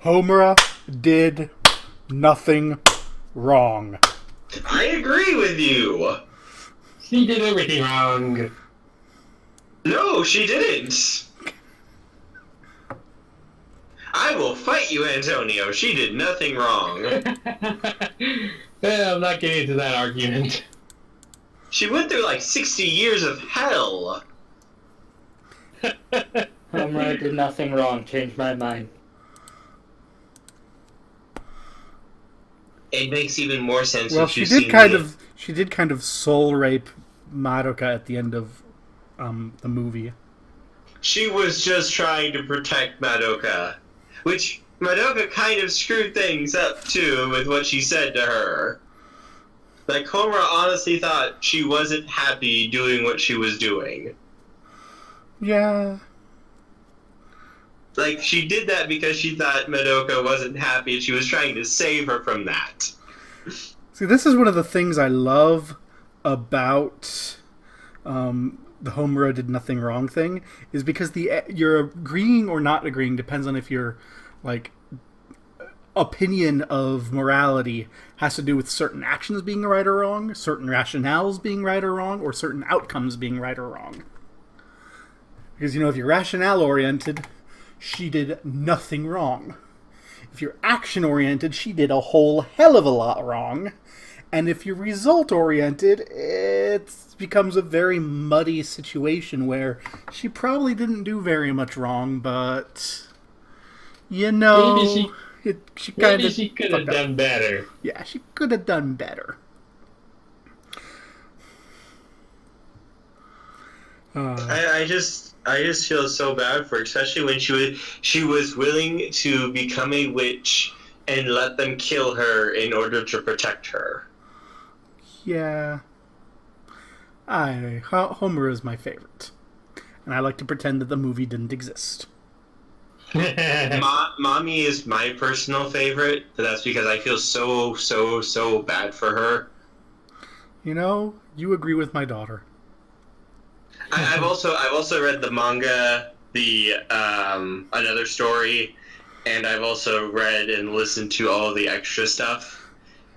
Homura did nothing wrong. I agree with you. She did everything wrong. No, she didn't. I will fight you, Antonio. She did nothing wrong. I'm not getting into that argument. She went through like 60 years of hell. Homura did nothing wrong. Changed my mind. It makes even more sense. Well, if she you've did seen kind of soul rape Madoka at the end of the movie. She was just trying to protect Madoka, which Madoka kind of screwed things up too with what she said to her. Like, Homura honestly thought she wasn't happy doing what she was doing. Yeah. Like, she did that because she thought Madoka wasn't happy and she was trying to save her from that. See, this is one of the things I love about the Homura did nothing wrong thing, is because you're agreeing or not agreeing depends on if your like opinion of morality has to do with certain actions being right or wrong, certain rationales being right or wrong, or certain outcomes being right or wrong. Because, if you're rationale oriented, she did nothing wrong. If you're action oriented, she did a whole hell of a lot wrong. And if you're result oriented, it becomes a very muddy situation where she probably didn't do very much wrong, but Maybe she could have done better. Yeah, she could have done better. I just feel so bad for her, especially when she was willing to become a witch and let them kill her in order to protect her. Yeah. Homer is my favorite. And I like to pretend that the movie didn't exist. Mommy is my personal favorite, but that's because I feel so bad for her. You agree with my daughter. I've also read the manga, the Another Story, and I've also read and listened to all the extra stuff.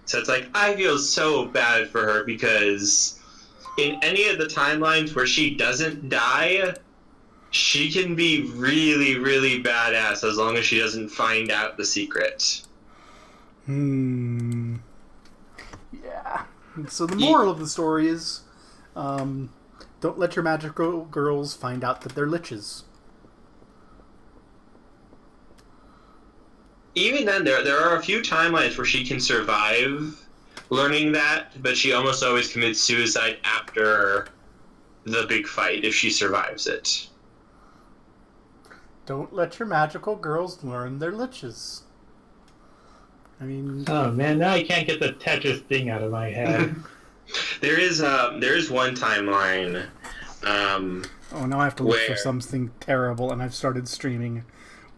So it's like, I feel so bad for her because in any of the timelines where she doesn't die, she can be really, really badass as long as she doesn't find out the secret. Yeah. So the moral of the story is, don't let your magical girls find out that they're liches. Even then, there are a few timelines where she can survive learning that, but she almost always commits suicide after the big fight if she survives it. Don't let your magical girls learn their liches. I mean... Oh man, now I can't get the Tetris thing out of my head. There is one timeline. Now I have to look for something terrible, and I've started streaming.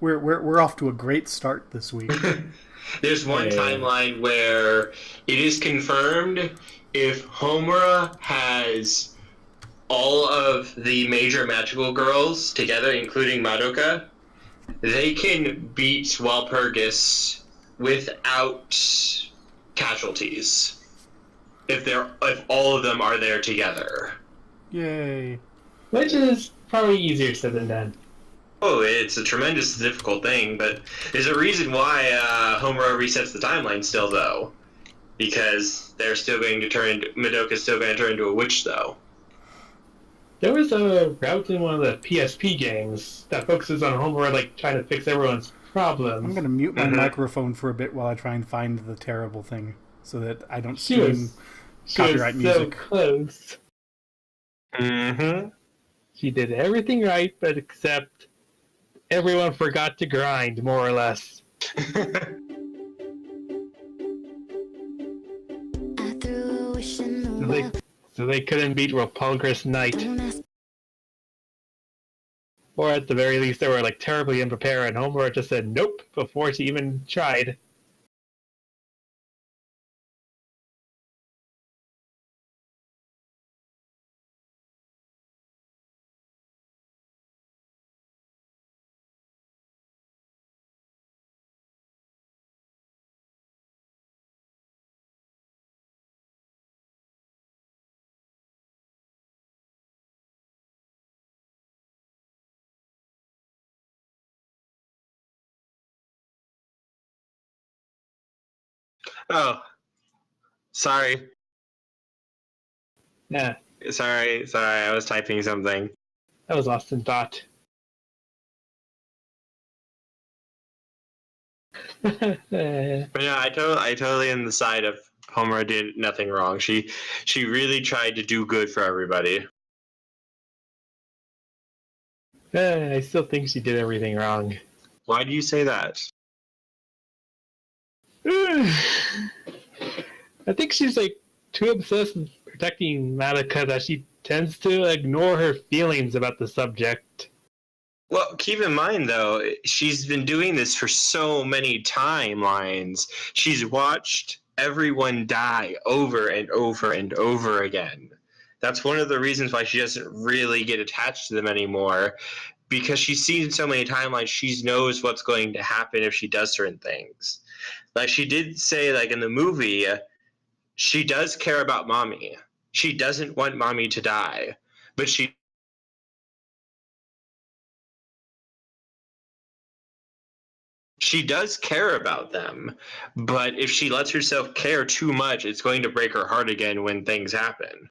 We're off to a great start this week. There's one timeline where it is confirmed if Homura has all of the major magical girls together, including Madoka, they can beat Walpurgis without casualties. If all of them are there together. Yay. Which is probably easier said than done. Oh, it's a tremendous difficult thing, but there's a reason why Homura resets the timeline still, though. Because they're still going to Madoka's still going to turn into a witch, though. There was a route in one of the PSP games that focuses on Homura, trying to fix everyone's problems. I'm going to mute my microphone for a bit while I try and find the terrible thing, so that I don't stream copyright music. So close. Mm-hmm. She did everything right, but except everyone forgot to grind, more or less. So they couldn't beat Repulchris Knight. Or at the very least, they were terribly unprepared, and Homura just said nope before she even tried. Oh, sorry. Yeah, Sorry. I was typing something. that was lost in thought. But no, I totally on the side of Homer did nothing wrong. She really tried to do good for everybody. I still think she did everything wrong. Why do you say that? I think she's like too obsessed with protecting Madoka that she tends to ignore her feelings about the subject. Well, keep in mind though, she's been doing this for so many timelines. She's watched everyone die over and over and over again. That's one of the reasons why she doesn't really get attached to them anymore, because she's seen so many timelines. She knows what's going to happen if she does certain things. Like she did say, like in the movie, she does care about mommy. She doesn't want mommy to die, but she does care about them. But if she lets herself care too much, it's going to break her heart again when things happen.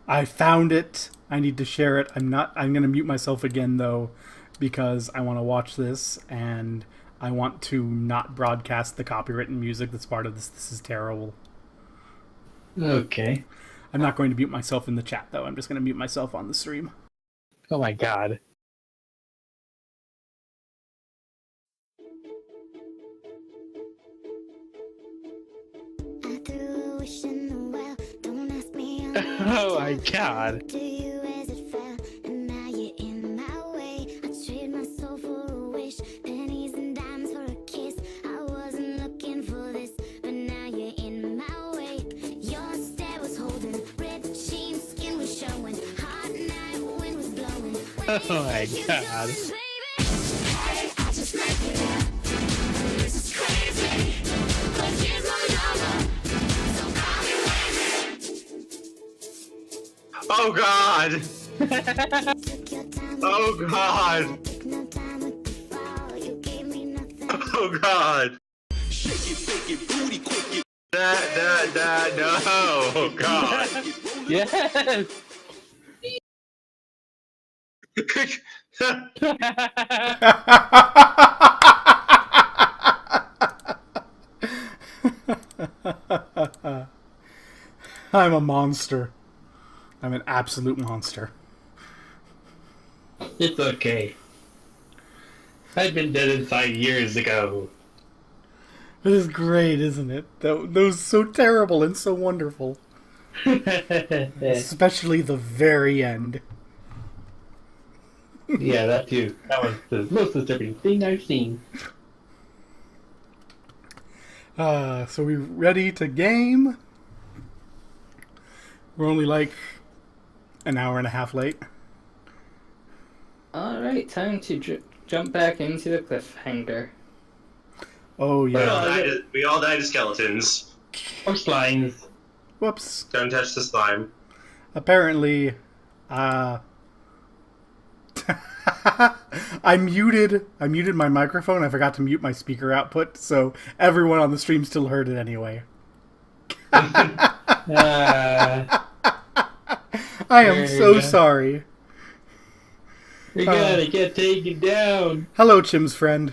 I found it. I need to share it. I'm going to mute myself again, though, because I want to watch this, and I want to not broadcast the copywritten music that's part of this. This is terrible. Okay. I'm not going to mute myself in the chat, though. I'm just going to mute myself on the stream. Oh my god. Oh my god. Oh my god. Oh god! Oh god! Oh god! That, no! Oh god! Yes! I'm a monster. I'm an absolute monster. It's okay. I've been dead inside years ago. It is great, isn't it? That was so terrible and so wonderful. Especially the very end. Yeah, that too. That was the most disturbing thing I've seen. So we ready to game? We're only like an hour and a half late. Alright, time to jump back into the cliffhanger. Oh, yeah. We all died to skeletons. Or slimes. Whoops. Don't touch the slime. Apparently, I muted my microphone. I forgot to mute my speaker output, so everyone on the stream still heard it anyway. I am so sorry. You gotta get taken down. Hello, Chim's friend.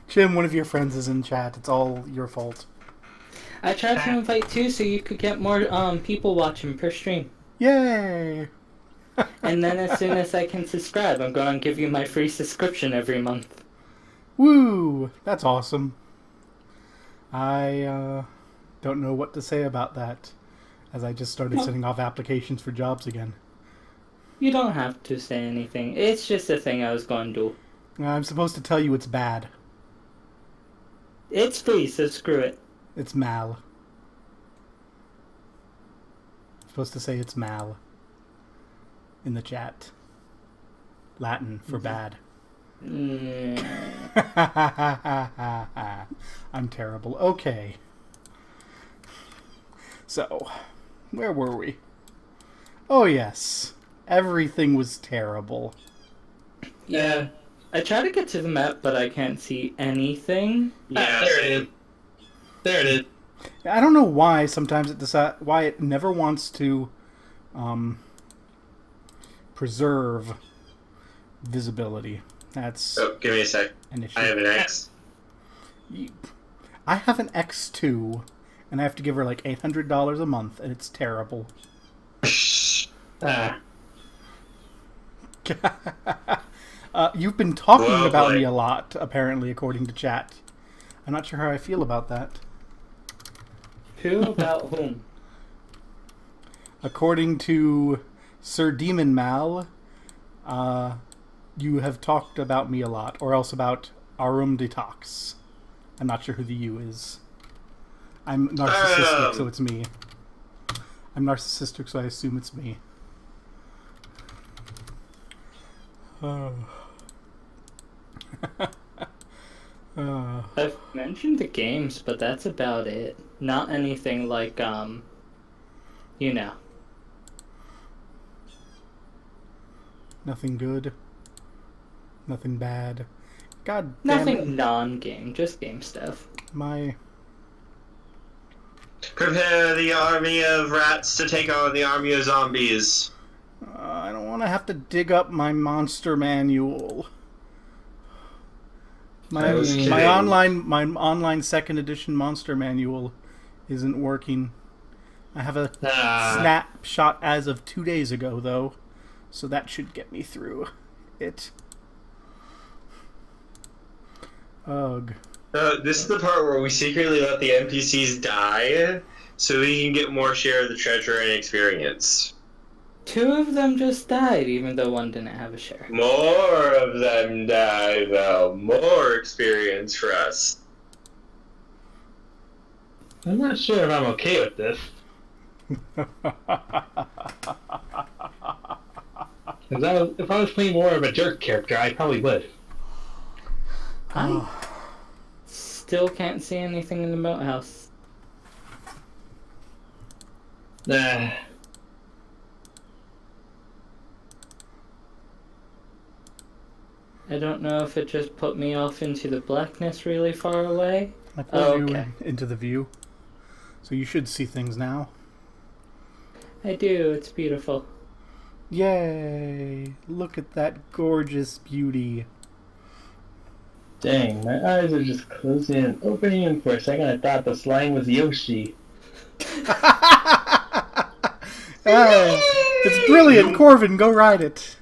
Chim, one of your friends is in chat. It's all your fault. I tried to invite two so you could get more people watching per stream. Yay! And then as soon as I can subscribe, I'm going to give you my free subscription every month. Woo! That's awesome. I don't know what to say about that, as I just started sending off applications for jobs again. You don't have to say anything. It's just a thing I was going to do. I'm supposed to tell you it's bad. It's free, so screw it. It's mal. I'm supposed to say it's mal in the chat. Latin for bad. I'm terrible. Okay. So, where were we? Oh yes. Everything was terrible. Yeah. I try to get to the map, but I can't see anything. Yeah, there it is. There it is. I don't know why sometimes why it never wants to preserve visibility. That's Oh, give me a sec. an issue. I have an X. I have an X2, and I have to give her like $800 a month, and it's terrible. You've been talking Well about played. me a lot, apparently, according to chat. I'm not sure how I feel about that. Who about whom? According to Sir Demon Mal, you have talked about me a lot, or else about Arum Detox. I'm not sure who the you is. I'm narcissistic, so it's me. I'm narcissistic, so I assume it's me. I've mentioned the games, but that's about it. Not anything like, you know. Nothing good. Nothing bad. God damn Nothing it. non-game, just game stuff. My... Prepare the army of rats to take on the army of zombies. I don't want to have to dig up my monster manual. I was kidding. My online second edition monster manual isn't working. I have a snapshot as of 2 days ago, though, so that should get me through it. Ugh. This is the part where we secretly let the NPCs die so we can get more share of the treasure and experience. 2 of them just died, even though 1 didn't have a share. More of them die, though. More experience for us. I'm not sure if I'm okay with this. If I was playing more of a jerk character, I probably would. I still can't see anything in the moat house. I don't know if it just put me off into the blackness really far away. I put you okay. into the view, so you should see things now. I do, it's beautiful. Yay! Look at that gorgeous beauty. Dang, my eyes are just closing and opening, and for a second I thought the slime was Yoshi. It's brilliant, Corvin. Go ride it.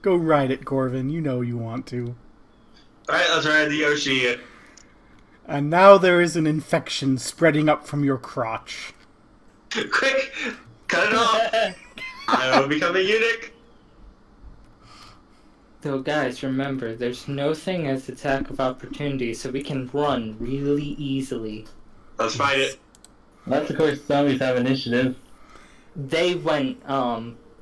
Go ride it, Corvin. You know you want to. Alright, let's ride the Yoshi. And now there is an infection spreading up from your crotch. Quick! Cut it off! I will become a eunuch! Though guys, remember, there's no thing as attack of opportunity, so we can run really easily. Let's fight it. Lots of course zombies have initiative. They went,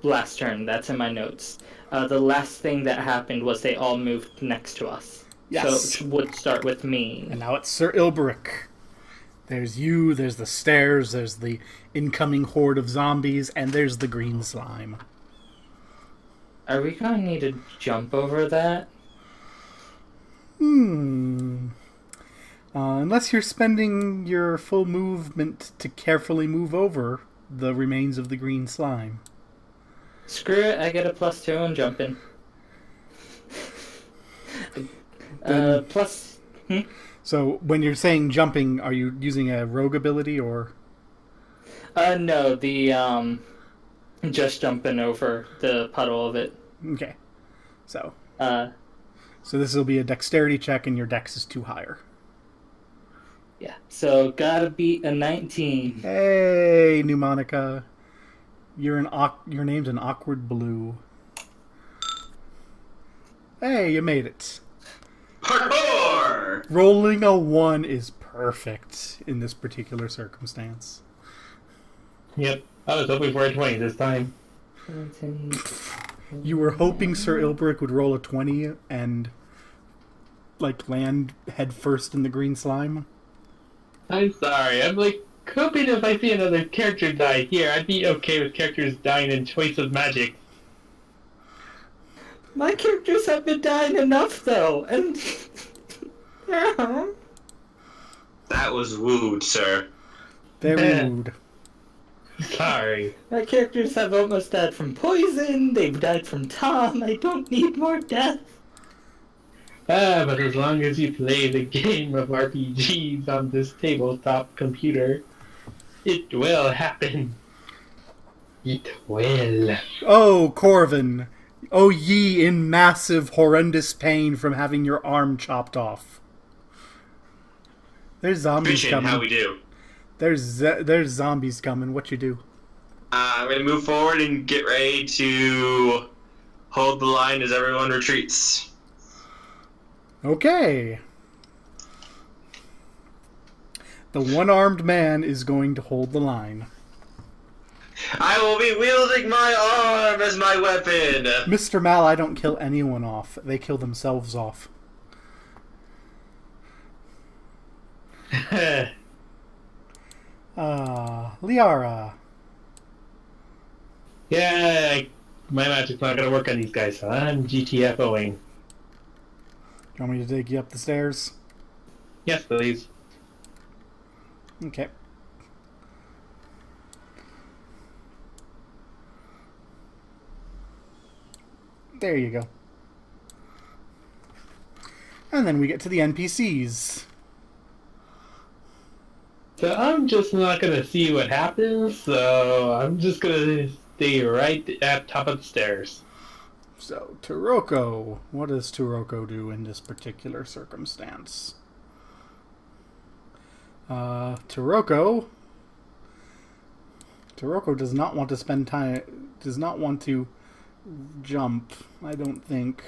last turn, that's in my notes. The last thing that happened was they all moved next to us. Yes. So it would start with me. And now it's Sir Ilberic. There's you, there's the stairs, there's the incoming horde of zombies, and there's the green slime. Are we gonna need to jump over that? Unless you're spending your full movement to carefully move over the remains of the green slime. Screw it, I get a +2 on jumping. Plus... So, when you're saying jumping, are you using a rogue ability, or...? No, the, just jumping over the puddle of it. Okay. So this will be a dexterity check, and your dex is 2 higher. Yeah, so gotta beat a 19. Hey, Pneumonica. Your name's an awkward blue. Hey, you made it. Parkour! Rolling a 1 is perfect in this particular circumstance. Yep, I was hoping for a 20 this time. You were hoping Sir Ilberic would roll a 20 and, like, land head first in the green slime? I'm sorry, I'm like hoping if I see another character die here, I'd be okay with characters dying in Choice of Magic. My characters have been dying enough, though, and... Yeah. That was wooed, sir. Very rude. Sorry. My characters have almost died from poison, they've died from Tom, I don't need more death. But as long as you play the game of RPGs on this tabletop computer, it will happen. It will. Oh, Corvin. Oh, ye in massive, horrendous pain from having your arm chopped off. There's zombies Vision, coming. how we do? There's zombies coming. What you do? I'm going to move forward and get ready to hold the line as everyone retreats. Okay. The one-armed man is going to hold the line. I will be wielding my arm as my weapon. Mr. Mal, I don't kill anyone off. They kill themselves off. Liara. Yeah, my magic's not gonna work on these guys, so I'm GTFOing. You want me to take you up the stairs? Yes, please. Okay. There you go. And then we get to the NPCs. So I'm just not gonna see what happens, so I'm just gonna stay right at top of the stairs. So, Taroko. What does Taroko do in this particular circumstance? Taroko does not want to spend time, does not want to jump, I don't think.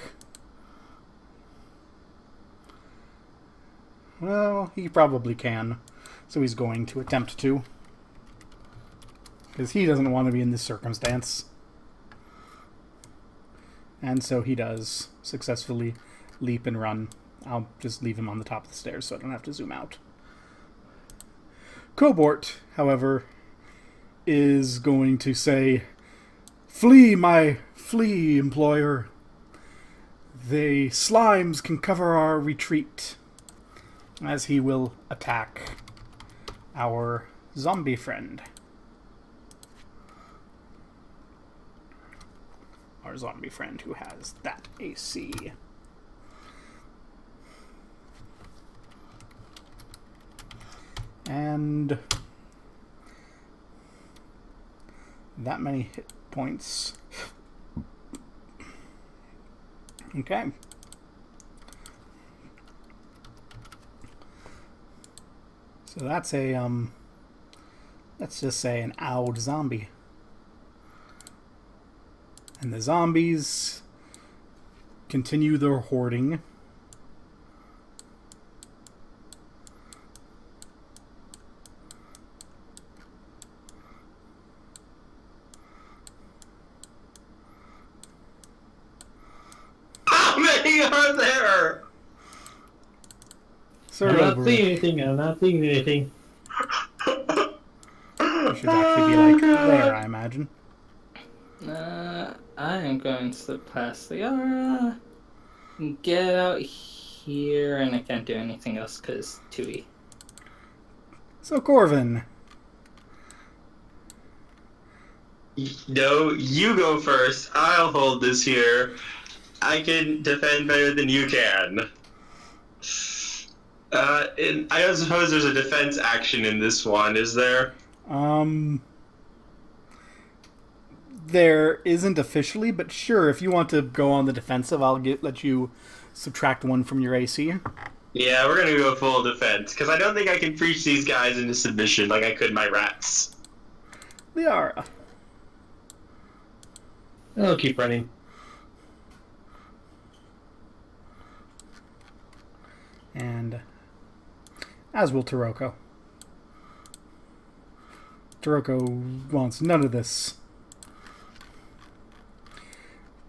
Well, he probably can. So he's going to attempt to. Because he doesn't want to be in this circumstance. And so he does successfully leap and run. I'll just leave him on the top of the stairs so I don't have to zoom out. Cobort, however, is going to say, flee, employer. The slimes can cover our retreat. As he will attack our zombie friend. Our zombie friend who has that AC. And that many hit points. Okay. So that's a, let's just say an owled zombie. And the zombies continue their hoarding. How many are there? I'm not seeing anything, I'm not seeing anything. You should actually be like there, I imagine. I am going to slip past the aura, get out here, and I can't do anything else because 2E. So Corvin. No, you go first. I'll hold this here. I can defend better than you can. And I don't suppose there's a defense action in this one, is there? There isn't officially, but sure, if you want to go on the defensive, I'll let you subtract 1 from your AC. Yeah, we're gonna go full defense, because I don't think I can preach these guys into submission like I could my rats. Liara. I'll keep running. And as will Taroko. Taroko wants none of this.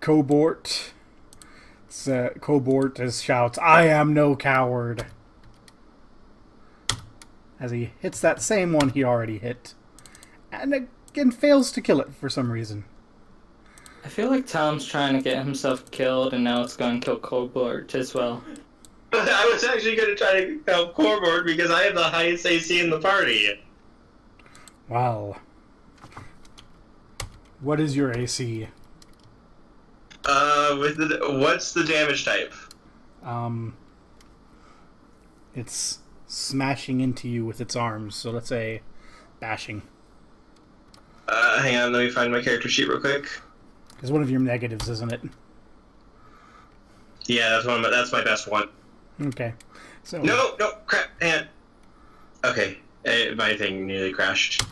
Cobort shouts, I am no coward. As he hits that same one he already hit. And again fails to kill it for some reason. I feel like Tom's trying to get himself killed, and now it's going to kill Colbert as well. I was actually going to try to help Corbord because I have the highest AC in the party. Wow. What is your AC? What's the damage type? It's smashing into you with its arms, so let's say bashing. Hang on, let me find my character sheet real quick. It's one of your negatives, isn't it? Yeah, that's my best one. Okay. So No, crap, hang on. Okay, my thing nearly crashed.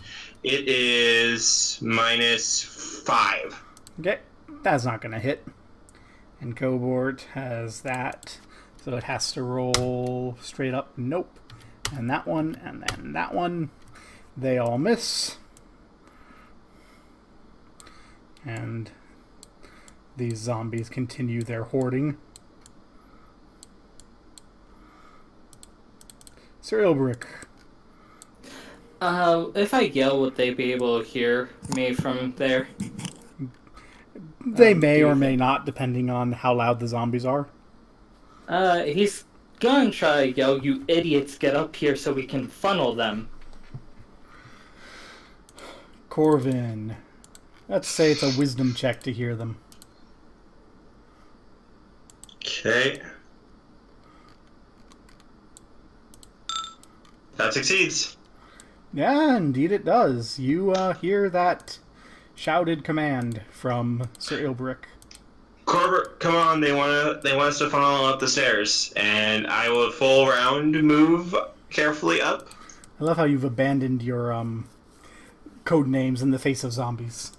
It is -5. okay, that's not gonna hit. And Cobort has that, so it has to roll straight up. Nope. And that one, and then that one. They all miss. And these zombies continue their hoarding. Sir Ilbrick. If I yell, would they be able to hear me from there? They may or may not, depending on how loud the zombies are. He's gonna try to yell, "You idiots, get up here so we can funnel them." Corvin. Let's say it's a wisdom check to hear them. Okay. That succeeds. Yeah, indeed it does. You hear that shouted command from Sir Ilbrick. Corbett, come on! They want us to funnel up the stairs, and I will full round move carefully up. I love how you've abandoned your code names in the face of zombies.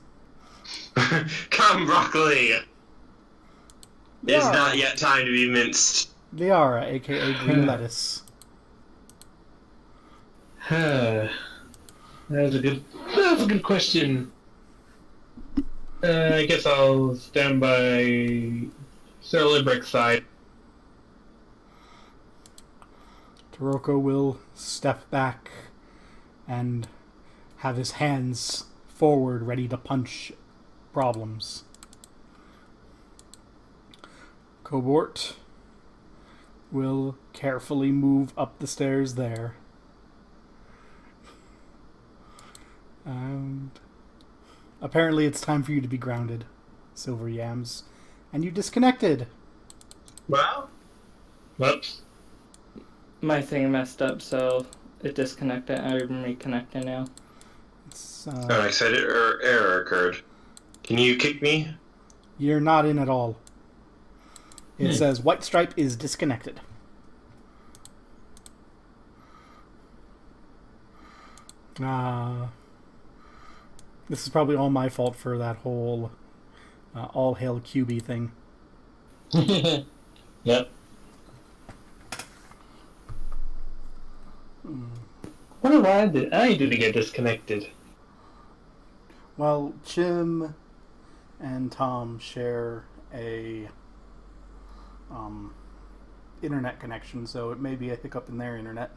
Come, broccoli! It is not yet time to be minced. Liara, aka Green Lettuce. That was a good question. I guess I'll stand by Sir Librick's side. Taroko will step back and have his hands forward ready to punch problems. Cobort will carefully move up the stairs there. And apparently it's time for you to be grounded, Silver Yams. And you disconnected. Wow. Whoops. My thing messed up, so it disconnected. I'm reconnecting now. It's, Unexcited error occurred. Can you kick me? You're not in at all. It says White Stripe is disconnected. This is probably all my fault for that whole all hail QB thing. Yep. What did I do to get disconnected? Well, Chim and Tom share a internet connection, so it may be a hiccup in their internet.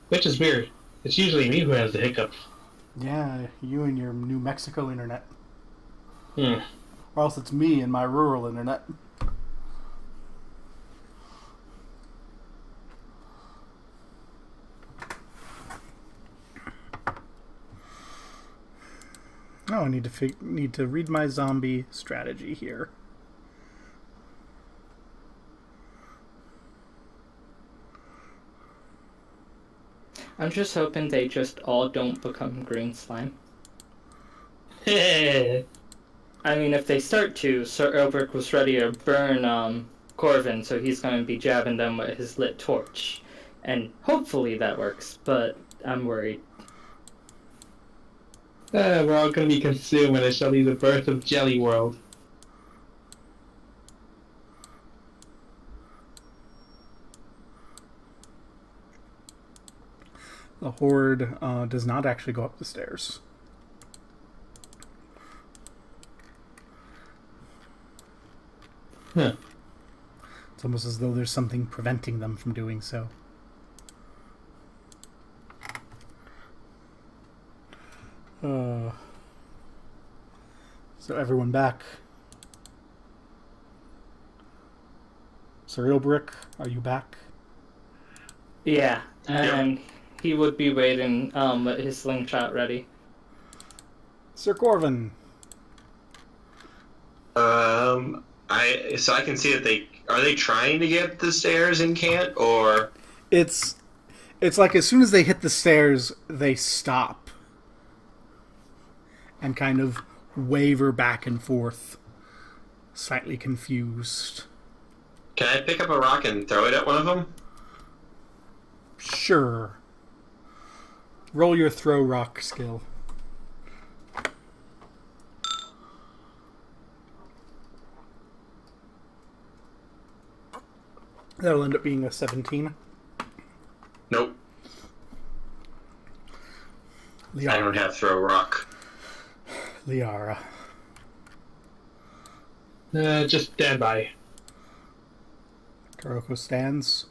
Which is weird. It's usually me who has the hiccups. Yeah, you and your New Mexico internet. Hmm. Or else it's me and my rural internet. Oh, I need to read my zombie strategy here. I'm just hoping they just all don't become green slime. Hey. I mean, if they start to, Sir Elbrick was ready to burn Corvin, so he's going to be jabbing them with his lit torch. And hopefully that works, but I'm worried. We're all going to be consumed when it shall be the birth of Jelly World. The horde does not actually go up the stairs. Huh. It's almost as though there's something preventing them from doing so. So everyone back. Cereal Brick, are you back? Yeah, and he would be waiting with his slingshot ready. Sir Corvin. I can see that they trying to get up the stairs and can't, or It's like as soon as they hit the stairs, they stop and kind of waver back and forth, slightly confused. can I pick up a rock and throw it at one of them? Sure. Roll your throw rock skill. That'll end up being a 17. Nope. Liara. I don't have throw rock. Liara. Just stand by. Kuroko stands.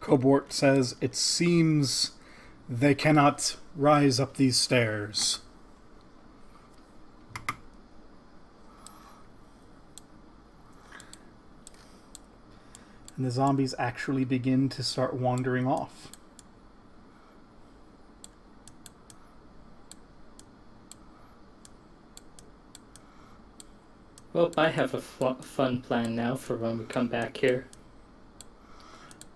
Cobort says, "It seems they cannot rise up these stairs." And the zombies actually begin to start wandering off. Well, I have a fun plan now for when we come back here.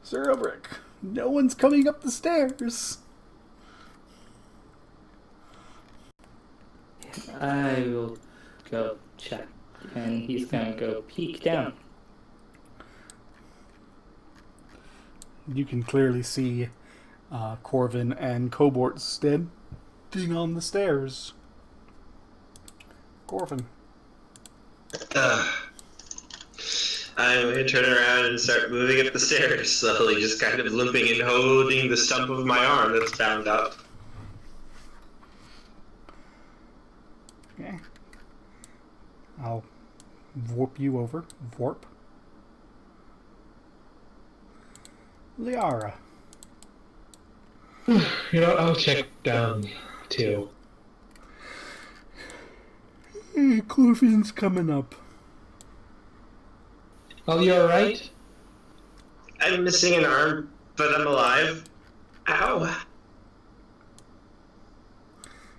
Sir Elbrick, no one's coming up the stairs. I will go check, and he's gonna go peek down. You can clearly see Corvin and Cobort standing on the stairs. Corvin. I'm going to turn around and start moving up the stairs slowly, just kind of limping and holding the stump of my arm that's bound up. Okay. I'll warp you over. Warp. Liara. I'll check down too. Hey, Corvin's coming up. Oh, you alright? I'm missing an arm, but I'm alive. Ow.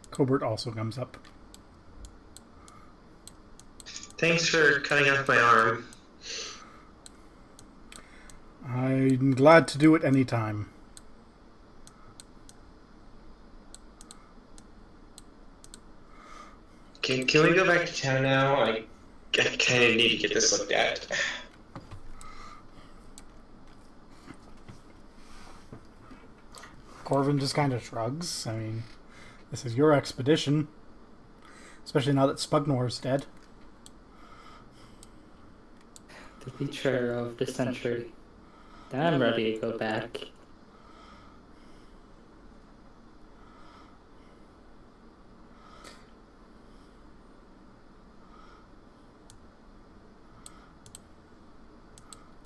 Cobort also comes up. Thanks for cutting off my arm. I'm glad to do it anytime. Can we go back to town now? I kind of need to get this looked at. Corvin just kind of shrugs. I mean, this is your expedition. Especially now that Spugnor's dead. The betrayer of the century. I'm ready to go back.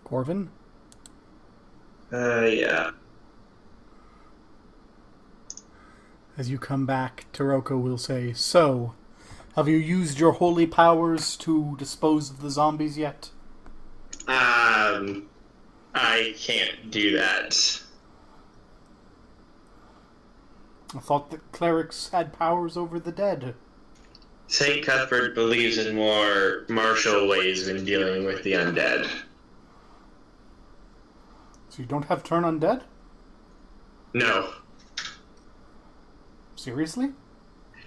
Corvin? Yeah. As you come back, Taroko will say, "So, have you used your holy powers to dispose of the zombies yet?" I can't do that. I thought that clerics had powers over the dead. St. Cuthbert believes in more martial ways when dealing with the undead. So you don't have turn undead? No. Seriously?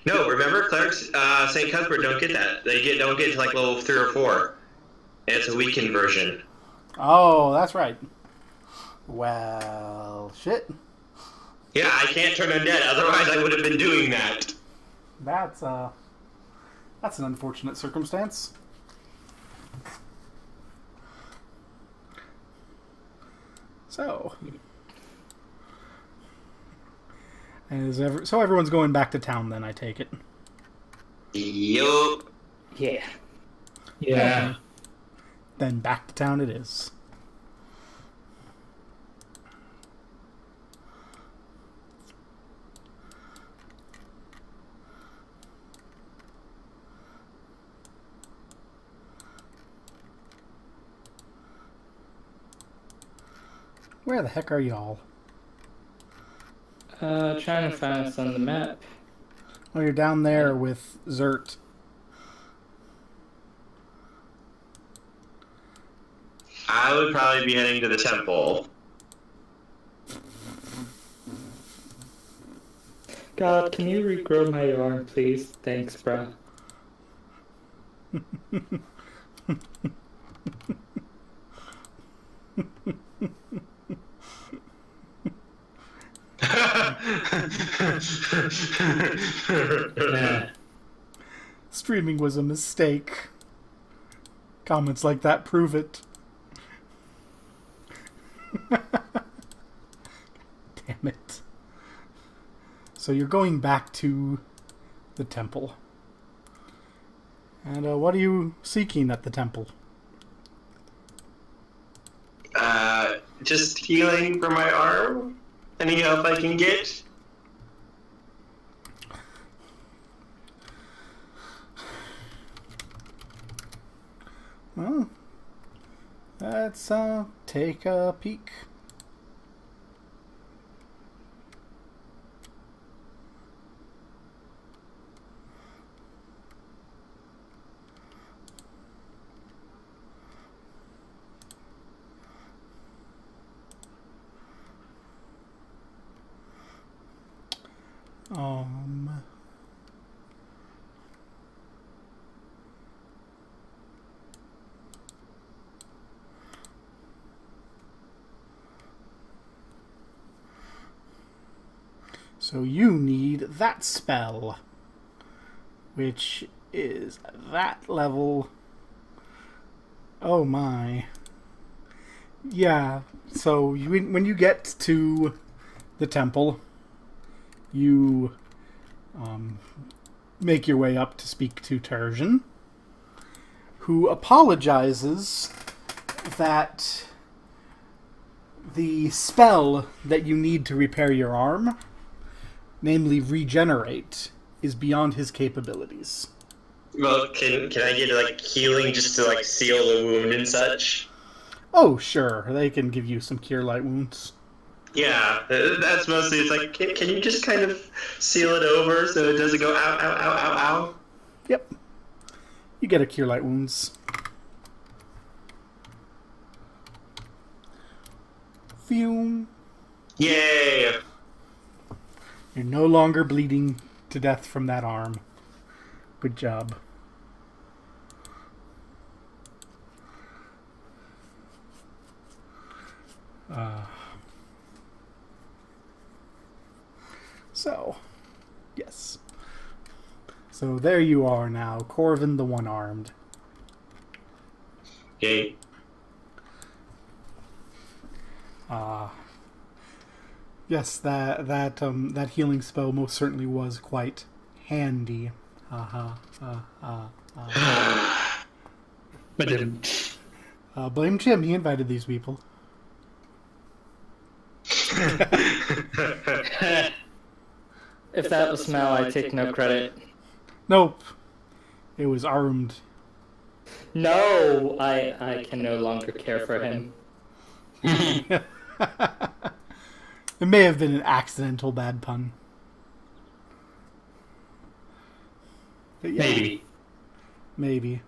No, remember, clerics, St. Cuthbert don't get that. They don't get to like level 3 or 4. It's a weakened version. Oh, that's right. Well, shit. Yeah, I can't turn undead, otherwise I would have been doing that. That's an unfortunate circumstance. So, so everyone's going back to town then, I take it. Yup. Yeah. Yeah. Then back to town it is. Where the heck are y'all? Trying to find us on the map. Oh, you're down there with Zert. I would probably be heading to the temple. God, can you regrow my arm, please? Thanks, bro. Streaming was a mistake. Comments like that prove it. Damn it. So you're going back to the temple. And what are you seeking at the temple? Just healing for my arm. Any help I can get? Well, let's take a peek. So you need that spell, which is that level. Oh my. Yeah, so when you get to the temple, you make your way up to speak to Terjan, who apologizes that the spell that you need to repair your arm, namely regenerate, is beyond his capabilities. Well, can I get like healing just to like seal the wound and such? Oh, sure. They can give you some cure light wounds. Yeah, that's mostly, it's like, can you just kind of seal it over so it doesn't go ow, ow, ow, ow, ow? Yep. You get a cure light wounds. Phew. Yay! You're no longer bleeding to death from that arm. Good job. So, yes. So there you are now, Corvin the One-Armed. Yay. Yes, that healing spell most certainly was quite handy. Blame Jim. He invited these people. If that was Mal, I take no credit. Nope. It was armed. No, I can no longer care for him. It may have been an accidental bad pun. But yeah, Maybe.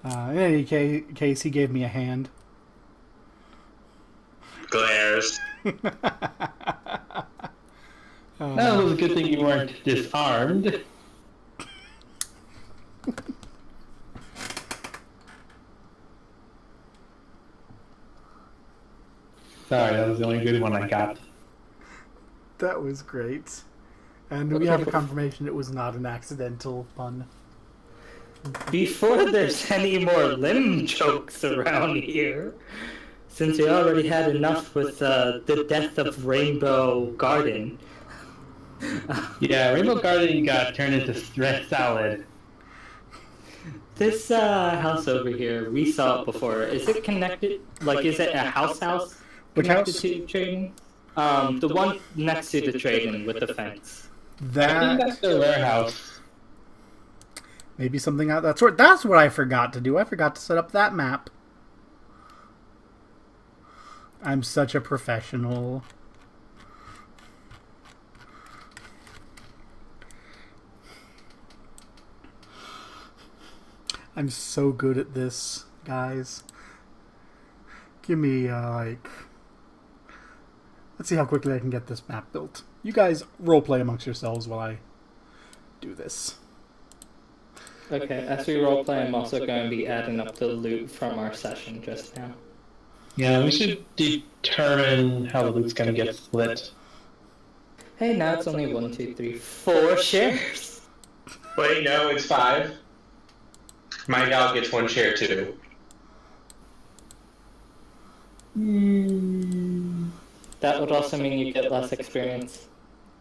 In any case, he gave me a hand. Glares. That was a good thing you weren't disarmed. Sorry, that was the only good one I got. That was great. And we have a confirmation it was not an accidental pun. Before there's any more limb jokes around here, since we already had enough with the death of Rainbow Garden. Yeah, Rainbow Garden got turned into stress salad. This house over here, we saw it before. Is it connected? Like, is it a house? Which Connected house? to trading? The one next to the trading with the fence. I think That that's their warehouse. maybe something out that sort. That's what I forgot to do. I forgot to set up that map. I'm such a professional. I'm so good at this, guys. Give me, like... Let's see how quickly I can get this map built. You guys roleplay amongst yourselves while I do this. Okay, as we roleplay, I'm also going to be adding up the loot from our session just now. Yeah, we should determine how the loot's gonna get split. Hey, now it's only 1, 2, 3, 4 shares. Wait, no, it's 5. My dog gets 1 share too. That would also mean you get less experience.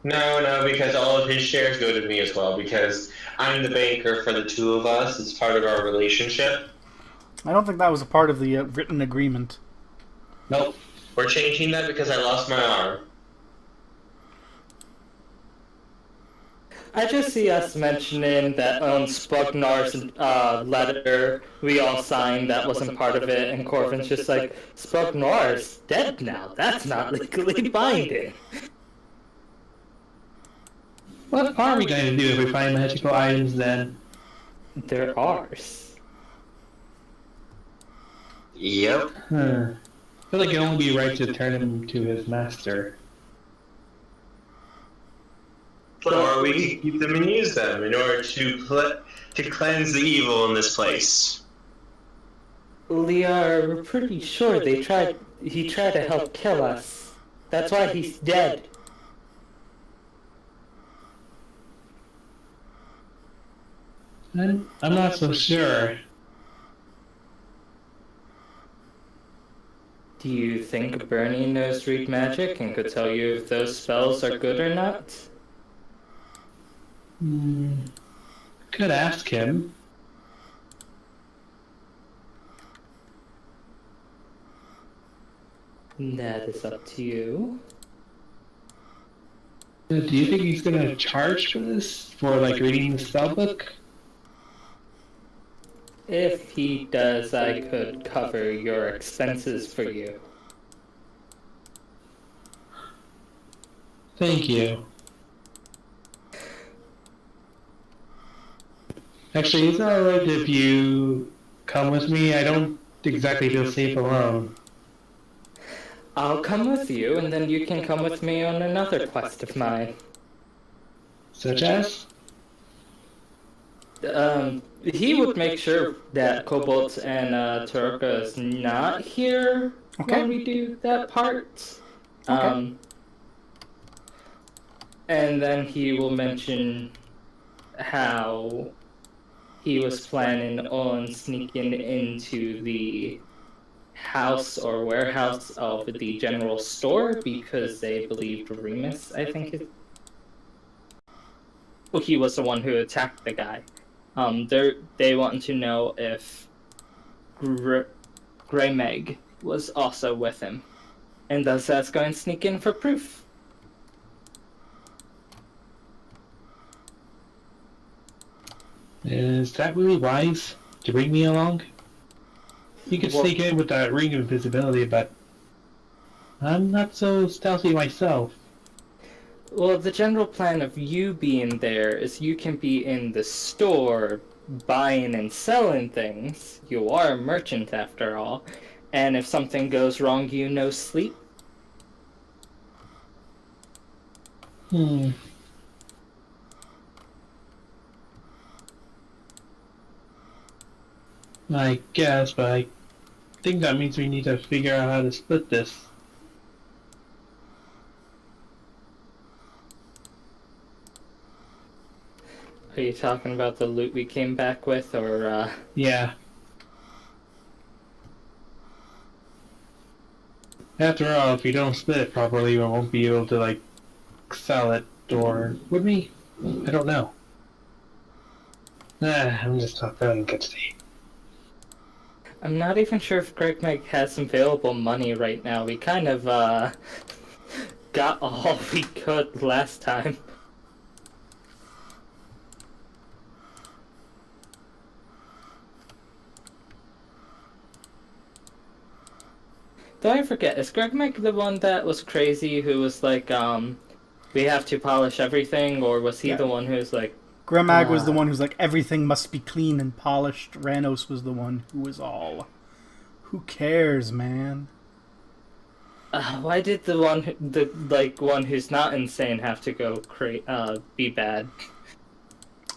No, because all of his shares go to me as well, because I'm the banker for the two of us. It's part of our relationship. I don't think that was a part of the written agreement. Nope. We're changing that because I lost my arm. I just see us mentioning that on Spugnar's letter we all signed that wasn't part of it, and Corvin's just like, Spugnor's dead now. That's not legally binding. What are we going to do if we find magical items then? They're ours. Yep. I feel like it would only be right to turn him to his master. Or we can keep them and use them in order to cleanse the evil in this place. We are pretty sure he tried to help kill us. That's why he's dead. I'm not so sure. Do you think Bernie knows read magic and could tell you if those spells are good or not? Could ask him. That is up to you. Do you think he's gonna charge for this? For like reading the spellbook? If he does, I could cover your expenses for you. Thank you. Actually, is it alright if you come with me? I don't exactly feel safe alone. I'll come with you, and then you can come with me on another quest of mine. Such as? He would make sure that Cobalt and Turuka is not here when we do that part. And then he will mention how he was planning on sneaking into the house or warehouse of the general store because they believed Remus, I think, he was the one who attacked the guy. They want to know if Grey Meg was also with him, and thus that's going to sneak in for proof. Is that really wise to bring me along? You could sneak in with that ring of invisibility, but I'm not so stealthy myself. Well, the general plan of you being there is you can be in the store buying and selling things. You are a merchant after all. And if something goes wrong, you no sleep. I guess, but I think that means we need to figure out how to split this. Are you talking about the loot we came back with, or, Yeah. After all, if we don't split it properly, we won't be able to, like, sell it, or would we? I don't know. I'm just not feeling good today. I'm not even sure if Greg Meg has available money right now. We kind of, got all we could last time. Do I forget? Is Greg Mike the one that was crazy who was like, we have to polish everything, or was he the one who was like... Gremag was the one who's like, everything must be clean and polished. Ranos was the one who was all, who cares, man? Why did the one who's not insane have to go be bad?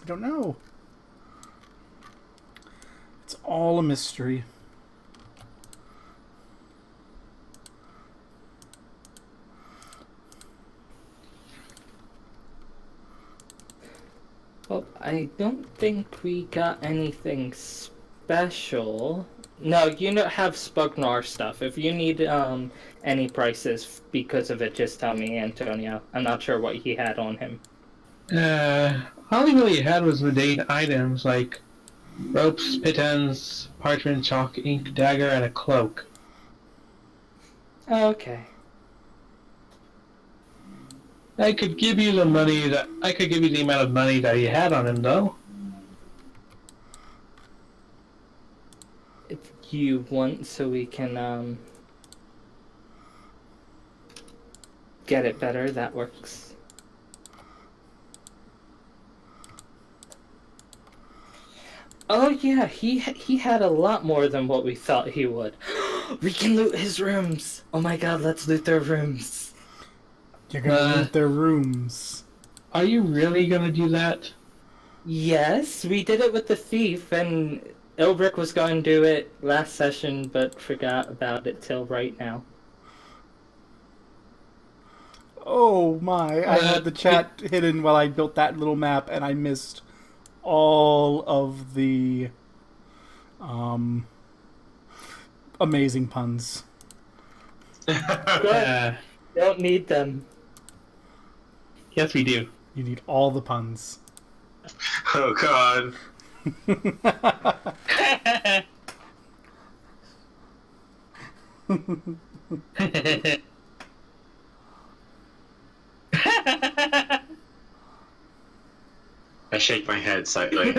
I don't know. It's all a mystery. Well, I don't think we got anything special. No, you have Spugnar stuff. If you need any prices because of it, just tell me, Antonio. I'm not sure what he had on him. All he really had was mundane items like ropes, pitons, parchment, chalk, ink, dagger, and a cloak. Okay. I could give you the amount of money that he had on him, though. If you want, so we can get it better, that works. Oh yeah, he had a lot more than what we thought he would. We can loot his rooms! Oh my god, let's loot their rooms! You're gonna loot their rooms. Are you really gonna do that? Yes, we did it with the thief, and Ilbrick was going to do it last session, but forgot about it till right now. Oh my, I had the chat hidden while I built that little map, and I missed all of the amazing puns. Good. Don't need them. Yes, we do. You need all the puns. Oh god. I shake my head slightly.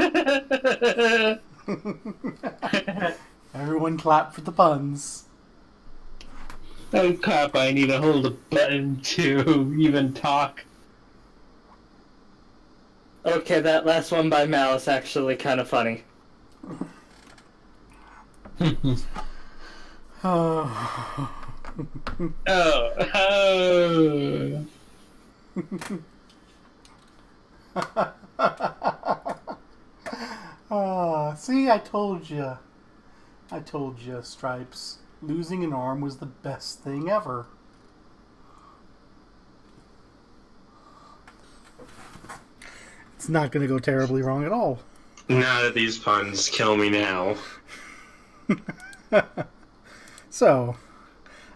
Everyone clap for the puns. Oh crap, I need to hold a button to even talk. Okay, that last one by Mal is actually kind of funny. Oh. Oh. See, I told you. I told you, Stripes. Losing an arm was the best thing ever. It's not going to go terribly wrong at all. None of these puns kill me now. So,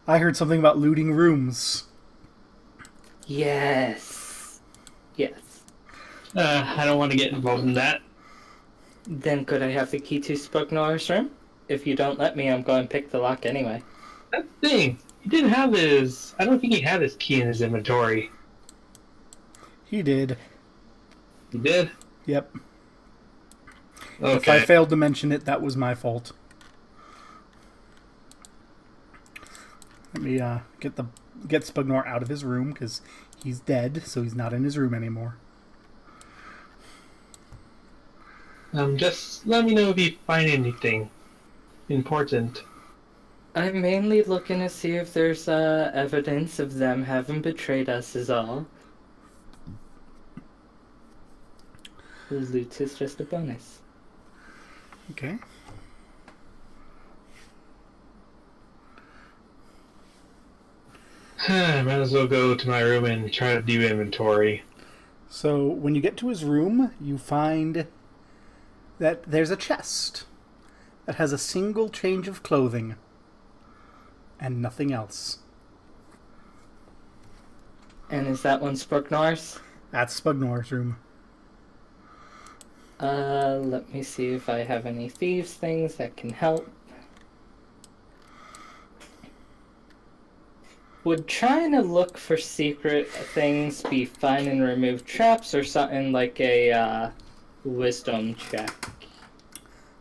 I heard something about looting rooms. Yes. Yes. I don't want to get involved in that. Then could I have the key to Spugnor's room? If you don't let me, I'm going to pick the lock anyway. That's the thing. He didn't have his... I don't think he had his key in his inventory. He did. He did? Yep. Okay. If I failed to mention it, that was my fault. Let me get Spugnor out of his room, because he's dead, so he's not in his room anymore. Just let me know if you find anything important. I'm mainly looking to see if there's evidence of them having betrayed us is all. The loot is just a bonus. Okay. I might as well go to my room and try to do inventory. So, when you get to his room, you find that there's a chest that has a single change of clothing and nothing else. And is that one Spugnor's? That's Spugnor's room. Let me see if I have any thieves things that can help. Would trying to look for secret things be find and remove traps or something like a wisdom check?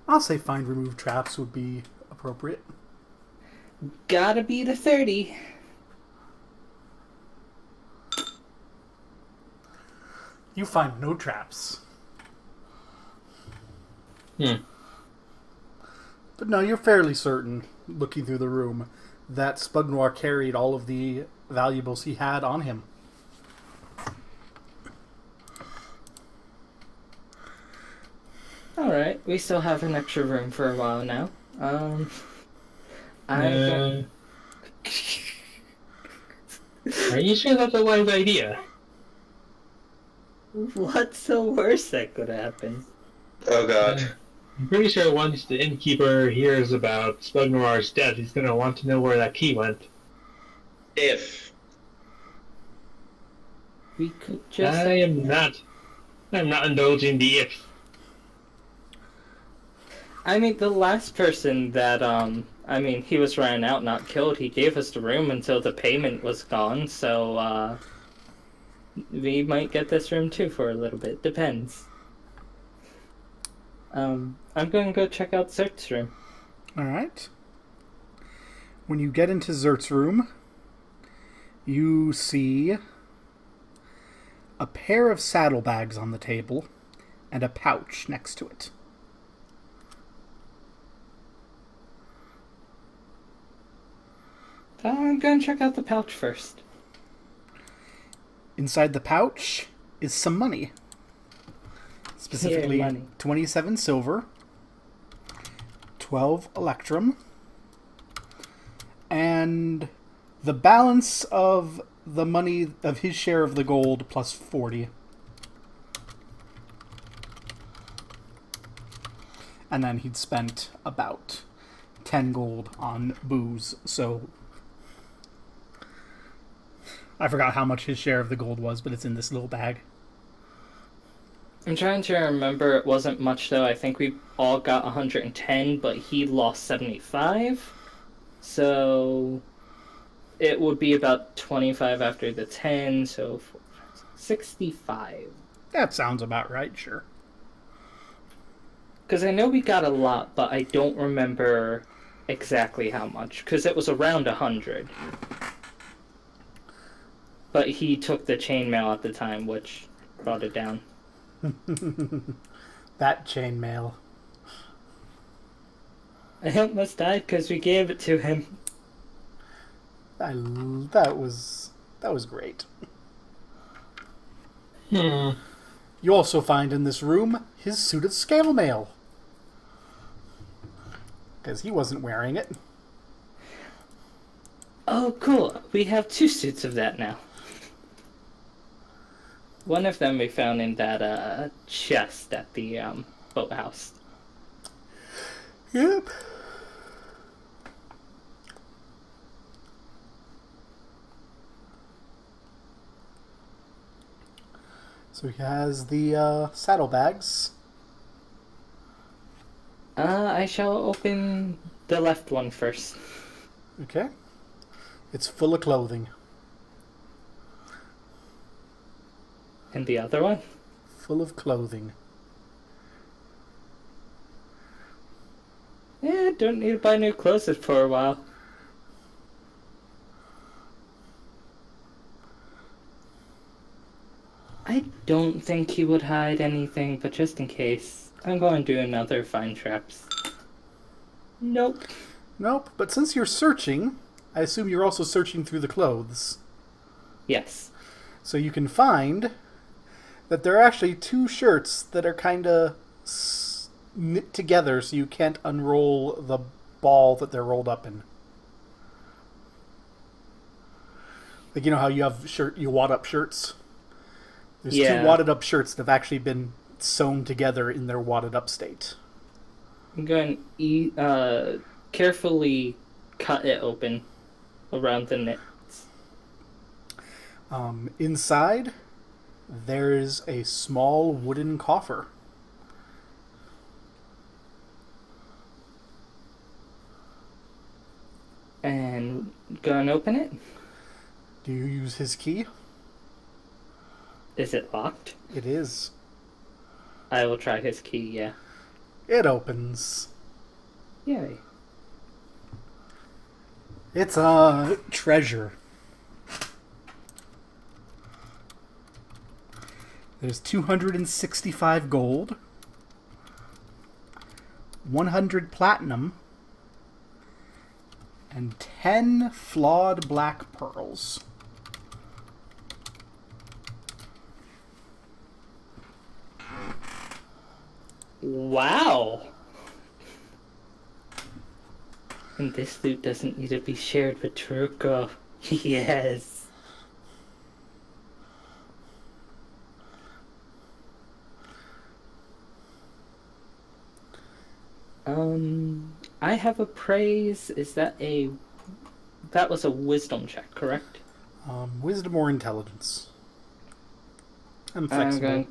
I'll say find remove traps would be appropriate. Gotta be the 30. You find no traps. Hmm. But no, you're fairly certain, looking through the room, that Spud Noir carried all of the valuables he had on him. Alright, we still have an extra room for a while now. Are you sure that's a wise idea? What's the worst that could happen? Oh god. I'm pretty sure once the innkeeper hears about Spud Noir's death, he's gonna want to know where that key went. If. We could just... I'm not indulging the if. I mean, the last person that, he was ran out, not killed. He gave us the room until the payment was gone, so, we might get this room too for a little bit. Depends. I'm gonna go check out Zert's room. Alright. When you get into Zert's room, you see a pair of saddlebags on the table and a pouch next to it. I'm gonna check out the pouch first. Inside the pouch is some money. Specifically, Here, money. 27 silver, 12 electrum, and the balance of the money of his share of the gold plus 40. And then he'd spent about 10 gold on booze, so I forgot how much his share of the gold was, but it's in this little bag. I'm trying to remember. It wasn't much, though. I think we all got 110, but he lost 75. So it would be about 25 after the 10, so 65. That sounds about right, sure. Because I know we got a lot, but I don't remember exactly how much. Because it was around 100. But he took the chainmail at the time, which brought it down. That chainmail. I almost died because we gave it to him. That was great. Hmm. You also find in this room his suit of scale mail. Because he wasn't wearing it. Oh, cool. We have 2 suits of that now. One of them we found in that chest at the boathouse. Yep. So he has the saddlebags. I shall open the left one first. Okay. It's full of clothing. And the other one? Full of clothing. Yeah, don't need to buy new clothes for a while. I don't think he would hide anything, but just in case, I'm going to do another find traps. Nope. Nope, but since you're searching, I assume you're also searching through the clothes. Yes. So you can find that there are actually 2 shirts that are kind of knit together so you can't unroll the ball that they're rolled up in. Like, you know how you have you wad up shirts? There's 2 wadded up shirts that have actually been sewn together in their wadded up state. I'm going to carefully cut it open around the knits. Inside, there's a small wooden coffer. And go and open it. Do you use his key? Is it locked? It is. I will try his key, yeah. It opens. Yay. It's a treasure. There's 265 gold, 100 platinum, and 10 flawed black pearls. Wow. And this loot doesn't need to be shared with Turko. Yes. I have a praise. Is that a... That was a wisdom check, correct? Wisdom or intelligence. I'm flexible.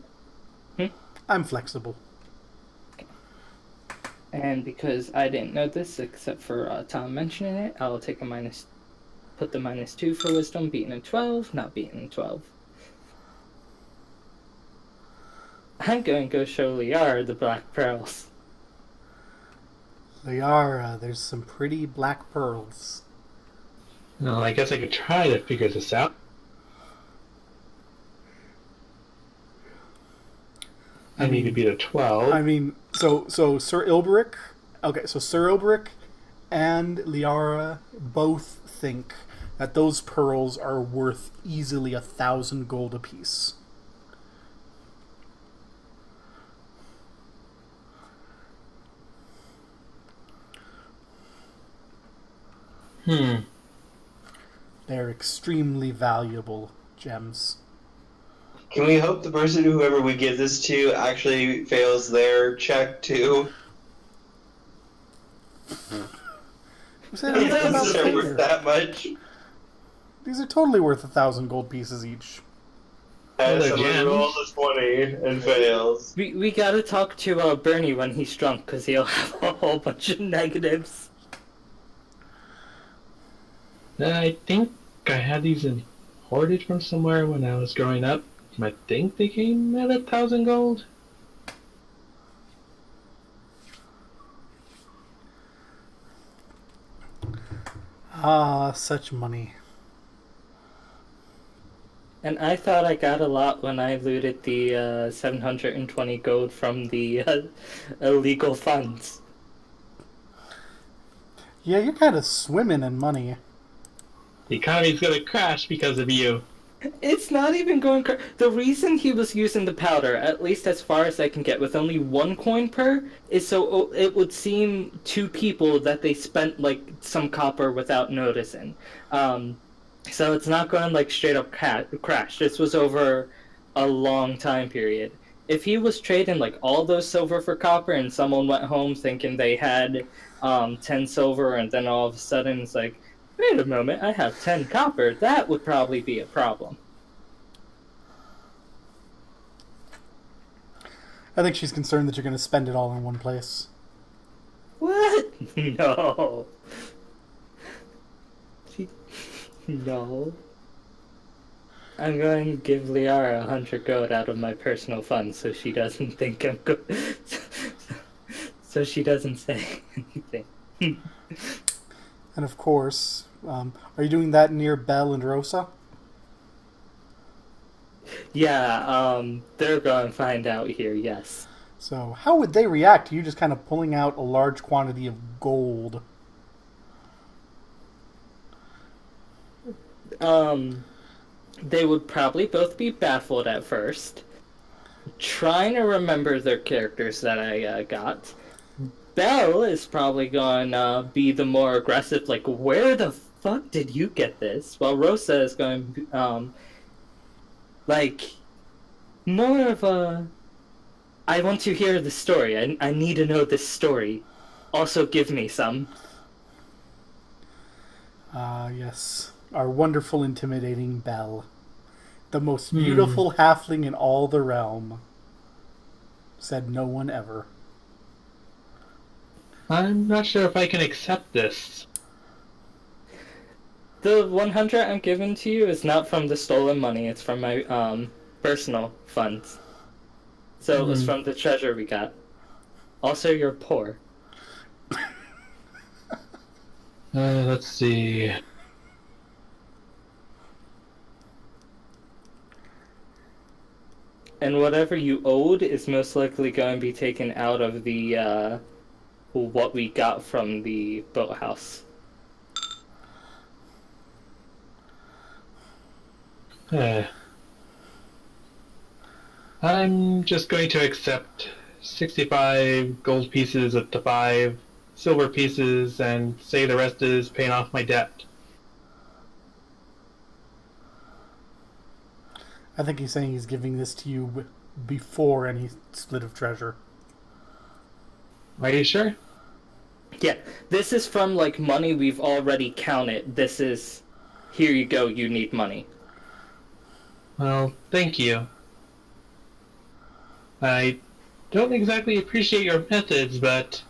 I'm flexible. And because I didn't know this, except for Tom mentioning it, I'll take put the -2 for wisdom, beating a 12, not beating a 12. I'm going to go show Liara the black pearls. Liara, there's some pretty black pearls. Well, I guess I could try to figure this out. I need to beat a 12. I mean, so Sir Ilberic... Okay, so Sir Ilberic and Liara both think that those pearls are worth easily 1,000 gold apiece. They're extremely valuable gems. Can we hope the person, whoever we give this to, actually fails their check too? Who said anything about They're failure? worth that much. These are totally worth 1,000 gold pieces each. And they're someone gems. rolls a 20 and fails. We gotta talk to Bernie when he's drunk, because he'll have a whole bunch of negatives. I think I had these imported from somewhere when I was growing up. I think they came at 1,000 gold. Ah, such money. And I thought I got a lot when I looted the 720 gold from the illegal funds. Yeah, you're kind of swimming in money. The economy's gonna crash because of you. It's not even going... The reason he was using the powder, at least as far as I can get, with only 1 coin per, is so it would seem to people that they spent, like, some copper without noticing. So it's not going, like, straight up crash. This was over a long time period. If he was trading, like, all those silver for copper and someone went home thinking they had 10 silver and then all of a sudden it's like, wait a moment, I have 10 copper. That would probably be a problem. I think she's concerned that you're going to spend it all in one place. What? No. No. I'm going to give Liara 100 gold out of my personal funds so she doesn't think I'm good. So she doesn't say anything. And of course, are you doing that near Belle and Rosa? Yeah, they're going to find out here, yes. So how would they react to you just kind of pulling out a large quantity of gold? They would probably both be baffled at first, trying to remember their characters that I got. Belle is probably going to be the more aggressive, like, where the fuck did you get this? While Rosa is going to, like, more of a, I want to hear the story. I need to know this story. Also give me some. Yes. Our wonderful, intimidating Belle. The most beautiful halfling in all the realm. Said no one ever. I'm not sure if I can accept this. The 100 I'm giving to you is not from the stolen money. It's from my personal funds. So it was from the treasure we got. Also, you're poor. Let's see. And whatever you owed is most likely going to be taken out of the what we got from the boathouse. I'm just going to accept 65 gold pieces up to 5 silver pieces and say the rest is paying off my debt. I think he's saying he's giving this to you before any split of treasure. Are you sure? Yeah, this is from like money we've already counted. This is, here you go, you need money. Well, thank you. I don't exactly appreciate your methods, but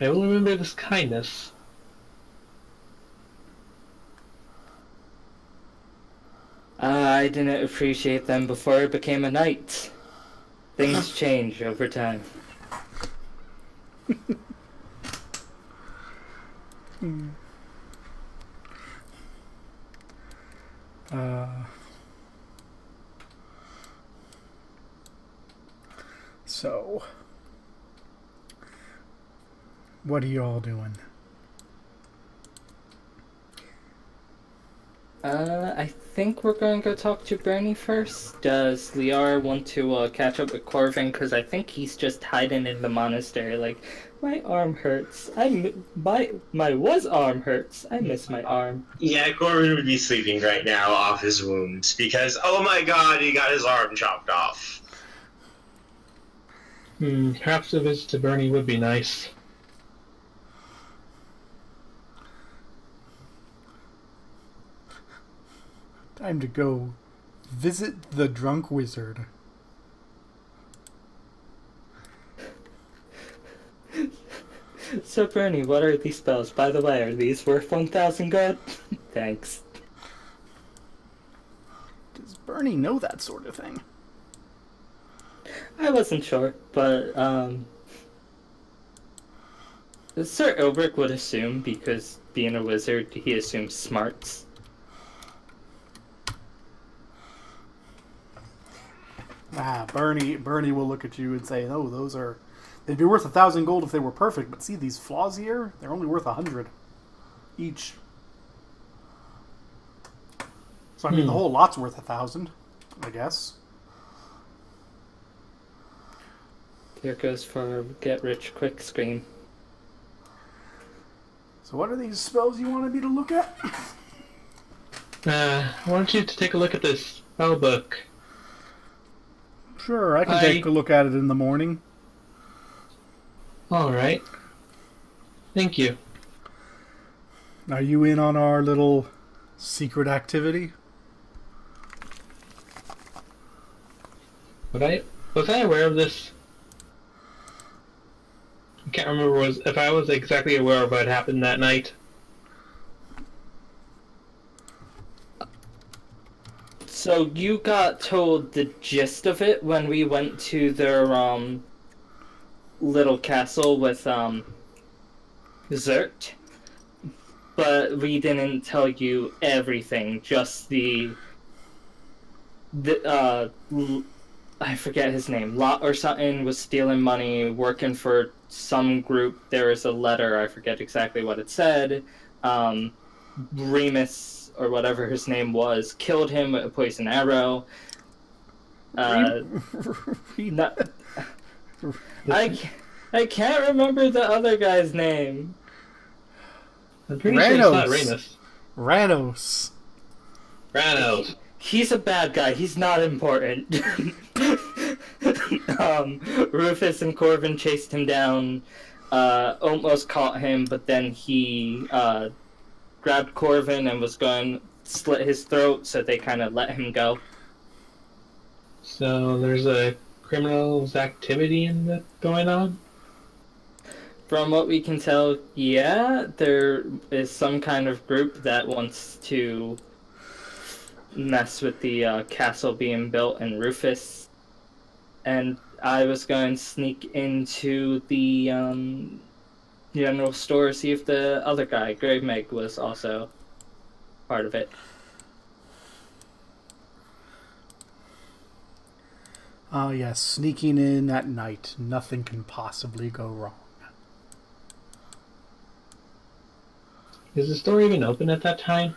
I will remember this kindness. I didn't appreciate them before I became a knight. Things change over time. So, what are you all doing? I think we're going to go talk to Bernie first. Does Liara want to catch up with Corvin? Because I think he's just hiding in the monastery. Like, my arm hurts. My arm hurts. I miss my arm. Yeah, Corbin would be sleeping right now off his wounds because, oh my god, he got his arm chopped off. Perhaps a visit to Bernie would be nice. Time to go visit the drunk wizard. So, Bernie, what are these spells? By the way, are these worth 1,000 gold? Thanks. Does Bernie know that sort of thing? I wasn't sure, but, Sir Ilbrick would assume, because being a wizard, he assumes smarts. Bernie will look at you and say, "No, they'd be worth 1,000 gold if they were perfect. But see these flaws here? They're only worth 100 each. So I mean, the whole lot's worth 1,000, I guess." Here goes for get rich quick scheme. So what are these spells you wanted me to look at? I want you to take a look at this spell book. Sure, I can take a look at it in the morning. Alright. Thank you. Are you in on our little secret activity? Was I aware of this? I can't remember if I was exactly aware of what happened that night. So you got told the gist of it when we went to their little castle with Zert, but we didn't tell you everything. Just the I forget his name. Lot or something was stealing money, working for some group. There was a letter. I forget exactly what it said. Remus, or whatever his name was, killed him with a poison arrow. I can't remember the other guy's name. I'm pretty sure it's not Remus. Ranos. He's a bad guy. He's not important. Rufus and Corvin chased him down, almost caught him, but then he grabbed Corvin and was going to slit his throat, so they kind of let him go. So there's a criminal's activity going on? From what we can tell, yeah, there is some kind of group that wants to mess with the castle being built in Rufus. And I was going to sneak into the general store, see if the other guy, Grave Meg, was also part of it. Ah, yes, sneaking in at night. Nothing can possibly go wrong. Is the store even open at that time?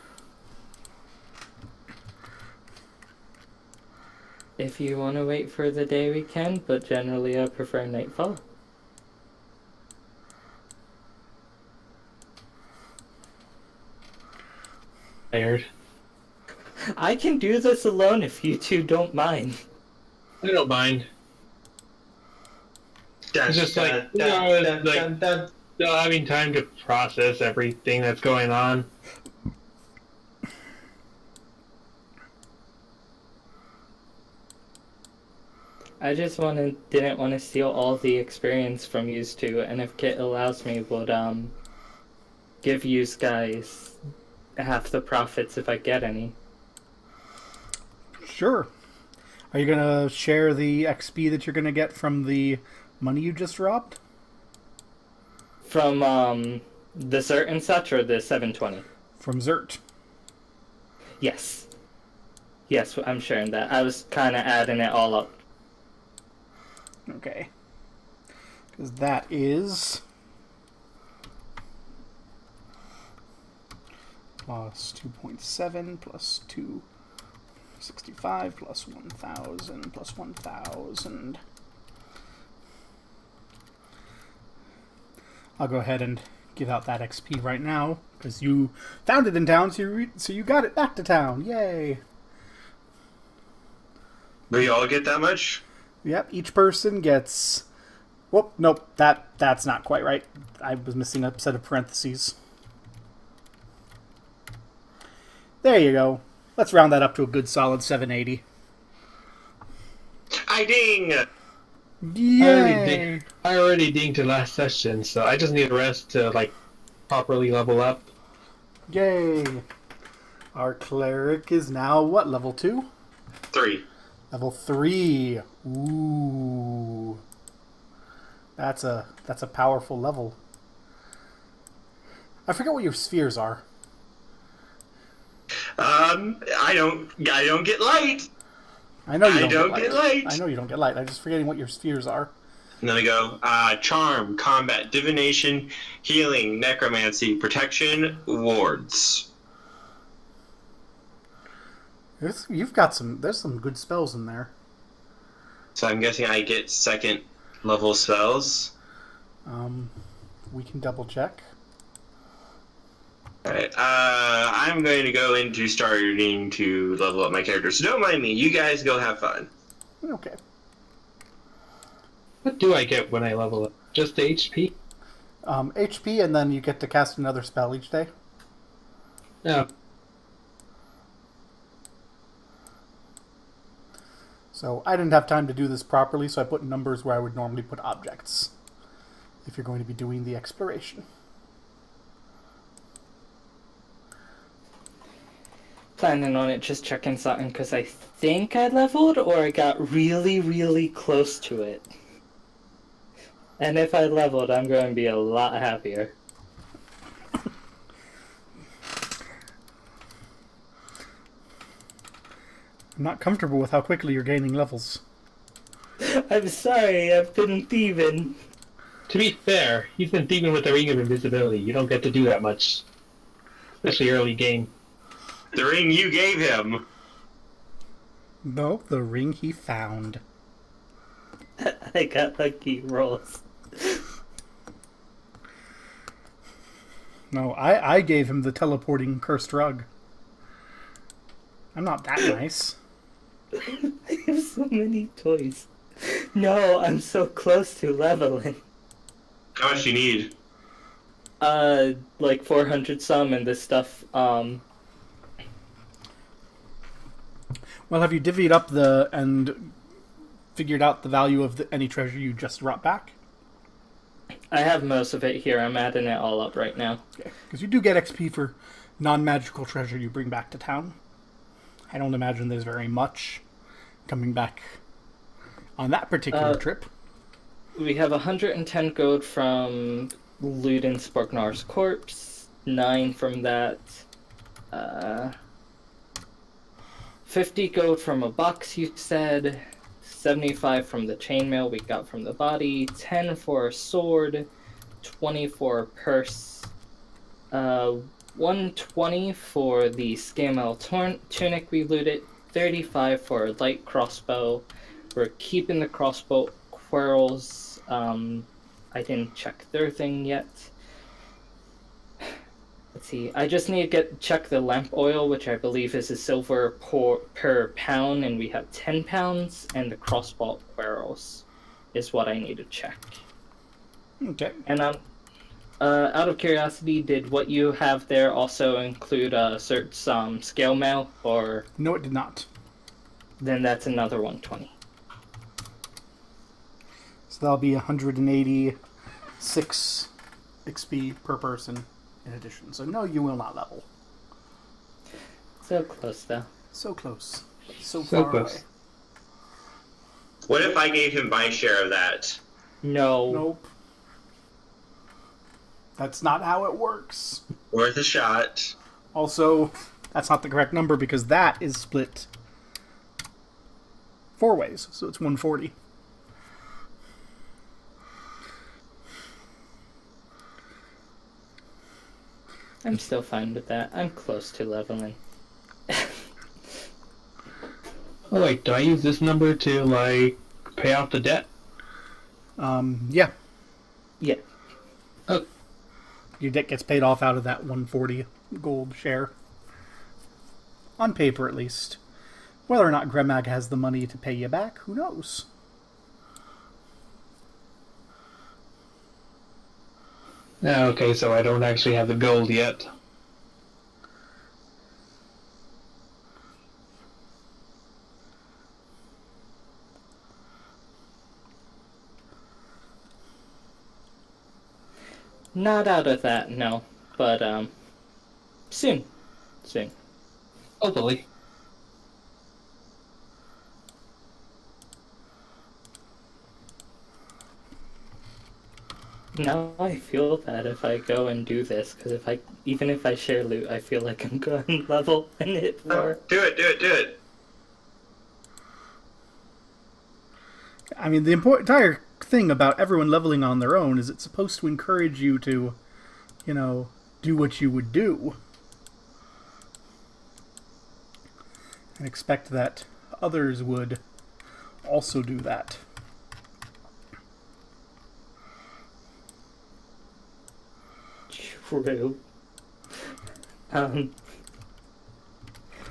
If you want to wait for the day, we can, but generally I prefer nightfall. Tired. I can do this alone if you two don't mind. I don't mind. It's just like, not having time to process everything that's going on. I just didn't want to steal all the experience from yous two, and if Kit allows me, would give yous guys half the profits if I get any. Sure. Are you going to share the XP that you're going to get from the money you just robbed? From the Zert and such, or the 720? From Zert. Yes. Yes, I'm sharing that. I was kind of adding it all up. Okay. Because that is plus 2.7 plus 265 plus 1,000 plus 1,000. I'll go ahead and give out that XP right now because you found it in town, so you got it back to town. Yay! We all get that much? Yep, each person gets... Whoop, nope, that's not quite right. I was missing a set of parentheses. There you go. Let's round that up to a good solid 780. I ding! Yay! I already dinged the last session, so I just need a rest to, like, properly level up. Yay! Our cleric is now, what, level 2? 3. Level 3. Ooh. That's a powerful level. I forget what your spheres are. I don't get light. I know you I don't get get light. light. I know you don't get light. I'm just forgetting what your spheres are. And then we go, charm, combat, divination, healing, necromancy, protection, wards. There's some good spells in there. So I'm guessing I get second level spells. We can double check. Alright, I'm going to go into starting to level up my character, so don't mind me. You guys go have fun. Okay. What do I get when I level up? Just the HP? HP, and then you get to cast another spell each day. Yeah. So I didn't have time to do this properly, so I put numbers where I would normally put objects. If you're going to be doing the exploration. Planning on it, just checking something, because I think I leveled, or I got really, really close to it. And if I leveled, I'm going to be a lot happier. I'm not comfortable with how quickly you're gaining levels. I'm sorry, I've been thieving. To be fair, he's been thieving with the Ring of Invisibility. You don't get to do that much. Especially early game. The ring you gave him. No, the ring he found. I got lucky rolls. No, I gave him the teleporting cursed rug. I'm not that nice. I have so many toys. No, I'm so close to leveling. How much you need? Like 400 some, and this stuff, Well, have you divvied up and figured out the value of any treasure you just brought back? I have most of it here. I'm adding it all up right now. Okay, because you do get XP for non-magical treasure you bring back to town. I don't imagine there's very much coming back on that particular trip. We have 110 gold from loot in Sporknar's corpse. 9 from that. 50 gold from a box, you said. 75 from the chainmail we got from the body. 10 for a sword. 20 for a purse. 120 for the scamel tunic we looted. 35 for a light crossbow. We're keeping the crossbow quarrels. I didn't check their thing yet. Let's see. I just need to check the lamp oil, which I believe is a silver per pound, and we have 10 pounds, and the crossbow quarrels is what I need to check. Okay. And out of curiosity, did what you have there also include some scale mail, or? No, it did not. Then that's another 120. So that'll be 186 XP per person in addition. So no, you will not level. So close, though. So close. So So far close. away. What if I gave him my share of that? No. Nope. That's not how it works. Worth a shot. Also, that's not the correct number because that is split 4 ways. So it's 140. I'm still fine with that. I'm close to leveling. Oh wait, do I use this number to, like, pay off the debt? Yeah. Yeah. Oh, Your debt gets paid off out of that 140 gold share. On paper, at least. Whether or not Gremag has the money to pay you back, who knows? okay, so I don't actually have the gold yet. Not out of that, no. But, soon. Soon. Hopefully. Now I feel bad if I go and do this, because even if I share loot, I feel like I'm going level and hit more. Do it. I mean, the entire thing about everyone leveling on their own is it's supposed to encourage you to, do what you would do. And expect that others would also do that. True.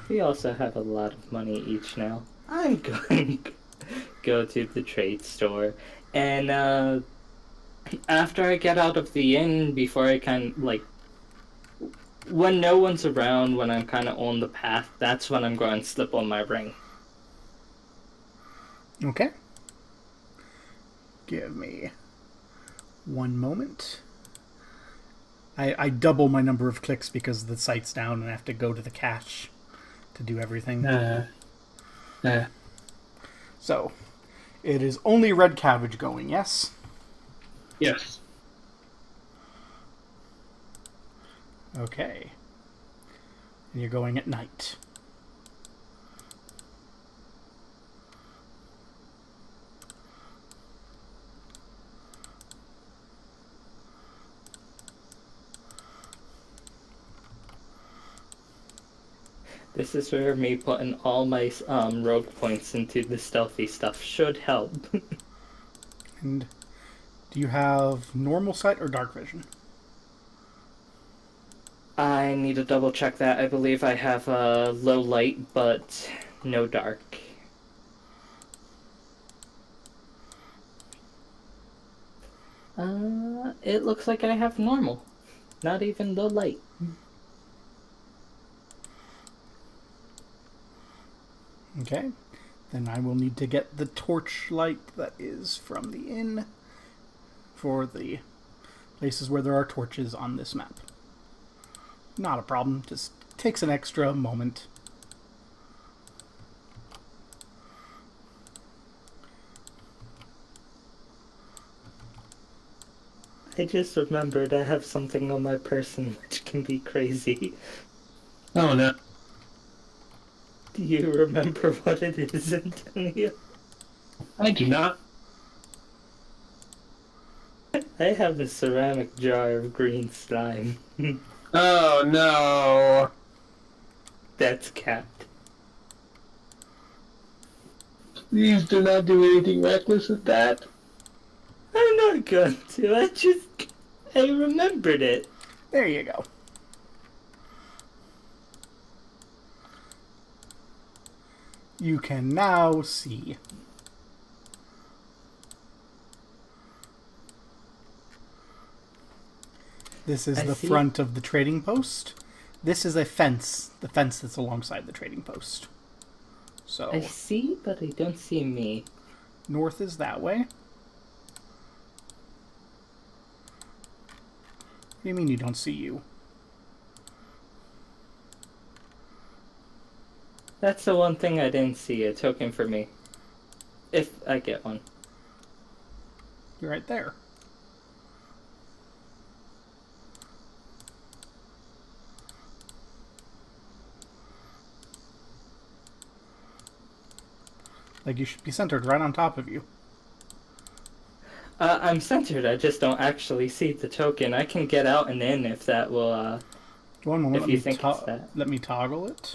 We also have a lot of money each now. I'm going to go to the trade store, and after I get out of the inn, before I when no one's around, when I'm kind of on the path, that's when I'm going to slip on my ring. Okay. Give me one moment. I double my number of clicks because the site's down and I have to go to the cache to do everything. So, it is only red cabbage going, yes? Yes. Okay. And you're going at night. This is where me putting all my rogue points into the stealthy stuff should help. And do you have normal sight or dark vision? I need to double check that. I believe I have low light, but no dark. It looks like I have normal. Not even low light. Okay. Then I will need to get the torch light that is from the inn for the places where there are torches on this map. Not a problem. Just takes an extra moment. I just remembered I have something on my person which can be crazy. Oh no. Do you remember what it is, Antonio? I do not. I have a ceramic jar of green slime. Oh no. That's capped. Please do not do anything reckless with that. I'm not going to. I remembered it. There you go. You can now see. This is the front of the trading post. This is a fence, the fence that's alongside the trading post. So I see, but I don't see me. North is that way. What do you mean you don't see you? That's the one thing I didn't see, a token for me. If I get one. You're right there. Like you should be centered right on top of you. I'm centered, I just don't actually see the token. I can get out and in if that will, One moment, if you think it's that. Let me toggle it.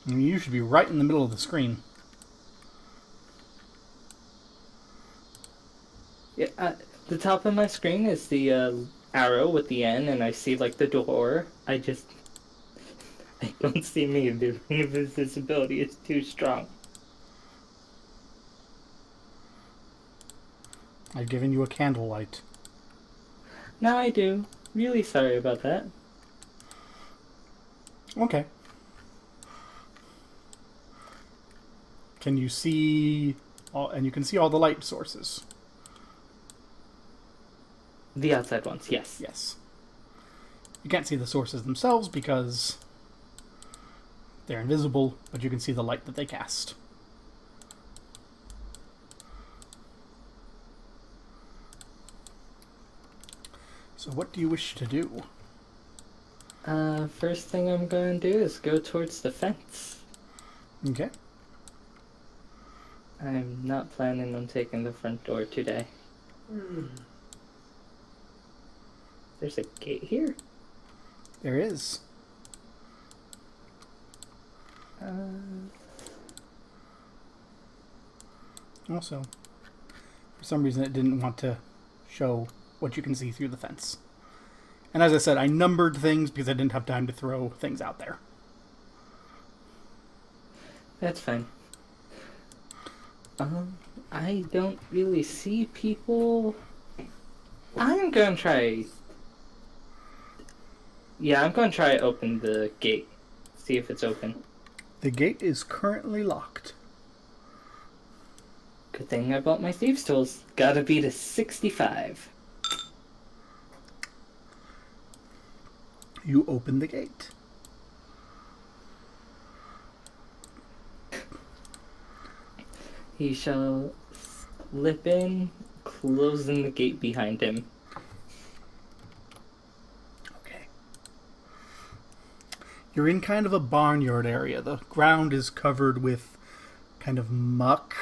And you should be right in the middle of the screen. Yeah, the top of my screen is the arrow with the N, and I see like the door. I don't see me. The invisibility is too strong. I've given you a candlelight. Now I do. Really sorry about that. Okay. Can you see all, and you can see all the light sources? The outside ones, yes. Yes. You can't see the sources themselves because they're invisible, but you can see the light that they cast. So what do you wish to do? First thing I'm going to do is go towards the fence. Okay. I'm not planning on taking the front door today. There's a gate here? There is. Also, for some reason it didn't want to show what you can see through the fence. And as I said, I numbered things because I didn't have time to throw things out there. That's fine. I don't really see people. I'm gonna try. Yeah, I'm gonna try open the gate. See if it's open. The gate is currently locked. Good thing I bought my thieves' tools. Gotta beat a 65. You open the gate. He shall slip in, closing the gate behind him. Okay. You're in kind of a barnyard area. The ground is covered with kind of muck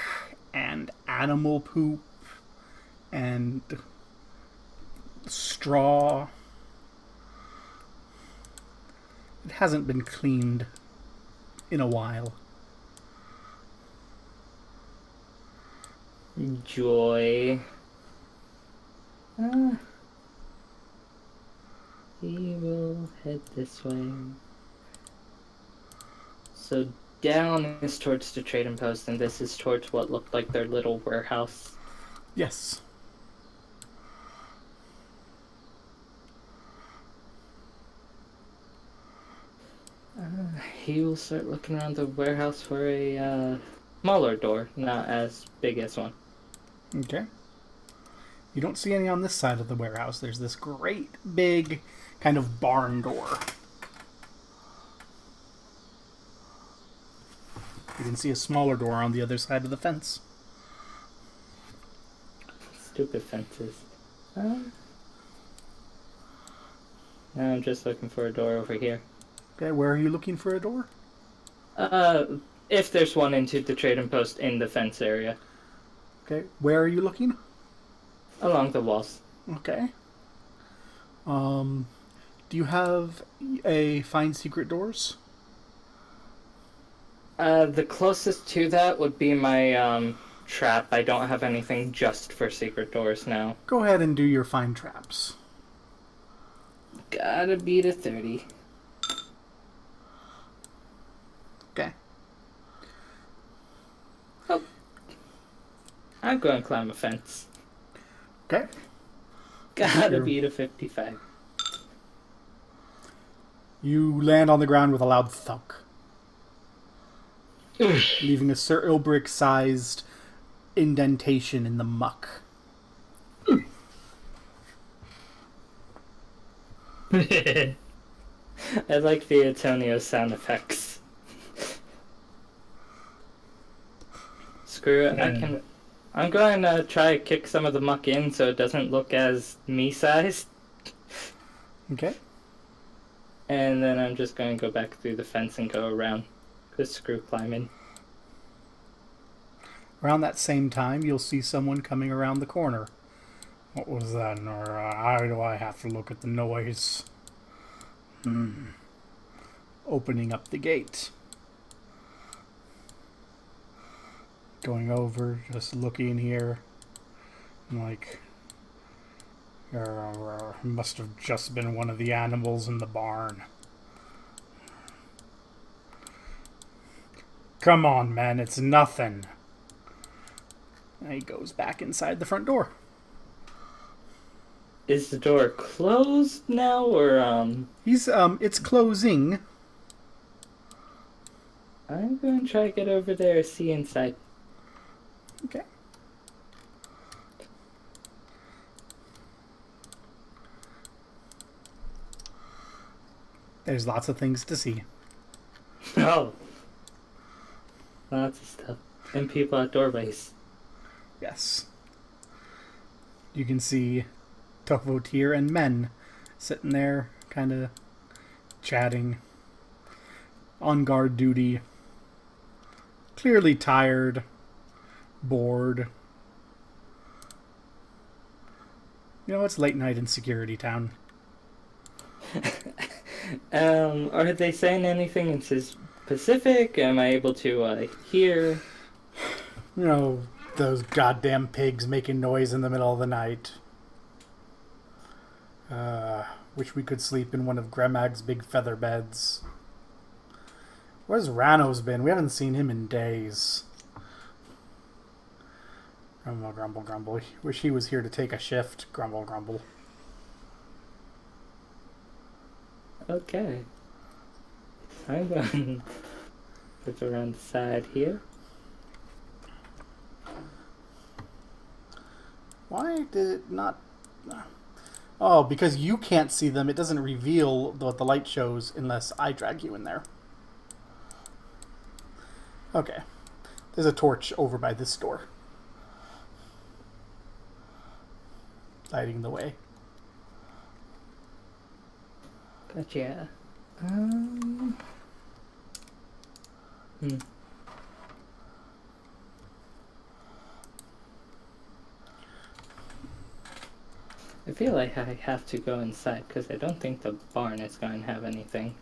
and animal poop and straw. It hasn't been cleaned in a while. Joy. He will head this way. So down is towards the trading post, and this is towards what looked like their little warehouse. Yes. He will start looking around the warehouse for a smaller door, not as big as one. Okay. You don't see any on this side of the warehouse. There's this great big kind of barn door. You can see a smaller door on the other side of the fence. Stupid fences. Now I'm just looking for a door over here. Okay, where are you looking for a door? If there's one into the trading post in the fence area. Okay, where are you looking? Along the walls. Okay. Do you have a find secret doors? The closest to that would be my, trap. I don't have anything just for secret doors now. Go ahead and do your find traps. Gotta beat a 30. Okay. Oh. I'm going to climb a fence. Okay. Gotta beat a 55. You land on the ground with a loud thunk, leaving a Sir Ilbrick-sized indentation in the muck. I like the Antonio sound effects. Screw it, I'm going to try to kick some of the muck in so it doesn't look as me-sized. Okay. And then I'm just going to go back through the fence and go around. Because screw climbing. Around that same time, you'll see someone coming around the corner. What was that? Or why do I have to look at the noise? Opening up the gate. Going over, just looking here. Like, must have just been one of the animals in the barn. Come on, man, it's nothing. And he goes back inside the front door. Is the door closed now, or, It's closing. I'm going to try to get over there and see inside. Okay. There's lots of things to see. Oh. Lots of stuff. And people at doorways. Yes. You can see Tovotir and men sitting there, kind of chatting, on guard duty, clearly tired, bored. You know, it's late night in Security Town. Are they saying anything in specific? Am I able to hear? You know, those goddamn pigs making noise in the middle of the night. Wish we could sleep in one of Gremag's big feather beds. Where's Rano's been? We haven't seen him in days. Grumble, grumble, grumble. Wish he was here to take a shift. Grumble, grumble. Okay. I'm going to put around the side here. Why did it not... Oh, because you can't see them. It doesn't reveal what the light shows unless I drag you in there. Okay. There's a torch over by this door. Lighting the way. Gotcha. I feel like I have to go inside because I don't think the barn is going to have anything.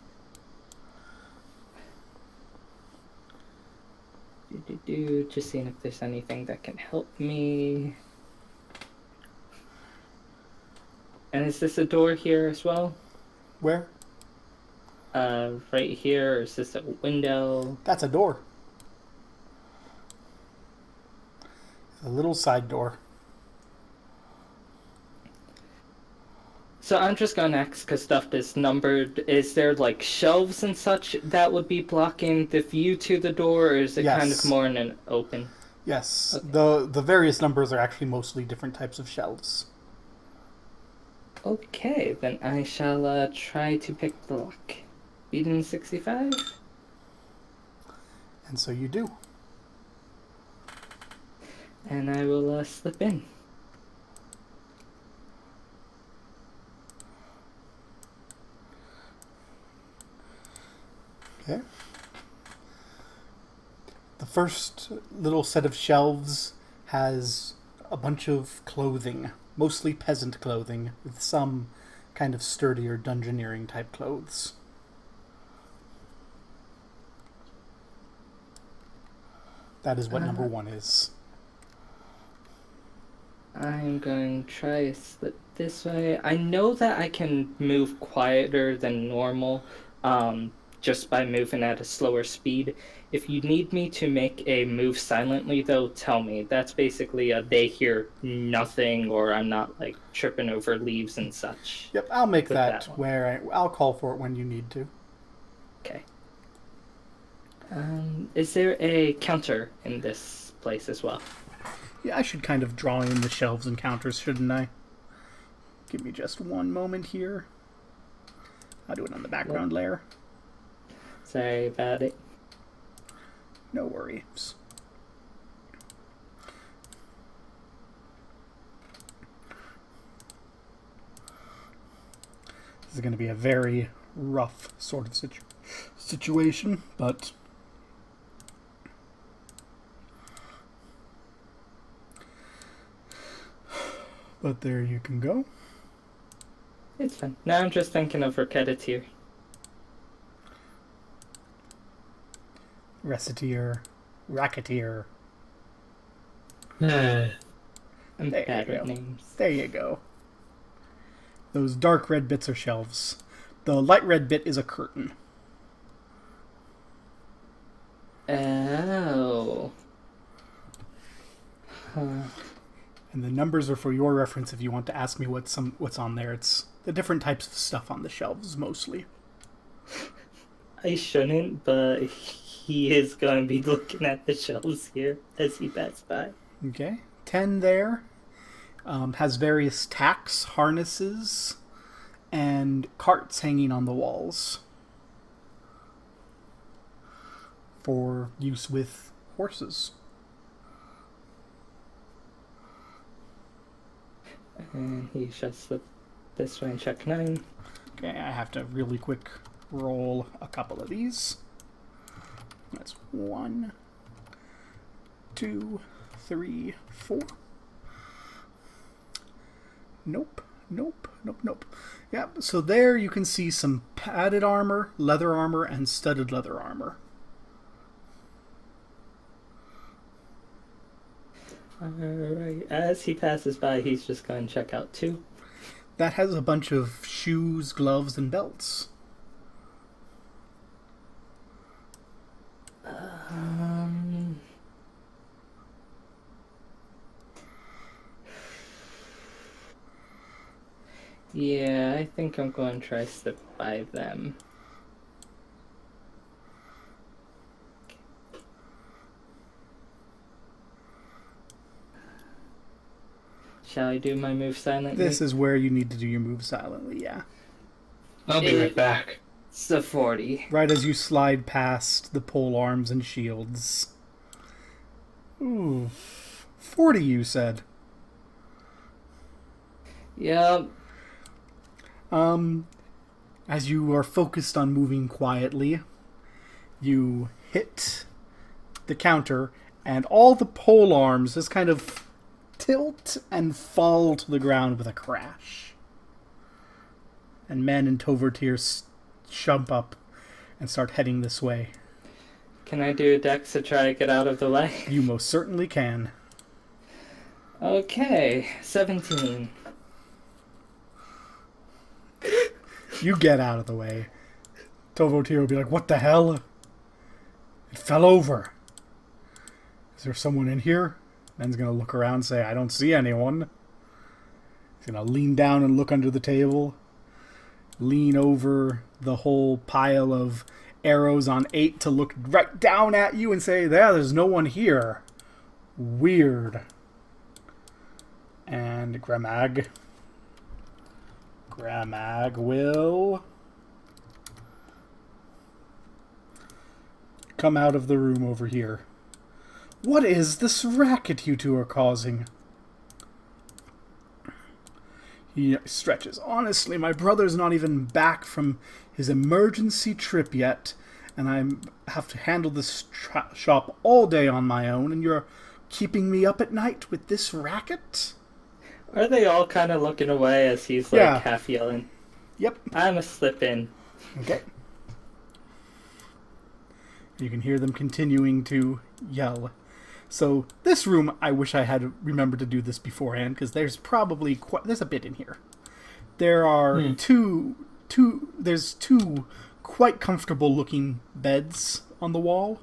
Just seeing if there's anything that can help me. And is this a door here as well? Where? Right here, or is this a window? That's a door. A little side door. So I'm just going to ask, because stuff is numbered, is there like shelves and such that would be blocking the view to the door, or is it kind of more in an open? Yes. Okay. The various numbers are actually mostly different types of shelves. Okay, then I shall try to pick the lock. Beating 65? And so you do. And I will slip in. Okay. The first little set of shelves has a bunch of clothing, mostly peasant clothing, with some kind of sturdier dungeoneering type clothes. That is what number 1 is. I'm going to try to slip this way. I know that I can move quieter than normal, just by moving at a slower speed. If you need me to make a move silently, though, tell me. That's basically they hear nothing, or I'm not, like, tripping over leaves and such. Yep, I'll make With that that one. where I'll call for it when you need to. Okay. Is there a counter in this place as well? Yeah, I should kind of draw in the shelves and counters, shouldn't I? Give me just one moment here. I'll do it on the background layer. Sorry about it. No worries. This is going to be a very rough sort of situation, but there you can go. It's fine. Now I'm just thinking of Racketeer. Racketeer. I'm There bad you with go. names. There you go. Those dark red bits are shelves. The light red bit is a curtain. Oh. Huh. And the numbers are for your reference if you want to ask me what's on there. It's the different types of stuff on the shelves, mostly. I shouldn't, but he is going to be looking at the shelves here as he passes by. Okay. 10 there. Has various tacks, harnesses, and carts hanging on the walls for use with horses. And he shuts this way and check 9. Okay, I have to really quick roll a couple of these. That's 1, 2, 3, 4. Nope. Yeah, so there you can see some padded armor, leather armor, and studded leather armor. Alright, as he passes by, he's just going to check out 2. That has a bunch of shoes, gloves, and belts. Yeah, I think I'm going to try to slip by them. Shall I do my move silently? This is where you need to do your move silently, yeah. I'll be right back. It's a 40. Right as you slide past the pole arms and shields. Ooh. 40, you said. Yep. As you are focused on moving quietly, you hit the counter, and all the pole arms just kind of tilt and fall to the ground with a crash. And Men and Tovertier jump up and start heading this way. Can I do a dex to try to get out of the way? You most certainly can. Okay, 17. You get out of the way. Tovertier will be like, "What the hell? It fell over. Is there someone in here?" Men's going to look around and say, "I don't see anyone." He's going to lean down and look under the table. Lean over the whole pile of arrows on 8 to look right down at you and say, there's no one here. Weird. And Gramag will come out of the room over here. What is this racket you two are causing? He stretches. Honestly, my brother's not even back from his emergency trip yet, and I have to handle this shop all day on my own, and you're keeping me up at night with this racket? Are they all kind of looking away as he's like half yelling? Yep. I'm a slip in. Okay. You can hear them continuing to yell. So this room, I wish I had remembered to do this beforehand, because there's probably there's a bit in here. There are there's two quite comfortable looking beds on the wall.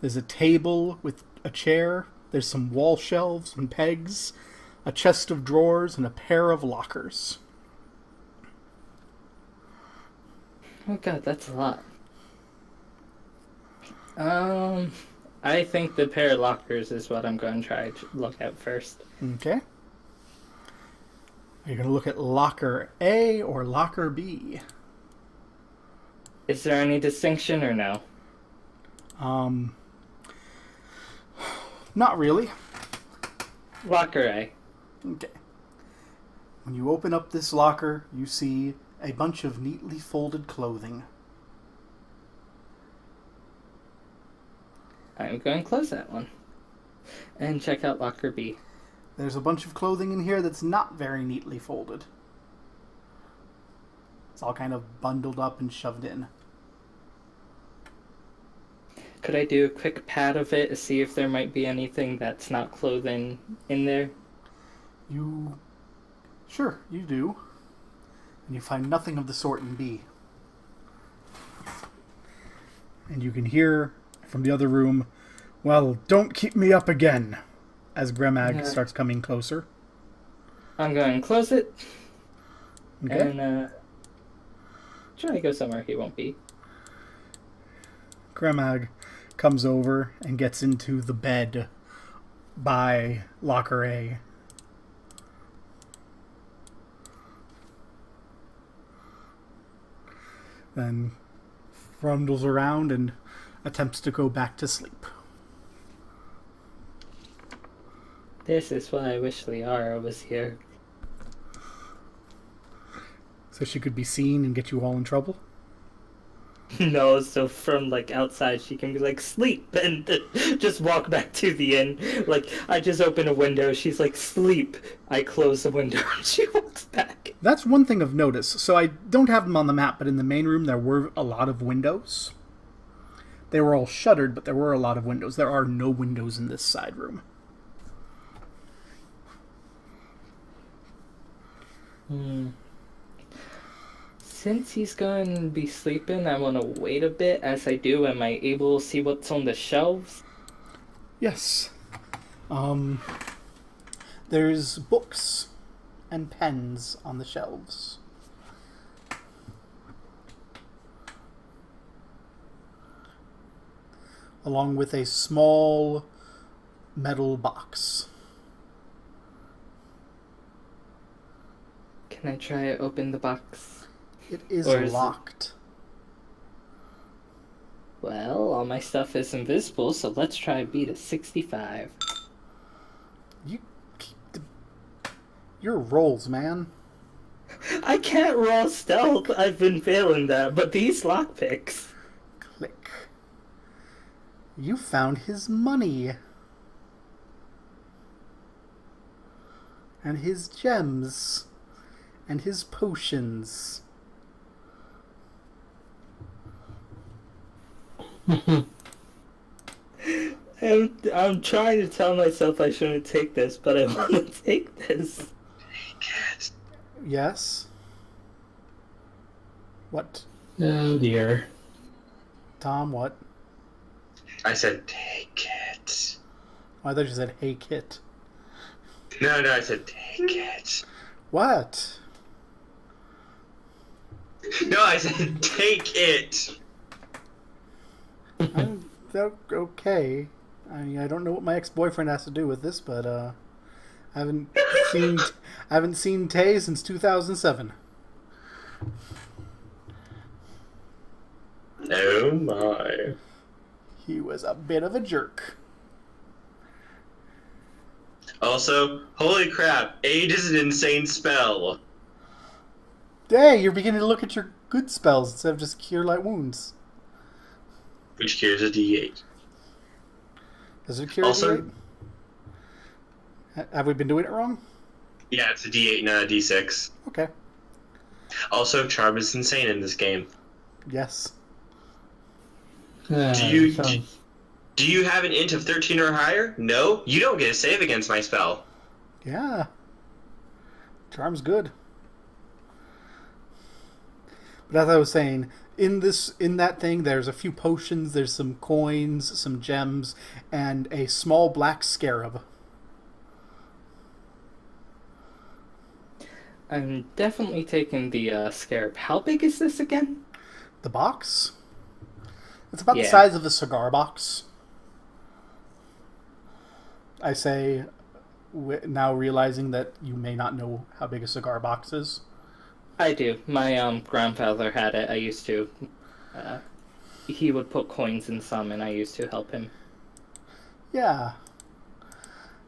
There's a table with a chair. There's some wall shelves and pegs, a chest of drawers, and a pair of lockers. Oh god, that's a lot. I think the pair of lockers is what I'm going to try to look at first. Okay. Are you going to look at locker A or locker B? Is there any distinction or no? Not really. Locker A. Okay. When you open up this locker, you see a bunch of neatly folded clothing. I'm going to close that one. And check out locker B. There's a bunch of clothing in here that's not very neatly folded. It's all kind of bundled up and shoved in. Could I do a quick pat of it to see if there might be anything that's not clothing in there? Sure, you do. And you find nothing of the sort in B. And you can hear from the other room, well, don't keep me up again, as Gremag starts coming closer. I'm going to close it. Okay. And try to go somewhere he won't be. Gremag comes over and gets into the bed by locker A. Then frundles around and attempts to go back to sleep. This is why I wish Liara was here. So she could be seen and get you all in trouble? No, so from like outside she can be like, sleep, and just walk back to the inn. Like, I just open a window, she's like, sleep. I close the window and she walks back. That's one thing of notice. So I don't have them on the map, but in the main room there were a lot of windows. They were all shuttered, but there were a lot of windows. There are no windows in this side room. Since he's going to be sleeping, I want to wait a bit. As I do, am I able to see what's on the shelves? Yes. There's books and pens on the shelves. Along with a small metal box. Can I try to open the box? It is Or is locked. Well, all my stuff is invisible, so let's try beat a 65. You keep your rolls, man. I can't roll stealth. I've been failing that, but these lockpicks. Click. You found his money. And his gems. And his potions. I'm trying to tell myself I shouldn't take this, but I want to take this. Yes? What? Oh dear. Tom, what? I said, take it. Oh, I thought you said, hey, Kit. No, I said, take it. What? No, I said, take it. Okay. I mean, I don't know what my ex-boyfriend has to do with this, but I haven't seen Tay since 2007. Oh my. He was a bit of a jerk. Also, holy crap, aid is an insane spell. Hey, you're beginning to look at your good spells instead of just cure light wounds. Which cures a D8. Does it cure Also, a D8? Have we been doing it wrong? yeah, it's a D8, not a D6. Okay. Also, charm is insane in this game. Yes. Do you have an int of 13 or higher? No? You don't get a save against my spell. Yeah. Charm's good. But as I was saying, in that thing, there's a few potions, there's some coins, some gems, and a small black scarab. I'm definitely taking the scarab. How big is this again? The box? It's about the size of a cigar box. I say, now realizing that you may not know how big a cigar box is. I do. My grandfather had it. I used to. He would put coins in some, and I used to help him. Yeah.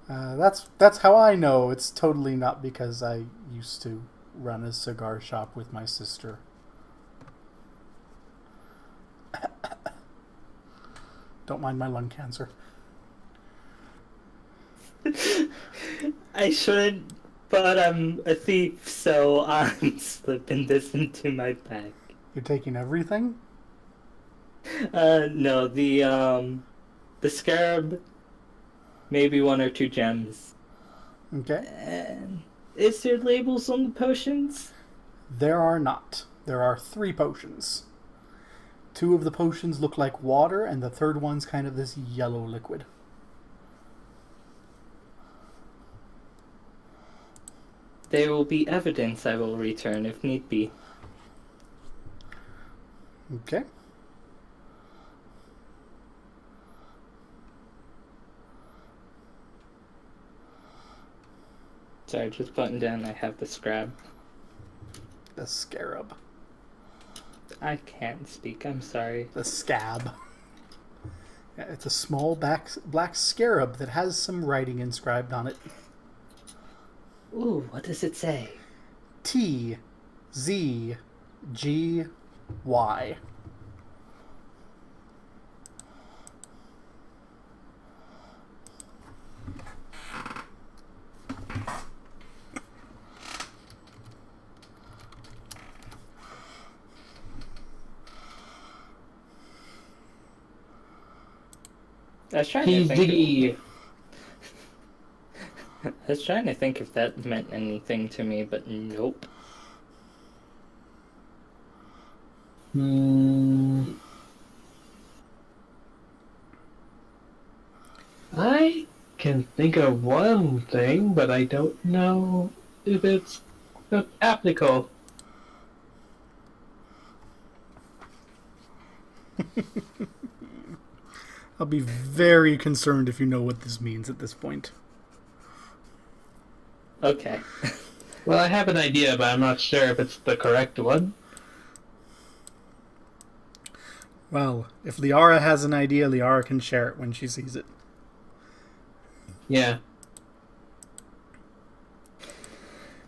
That's how I know. It's totally not because I used to run a cigar shop with my sister. Don't mind my lung cancer. I shouldn't, but I'm a thief, so I'm slipping this into my bag. You're taking everything? No, the scarab, maybe 1 or 2 gems. Okay. And is there labels on the potions? There are not. There are 3 potions. 2 of the potions look like water, and the third one's kind of this yellow liquid. There will be evidence I will return if need be. Okay. Sorry, just button down. I have the scrab. The scarab. I can't speak. I'm sorry. The scab. Yeah, it's a small black scarab that has some writing inscribed on it. Ooh, what does it say? TZGY. I was trying to think. I was trying to think if that meant anything to me, but nope. I can think of one thing, but I don't know if it's applicable. I'll be very concerned if you know what this means at this point. Okay. Well, I have an idea, but I'm not sure if it's the correct one. Well, if Liara has an idea, Liara can share it when she sees it. Yeah.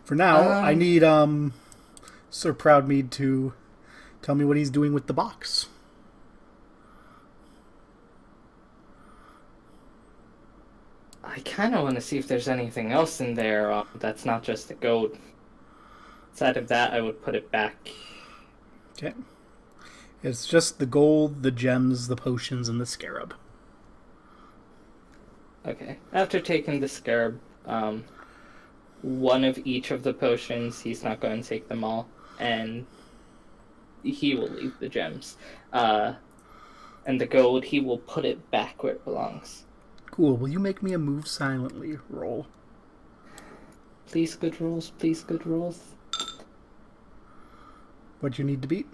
For now, I need Sir Proudmead to tell me what he's doing with the box. I kind of want to see if there's anything else in there that's not just the gold. Inside of that, I would put it back. Okay. It's just the gold, the gems, the potions, and the scarab. Okay. After taking the scarab, one of each of the potions, he's not going to take them all, and he will leave the gems. And the gold, he will put it back where it belongs. Cool. Will you make me a move silently roll? Please, good rolls. Please, good rolls. What you need to beat?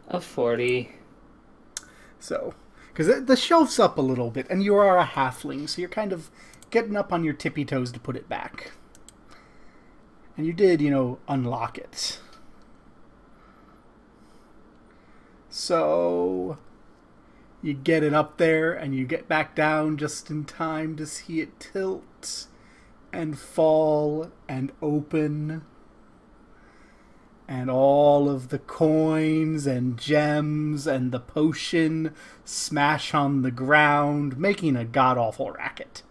A 40. So, because the shelf's up a little bit, and you are a halfling, so you're kind of getting up on your tippy toes to put it back. And you did, unlock it. So, You get it up there, and you get back down just in time to see it tilt and fall and open. And all of the coins and gems and the potion smash on the ground, making a god-awful racket.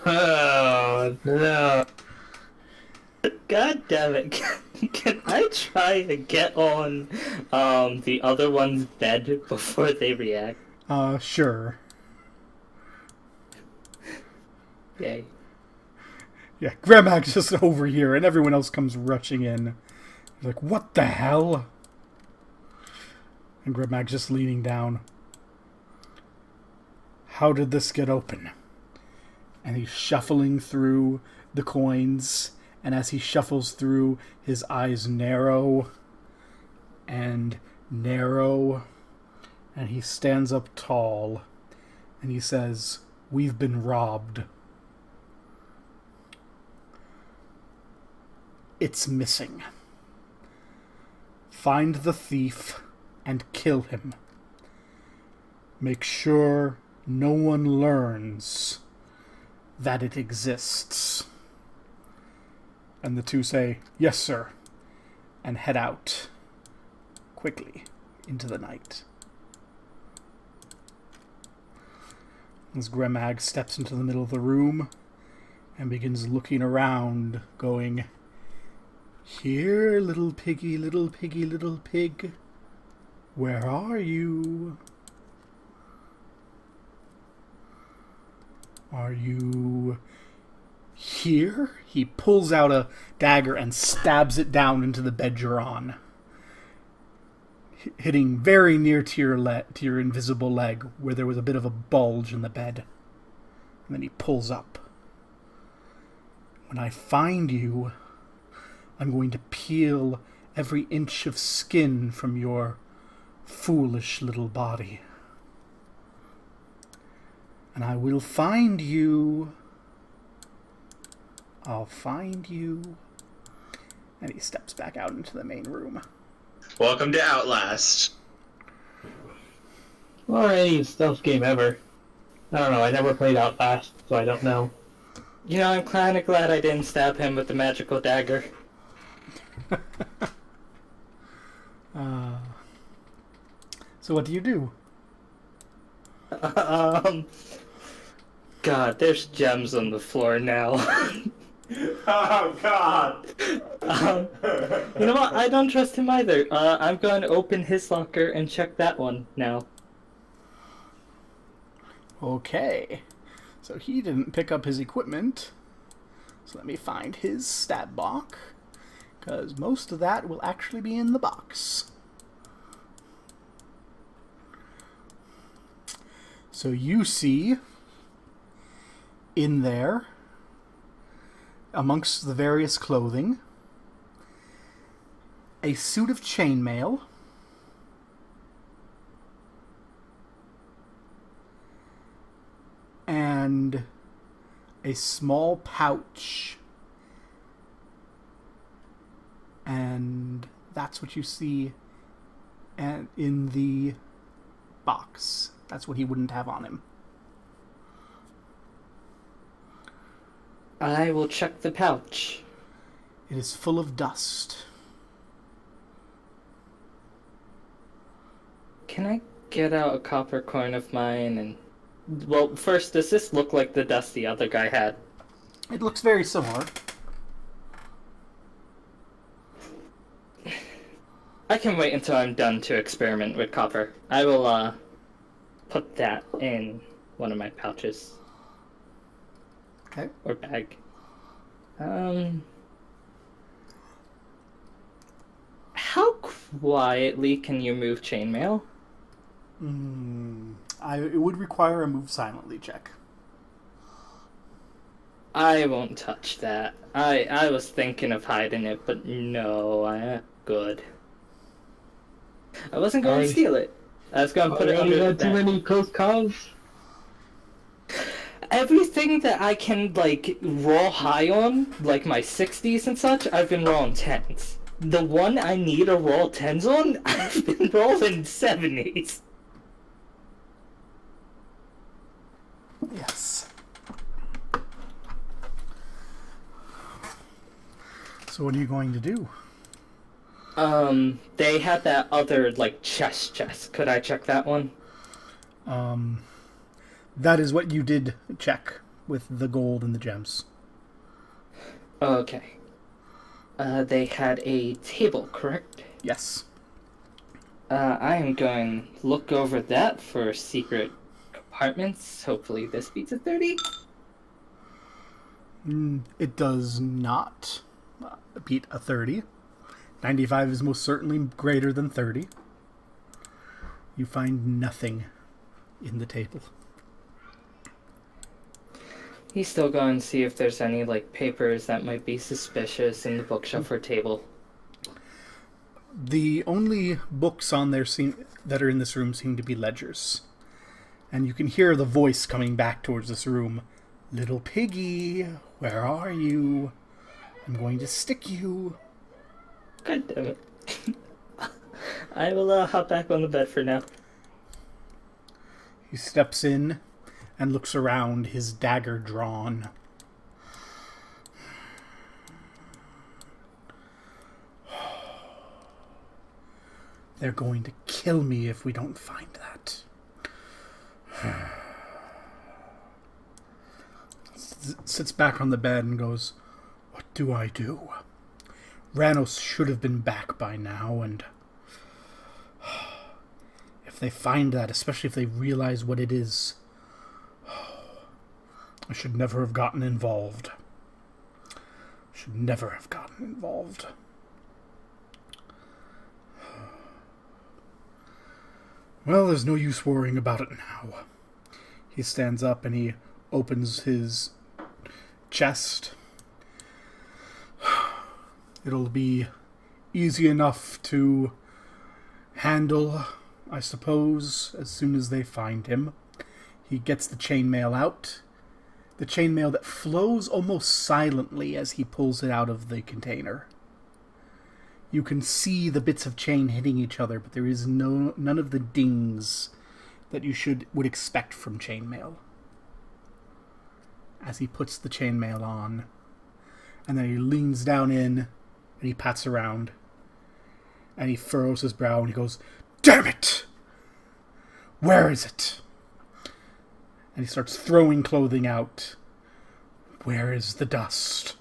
Oh, no. God damn it. Can I try and get on the other one's bed before they react? Sure. Yay. Yeah, Grandma's just over here, and everyone else comes rushing in. He's like, what the hell? And Grandma's just leaning down. How did this get open? And he's shuffling through the coins, and as he shuffles through, his eyes narrow and narrow, and he stands up tall, and he says, "We've been robbed. It's missing. Find the thief and kill him. Make sure no one learns that it exists." And the two say, "Yes, sir," and head out quickly into the night. As Gremag steps into the middle of the room and begins looking around, going, "Here, little piggy, little piggy, little pig. Where are you? Are you here?" He pulls out a dagger and stabs it down into the bed you're on, hitting very near to your invisible leg, where there was a bit of a bulge in the bed. And then he pulls up. "When I find you, I'm going to peel every inch of skin from your foolish little body. And I will find you. I'll find you." And he steps back out into the main room. Welcome to Outlast. Or any stealth game ever. I don't know, I never played Outlast, so I don't know. You know, I'm kind of glad I didn't stab him with the magical dagger. So what do you do? God, there's gems on the floor now. Oh, God! You know what? I don't trust him either. I'm going to open his locker and check that one now. Okay. So he didn't pick up his equipment. So let me find his stat block, because most of that will actually be in the box. So you see in there, amongst the various clothing, a suit of chainmail, and a small pouch. And that's what you see in the box. That's what he wouldn't have on him. I will check the pouch. It is full of dust. Can I get out a copper coin of mine and... Well, first, does this look like the dust the other guy had? It looks very similar. I can wait until I'm done to experiment with copper. I will, put that in one of my pouches. Okay. Or bag. How quietly can you move chainmail? It would require a move silently check. I won't touch that. I was thinking of hiding it, but no, good. I wasn't going to steal it. I was going to put it under the bed. Too many close calls? Everything that I can, like, roll high on, like my 60s and such, I've been rolling 10s. The one I need to roll 10s on, I've been rolling 70s. So what are you going to do? They had that other, like, chest. Could I check that one? That is what you did check with the gold and the gems. Okay. They had a table, correct? Yes. I am going to look over that for secret compartments. Hopefully this beats a 30. It does not beat a 30. 95 is most certainly greater than 30. You find nothing in the table. He's still going to see if there's any, like, papers that might be suspicious in the bookshelf or table. The only books on there that are in this room seem to be ledgers. And you can hear the voice coming back towards this room. Little piggy, where are you? I'm going to stick you. God damn it. I will hop back on the bed for now. He steps in and looks around, his dagger drawn. They're going to kill me if we don't find that. Sits back on the bed and goes, what do I do? Ranos should have been back by now, and if they find that, especially if they realize what it is, I should never have gotten involved. Should never have gotten involved. Well, there's no use worrying about it now. He stands up and he opens his chest. It'll be easy enough to handle, I suppose, as soon as they find him. He gets the chainmail out. The chainmail that flows almost silently as he pulls it out of the container. You can see the bits of chain hitting each other, but there is none of the dings that you would expect from chainmail. As he puts the chainmail on, and then he leans down in, and he pats around, and he furrows his brow, and he goes, "Damn it! Where is it?" And he starts throwing clothing out. Where is the dust?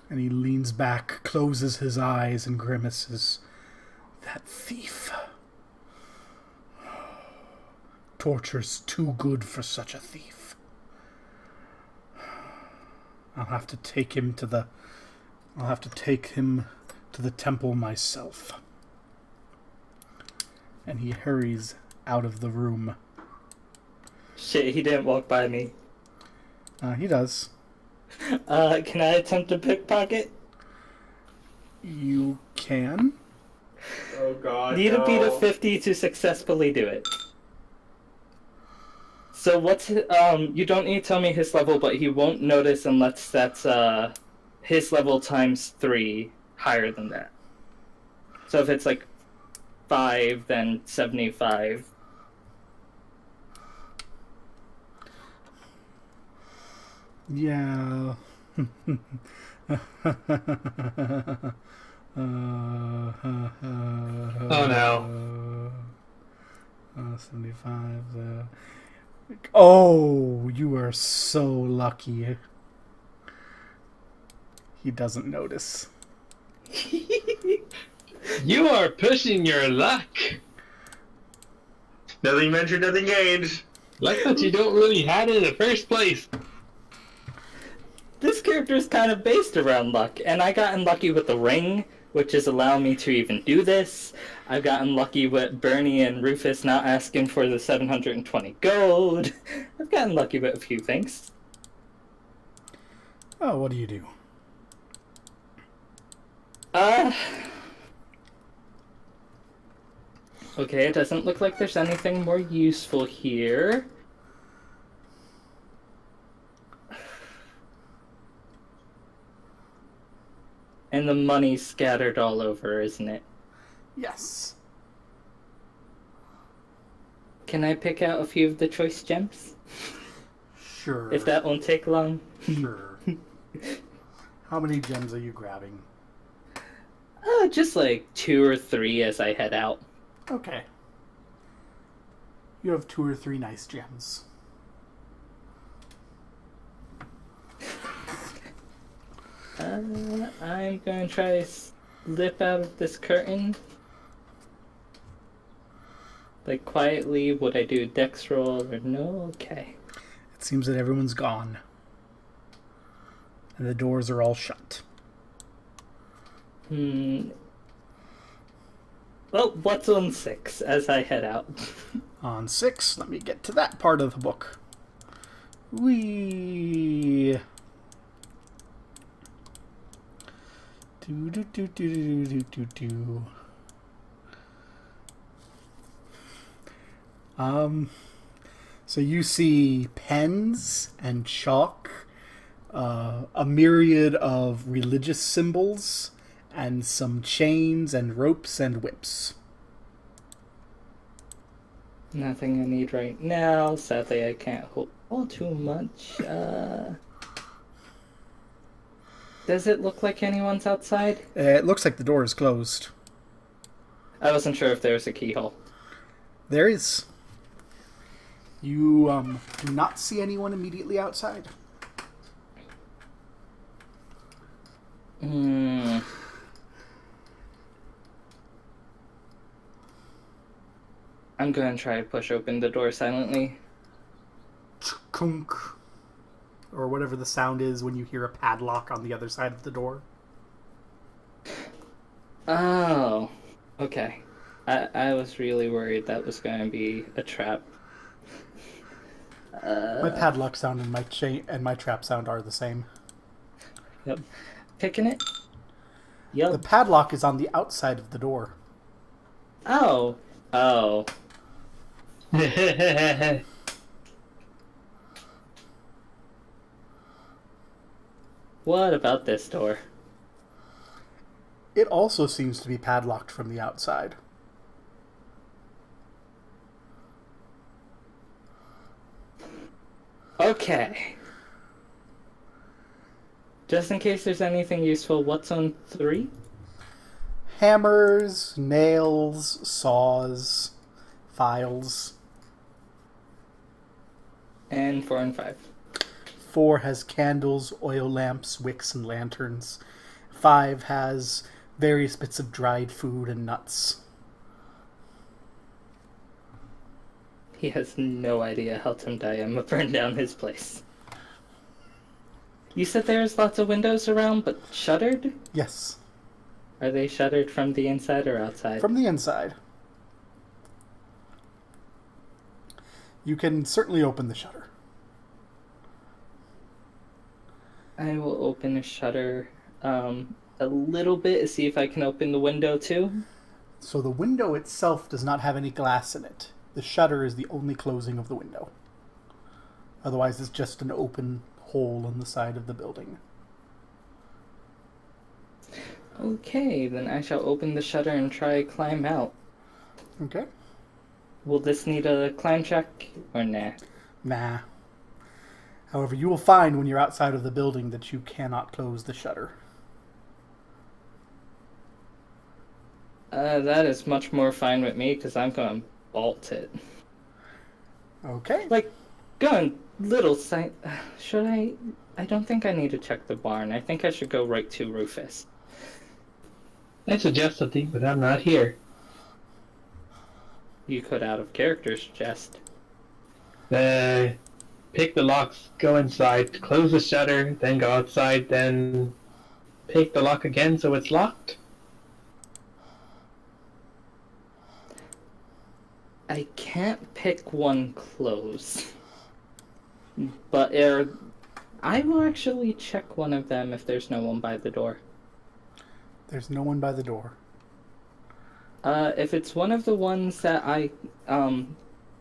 And he leans back, closes his eyes, and grimaces. That thief. Torture's too good for such a thief. I'll have to take him to the temple myself. And he hurries out of the room. Shit, he didn't walk by me. He does. Can I attempt to pickpocket? You can. Oh god. Need to beat a 50 to successfully do it. So what's his, you don't need to tell me his level, but he won't notice unless that's his level times 3 higher than that. So if it's like 5, then 75. Yeah. Oh no. 75. Oh, you are so lucky. He doesn't notice. You are pushing your luck. Nothing ventured, nothing gained. Luck that you don't really have it in the first place. This character is kind of based around luck, and I gotten lucky with the ring, which is allowing me to even do this. I've gotten lucky with Bernie and Rufus not asking for the 720 gold. I've gotten lucky with a few things. Oh, what do you do? Okay, it doesn't look like there's anything more useful here. And the money's scattered all over, isn't it? Yes. Can I pick out a few of the choice gems? Sure. If that won't take long. Sure. How many gems are you grabbing? Just like 2 or 3 as I head out. Okay. You have 2 or 3 nice gems. I'm going to try to slip out of this curtain. Like, quietly, would I do a dex roll or no? Okay. It seems that everyone's gone. And the doors are all shut. Well, what's on 6 as I head out? On 6, let me get to that part of the book. Wee. Do do do do do do do. So you see pens and chalk, a myriad of religious symbols, and some chains and ropes and whips. Nothing I need right now. Sadly, I can't hold too much. Does it look like anyone's outside? It looks like the door is closed. I wasn't sure if there was a keyhole. There is. You do not see anyone immediately outside. I'm going to try to push open the door silently. Kunk. Or whatever the sound is when you hear a padlock on the other side of the door. Oh, okay. I was really worried that was going to be a trap. My padlock sound and my chain and my trap sound are the same. Yep. Picking it? Yep. The padlock is on the outside of the door. Oh. Oh. What about this door? It also seems to be padlocked from the outside. Okay. Just in case there's anything useful, what's on 3? Hammers, nails, saws, files. And 4 and 5. 4 has candles, oil lamps, wicks, and lanterns. 5 has various bits of dried food and nuts. He has no idea how Tim Dayama burned down his place. You said there's lots of windows around, but shuttered? Yes. Are they shuttered from the inside or outside? From the inside. You can certainly open the shutter. I will open a shutter a little bit to see if I can open the window too. So the window itself does not have any glass in it. The shutter is the only closing of the window. Otherwise, it's just an open hole in the side of the building. Okay, then I shall open the shutter and try to climb out. Okay. Will this need a climb check or nah? Nah. However, you will find when you're outside of the building that you cannot close the shutter. That is much more fine with me because I'm going to bolt it. Okay. Like, going little side. Should I? I don't think I need to check the barn. I think I should go right to Rufus. I suggest something, but I'm not here. You could out of character suggest. Pick the locks, go inside, close the shutter, then go outside, then pick the lock again so it's locked. I can't pick one close. But I will actually check one of them if there's no one by the door. There's no one by the door. If it's one of the ones that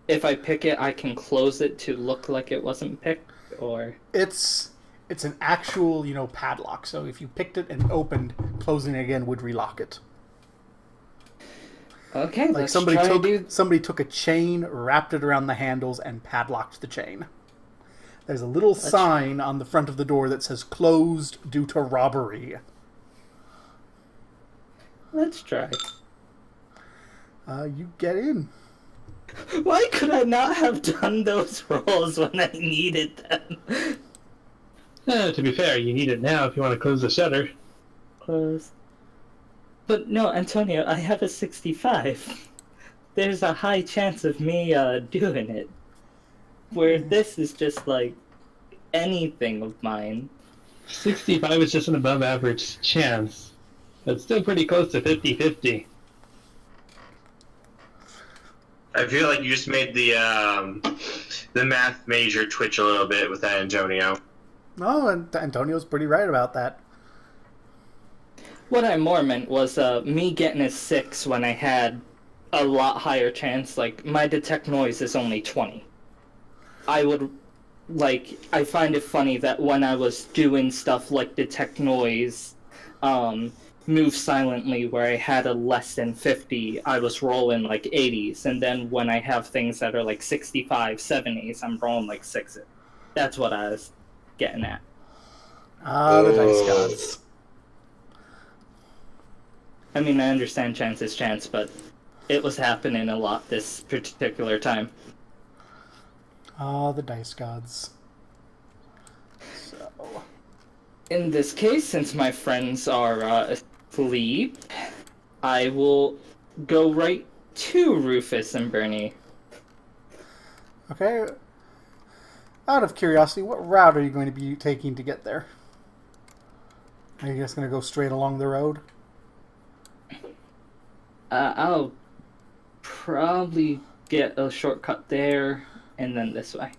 if I pick it, I can close it to look like it wasn't picked, or... It's an actual, padlock. So if you picked it and opened, closing it again would relock it. Okay, Like let's somebody try took to do... somebody took a chain, wrapped it around the handles, and padlocked the chain. There's a little sign on the front of the door that says closed due to robbery. Let's try. You get in. Why could I not have done those rolls when I needed them? To be fair, you need it now if you want to close the shutter. Close. But no, Antonio, I have a 65. There's a high chance of me doing it. Where this is just like anything of mine. 65 is just an above average chance. But still pretty close to 50-50. I feel like you just made the math major twitch a little bit with that, Antonio. No, and Antonio's pretty right about that. What I more meant was me getting a 6 when I had a lot higher chance. Like, my detect noise is only 20. I find it funny that when I was doing stuff like detect noise, move silently, where I had a less than 50, I was rolling like 80s, and then when I have things that are like 65, 70s, I'm rolling like 6s. That's what I was getting at. The dice gods. I mean, I understand chance is chance, but it was happening a lot this particular time. The dice gods. So... In this case, since my friends are asleep, I will go right to Rufus and Bernie. Okay. Out of curiosity, what route are you going to be taking to get there? Are you just going to go straight along the road? I'll probably get a shortcut there, and then this way.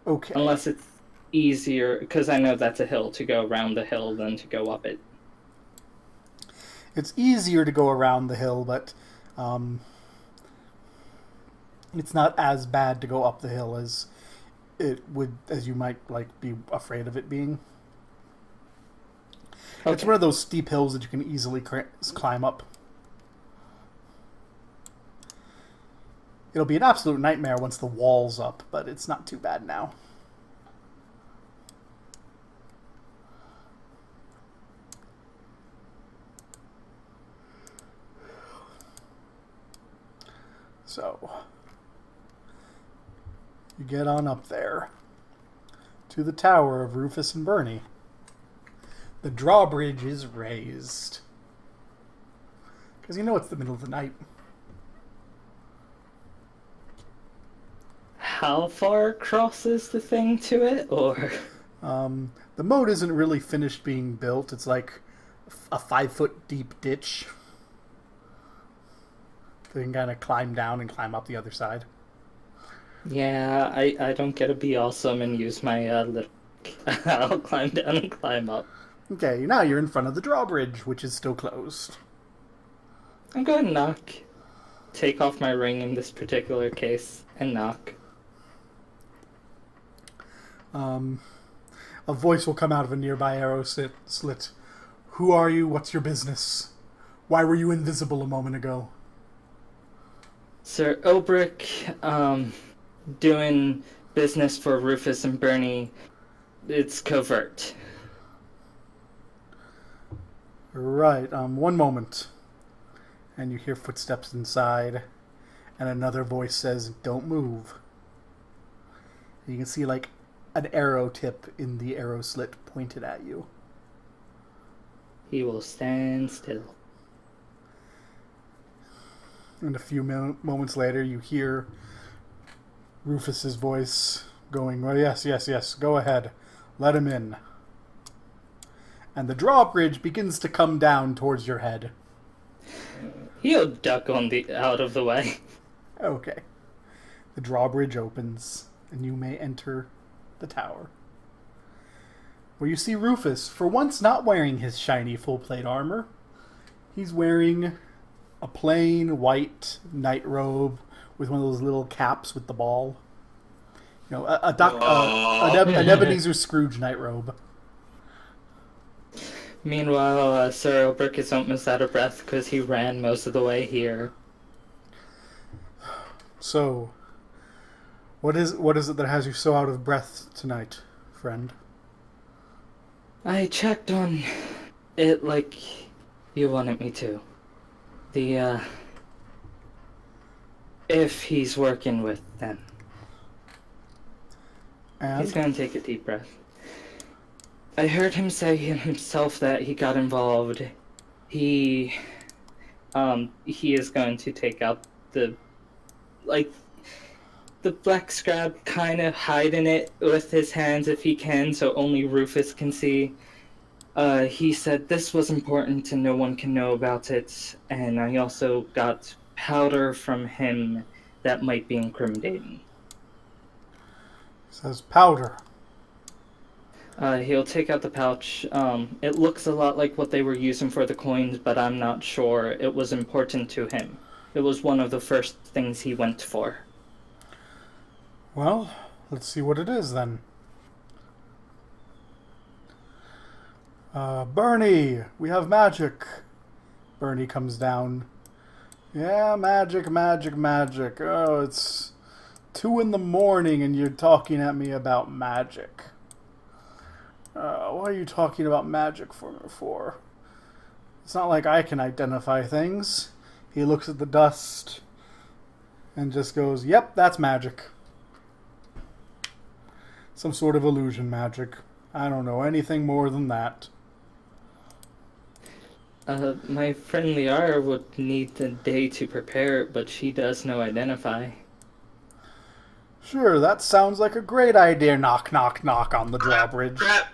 Okay. Unless it's easier, because I know that's a hill, to go around the hill than to go up it. It's easier to go around the hill, but it's not as bad to go up the hill as it would, as you might be afraid of it being. Okay. It's one of those steep hills that you can easily climb up. It'll be an absolute nightmare once the wall's up, but it's not too bad now. So, you get on up there to the tower of Rufus and Bernie. The drawbridge is raised. Because you know it's the middle of the night. How far across is the thing to it, or? The moat isn't really finished being built. It's like a 5-foot deep ditch. So you can kind of climb down and climb up the other side. Yeah, I don't get to be awesome and use my little... I'll climb down and climb up. Okay, now you're in front of the drawbridge, which is still closed. I'm going to knock. Take off my ring in this particular case and knock. A voice will come out of a nearby arrow slit. Who are you? What's your business? Why were you invisible a moment ago? Sir Obrick, doing business for Rufus and Bernie. It's covert. Right, one moment. And you hear footsteps inside, and another voice says, "Don't move." And you can see, like, an arrow tip in the arrow slit pointed at you. He will stand still. And a few moments later, you hear Rufus's voice going, "Well, yes, go ahead. Let him in." And the drawbridge begins to come down towards your head. He'll duck out of the way. Okay. The drawbridge opens, and you may enter the tower, where you see Rufus, for once not wearing his shiny full-plate armor. He's wearing a plain white night robe with one of those little caps with the ball. You know, an Ebenezer Scrooge night robe. Meanwhile, Sir Obrick is almost out of breath because he ran most of the way here. So, What is it that has you so out of breath tonight, friend? I checked on it like you wanted me to. If he's working with them. And? He's gonna take a deep breath. I heard him say himself that he got involved. He is going to take out the black scrap, kind of hiding it with his hands if he can, so only Rufus can see. He said this was important and no one can know about it, and I also got powder from him that might be incriminating. Says powder. He'll take out the pouch. It looks a lot like what they were using for the coins, but I'm not sure. It was important to him. It was one of the first things he went for. Well, let's see what it is then. Bernie, we have magic. Bernie comes down. Yeah, magic, magic, magic. Oh, it's 2 in the morning and you're talking at me about magic. What are you talking about magic for? It's not like I can identify things. He looks at the dust and just goes, yep, that's magic. Some sort of illusion magic. I don't know anything more than that. My friend Liara would need a day to prepare it, but she does know identify. Sure, that sounds like a great idea. Knock, knock, knock on the drawbridge. Crap.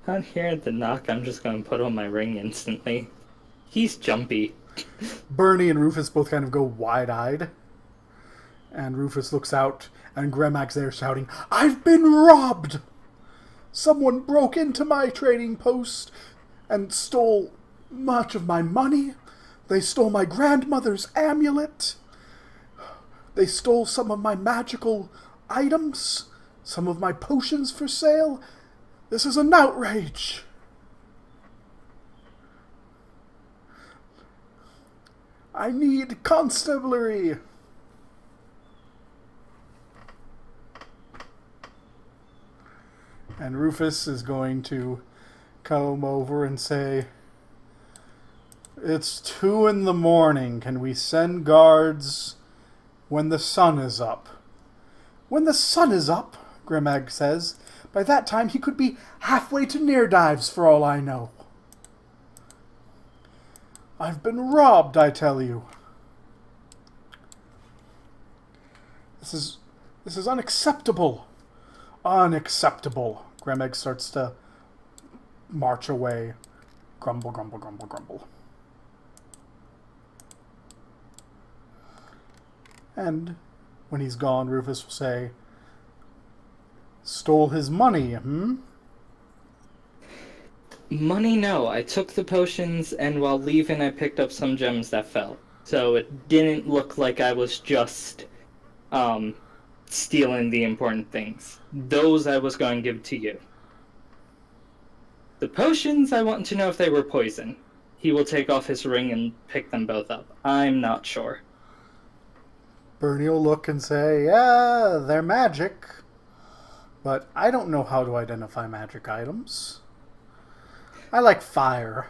On hearing the knock, I'm just going to put on my ring instantly. He's jumpy. Bernie and Rufus both kind of go wide-eyed. And Rufus looks out, and Gremag's there shouting, I've been robbed! Someone broke into my trading post and stole much of my money. They stole my grandmother's amulet. They stole some of my magical items, some of my potions for sale. This is an outrage. I need constabulary. And Rufus is going to come over and say, it's 2 in the morning. Can we send guards when the sun is up? When the sun is up, Gremag says. By that time he could be halfway to near dives for all I know. I've been robbed, I tell you. This is unacceptable. Unacceptable. Gremag starts to march away. Grumble, grumble, grumble, grumble. And when he's gone, Rufus will say, stole his money, Money, no. I took the potions, and while leaving, I picked up some gems that fell. So it didn't look like I was just stealing the important things. Those I was going to give to you. The potions, I want to know if they were poison. He will take off his ring and pick them both up. I'm not sure. Bernie will look and say, yeah, they're magic. But I don't know how to identify magic items. I like fire.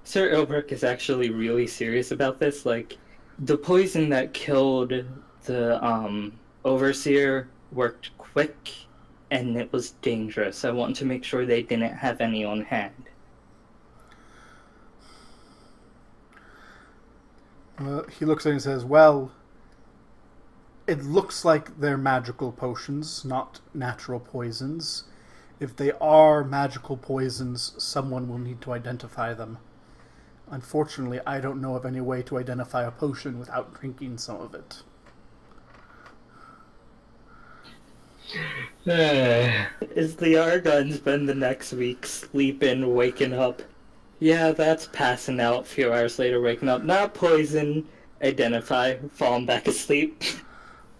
Sir Ilbrick is actually really serious about this. Like, the poison that killed the overseer worked quick, and it was dangerous. I want to make sure they didn't have any on hand. He looks at it and says, well, it looks like they're magical potions, not natural poisons. If they are magical poisons, someone will need to identify them. Unfortunately, I don't know of any way to identify a potion without drinking some of it. Is the Argon spend the next week sleeping, waking up? Yeah, that's passing out. A few hours later, waking up. Not poison. Identify. Falling back asleep.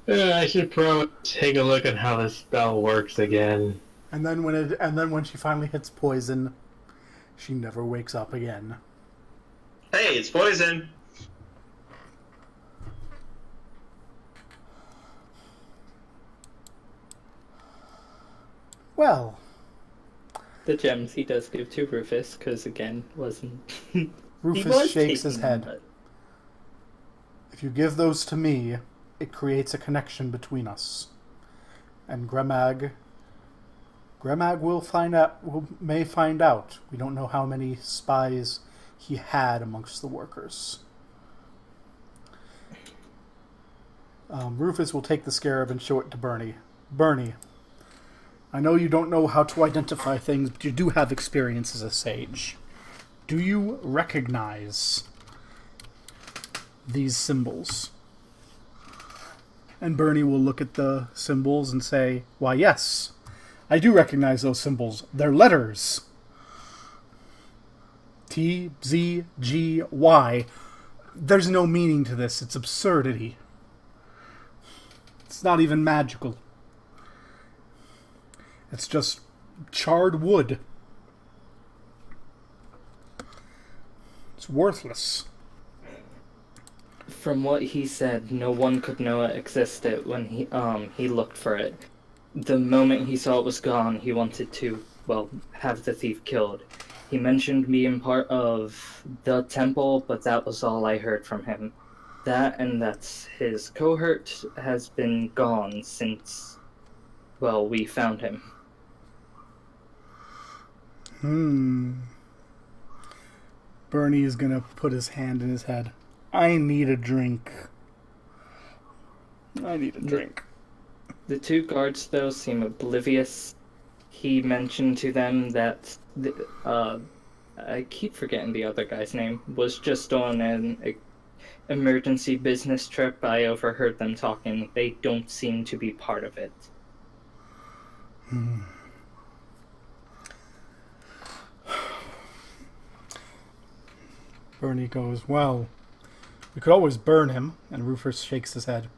I should probably take a look at how this spell works again. And then when she finally hits poison, she never wakes up again. Hey, it's poison. Well, The gems he does give to Rufus, because again, wasn't. He Rufus was shakes his taking them, head. If you give those to me, it creates a connection between us. And Gremag may find out. We don't know how many spies he had amongst the workers. Rufus will take the scarab and show it to Bernie. Bernie, I know you don't know how to identify things, but you do have experience as a sage. Do you recognize these symbols? And Bernie will look at the symbols and say, why, yes, I do recognize those symbols. They're letters. T, Z, G, Y. There's no meaning to this. It's absurdity. It's not even magical. It's just charred wood. It's worthless. From what he said, no one could know it existed when he looked for it. The moment he saw it was gone, he wanted to, well, have the thief killed. He mentioned being part of the temple, but that was all I heard from him. That and that's his cohort has been gone since, well, we found him. Bernie is gonna put his hand in his head. I need a drink. I need a drink. The two guards, though, seem oblivious. He mentioned to them that, I keep forgetting the other guy's name, was just on an emergency business trip. I overheard them talking. They don't seem to be part of it. Bernie goes, well, we could always burn him, and Rufus shakes his head.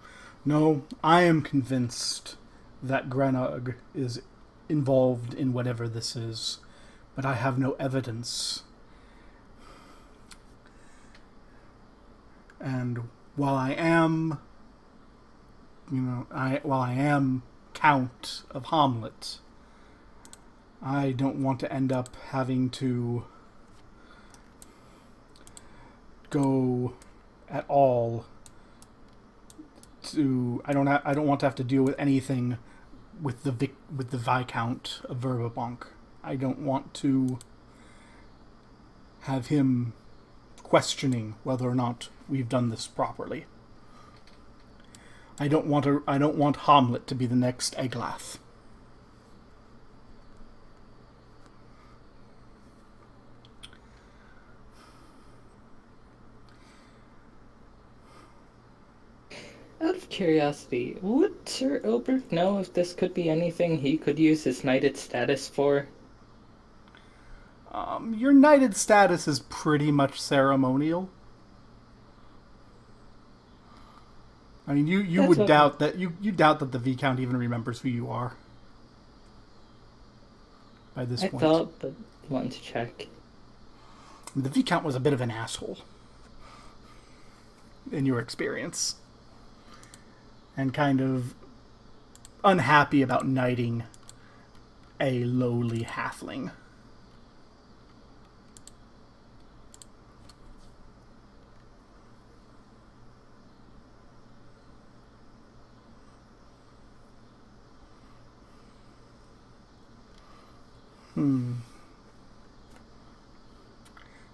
No, I am convinced that Grenag is involved in whatever this is, but I have no evidence. And while I am, while I am Count of Hamlet, I don't want to end up having to go at all to. I don't want to have to deal with anything with the Viscount of Verbabonk. I don't want to have him questioning whether or not we've done this properly. I don't want Hamlet to be the next Eglath. Out of curiosity, would Sir Ilbert know if this could be anything he could use his knighted status for? Your knighted status is pretty much ceremonial. I mean, you would doubt that you doubt that the Viscount even remembers who you are by this point. I thought, but wanted to check. The Viscount was a bit of an asshole in your experience, and kind of unhappy about knighting a lowly halfling.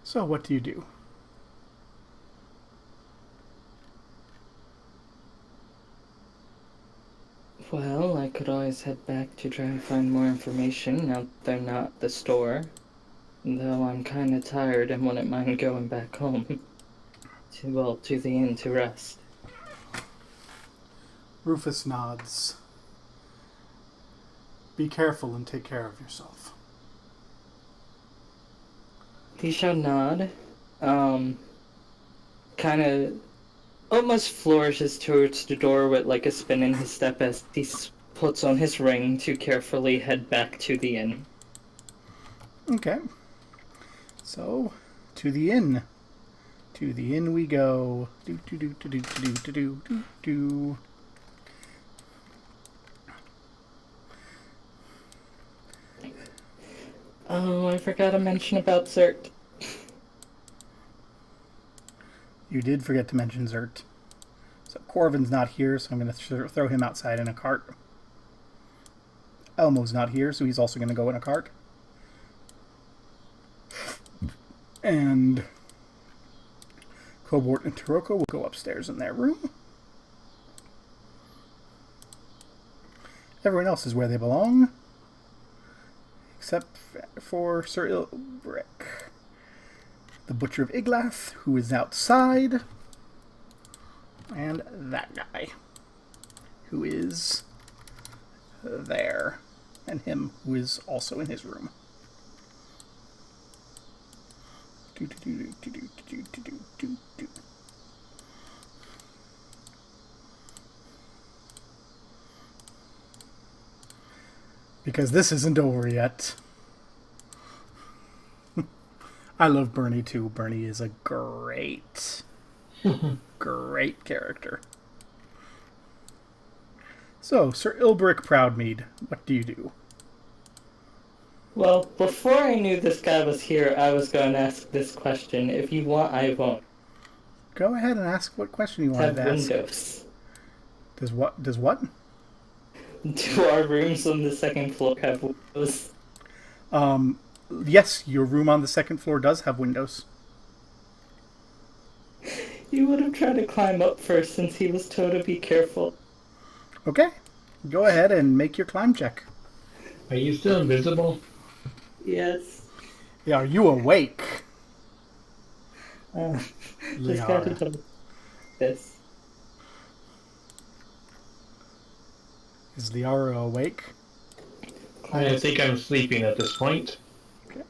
So what do you do? Well, I could always head back to try and find more information now that they're not at the store. Though I'm kinda tired and wouldn't mind going back home. To the inn to rest. Rufus nods. Be careful and take care of yourself. He shall nod. Kinda almost flourishes towards the door with like a spin in his step as he puts on his ring to carefully head back to the inn. Okay. So, to the inn. To the inn we go. Oh, I forgot to mention about Zert. You did forget to mention Zert. So Corvin's not here, so I'm going to throw him outside in a cart. Elmo's not here, so he's also going to go in a cart. And Cobort and Taroko will go upstairs in their room. Everyone else is where they belong. Except for Sir Ilbrick. The Butcher of Iglath, who is outside. And that guy, who is there. And him, who is also in his room. Because this isn't over yet. I love Bernie too. Bernie is a great, great character. So, Sir Ilbrick Proudmead, what do you do? Well, before I knew this guy was here, I was going to ask this question. If you want, I won't. Go ahead and ask what question you wanted to ask. Windows. Does what? Do our rooms on the second floor have windows? Yes, your room on the second floor does have windows. You would have tried to climb up first since he was told to be careful. Okay, go ahead and make your climb check. Are you still invisible? Yes. Yeah, are you awake? Just got to tell this. Is Liara awake? I think I'm sleeping at this point. Okay.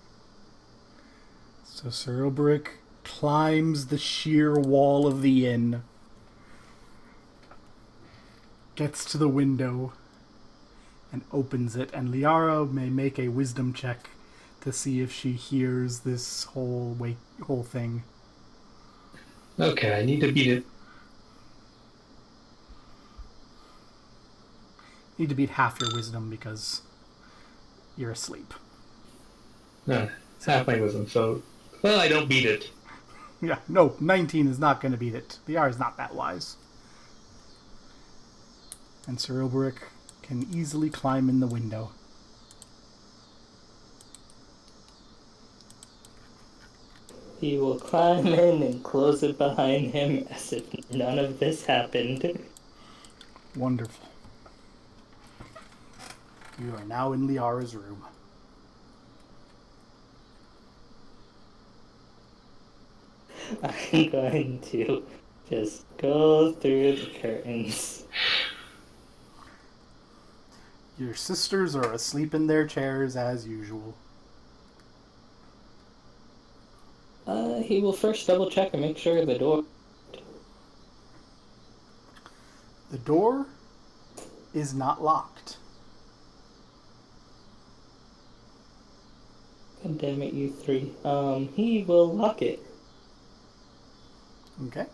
So Sir Ilbrick climbs the sheer wall of the inn. Gets to the window and opens it, and Liara may make a wisdom check to see if she hears this whole thing. Okay, I need to beat it. You need to beat half your wisdom because you're asleep. No, it's half my wisdom, so... Well, I don't beat it. Yeah, no, 19 is not going to beat it. Liara is not that wise. And Sir Ilbrick can easily climb in the window. He will climb in and close it behind him as if none of this happened. Wonderful. You are now in Liara's room. I'm going to just go through the curtains. Your sisters are asleep in their chairs as usual. He will first double check and make sure the door... The door is not locked. God damn it, you three. He will lock it. Okay.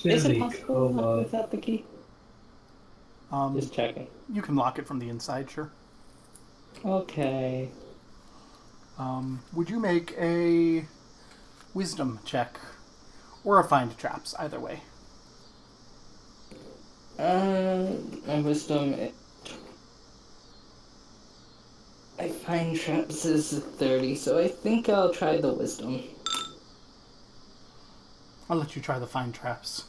Is it possible to lock without the key? Just checking. You can lock it from the inside, sure. Okay. Would you make a wisdom check or a find traps, either way? My wisdom... I find traps is 30, so I think I'll try the wisdom. I'll let you try the find traps.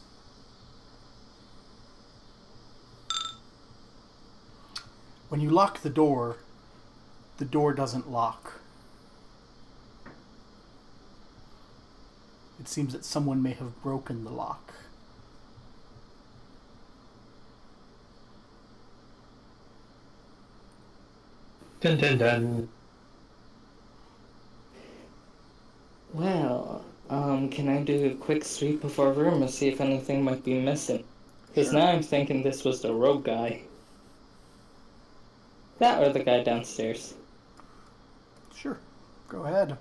When you lock the door doesn't lock. It seems that someone may have broken the lock. Dun dun dun. Well, can I do a quick sweep of our room and see if anything might be missing? Because now I'm thinking this was the rogue guy. That or the guy downstairs. Sure. Go ahead.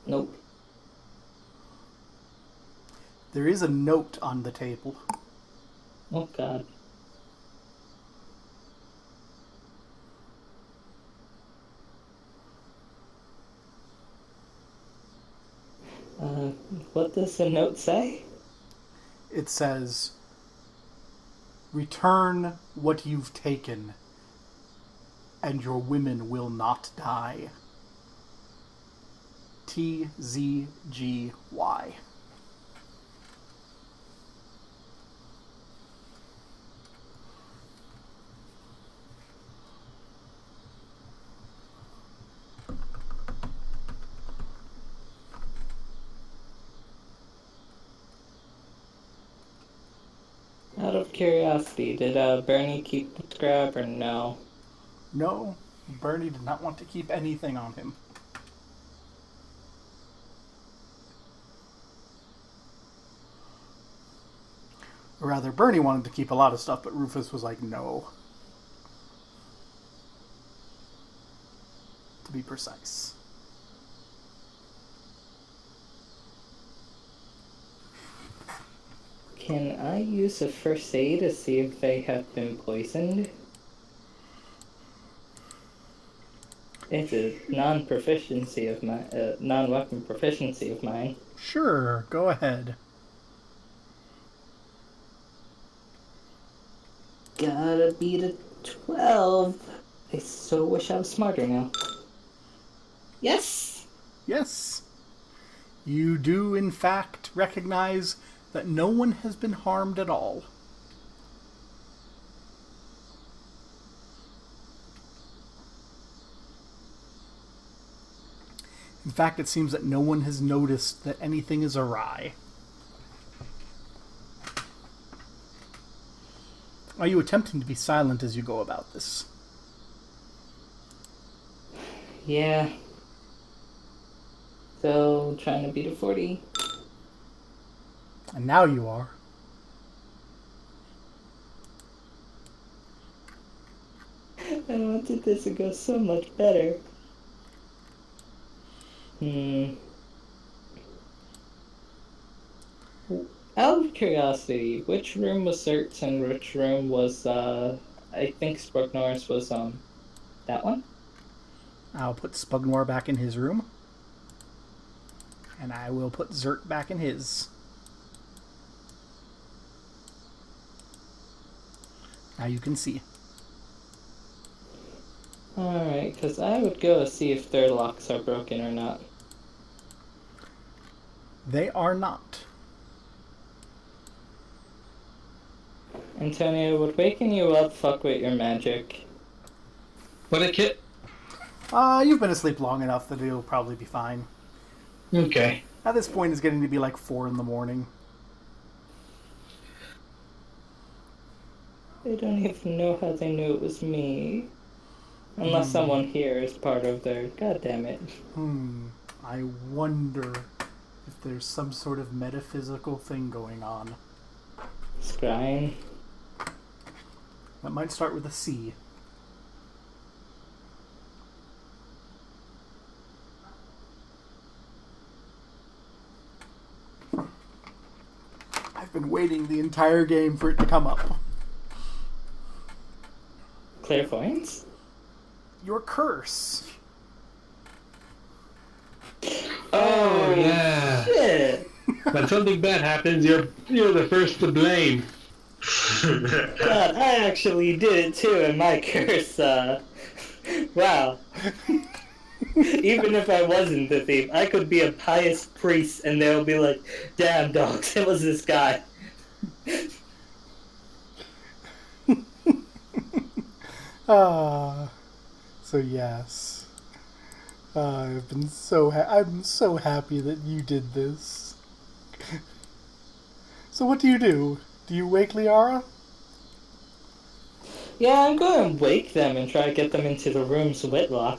Nope. There is a note on the table. Oh God. What does the note say? It says, "Return what you've taken, and your women will not die." TZGY. Out of curiosity, did Bernie keep the scrap or no? No, Bernie did not want to keep anything on him. Or rather, Bernie wanted to keep a lot of stuff, but Rufus was like, no. To be precise. Can I use a first aid to see if they have been poisoned? It's a non-proficiency of my non-weapon proficiency of mine. Sure, go ahead. Gotta beat a 12. I so wish I was smarter now. Yes! Yes. You do, in fact, recognize that no one has been harmed at all. In fact, it seems that no one has noticed that anything is awry. Are you attempting to be silent as you go about this? Yeah. So, trying to beat a 40. And now you are. I wanted this to go so much better. Out of curiosity, which room was Zert's and which room was, I think Spugnor's was, that one? I'll put Spugnor back in his room. And I will put Zert back in his. Now you can see. Alright, because I would go see if their locks are broken or not. They are not. Antonio, would waking you up fuck with your magic? What a kid. You've been asleep long enough that you'll probably be fine. Okay. At this point, it's getting to be like 4 in the morning. They don't even know how they knew it was me. Unless someone here is part of their... God damn it. I wonder if there's some sort of metaphysical thing going on. Scrying. That might start with a C. I've been waiting the entire game for it to come up. Clairvoyance? Your curse. Oh, yeah. Shit! When something bad happens, you're the first to blame. God, I actually did it too, and my curse, wow. Even if I wasn't the thief, I could be a pious priest and they'll be like, damn dogs, it was this guy. So yes. I'm so happy that you did this. So what do? Do you wake Liara? Yeah, I'm going to wake them and try to get them into the room's whitlock.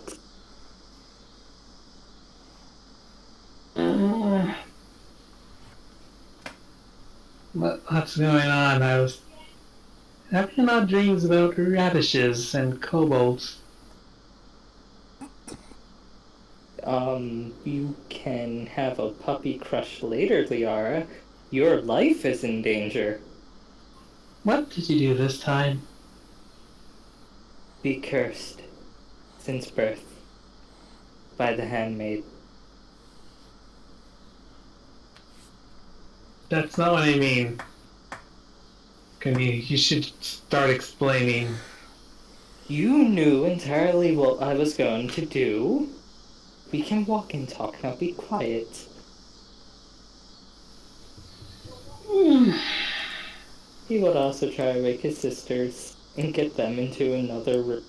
What's going on? I was having odd dreams about radishes and kobolds. You can have a puppy crush later, Liara. Your life is in danger. What did you do this time? Be cursed since birth by the handmaid. That's not what I mean. You should start explaining. You knew entirely what I was going to do. We can walk and talk, now be quiet. He would also try to wake his sisters and get them into another room.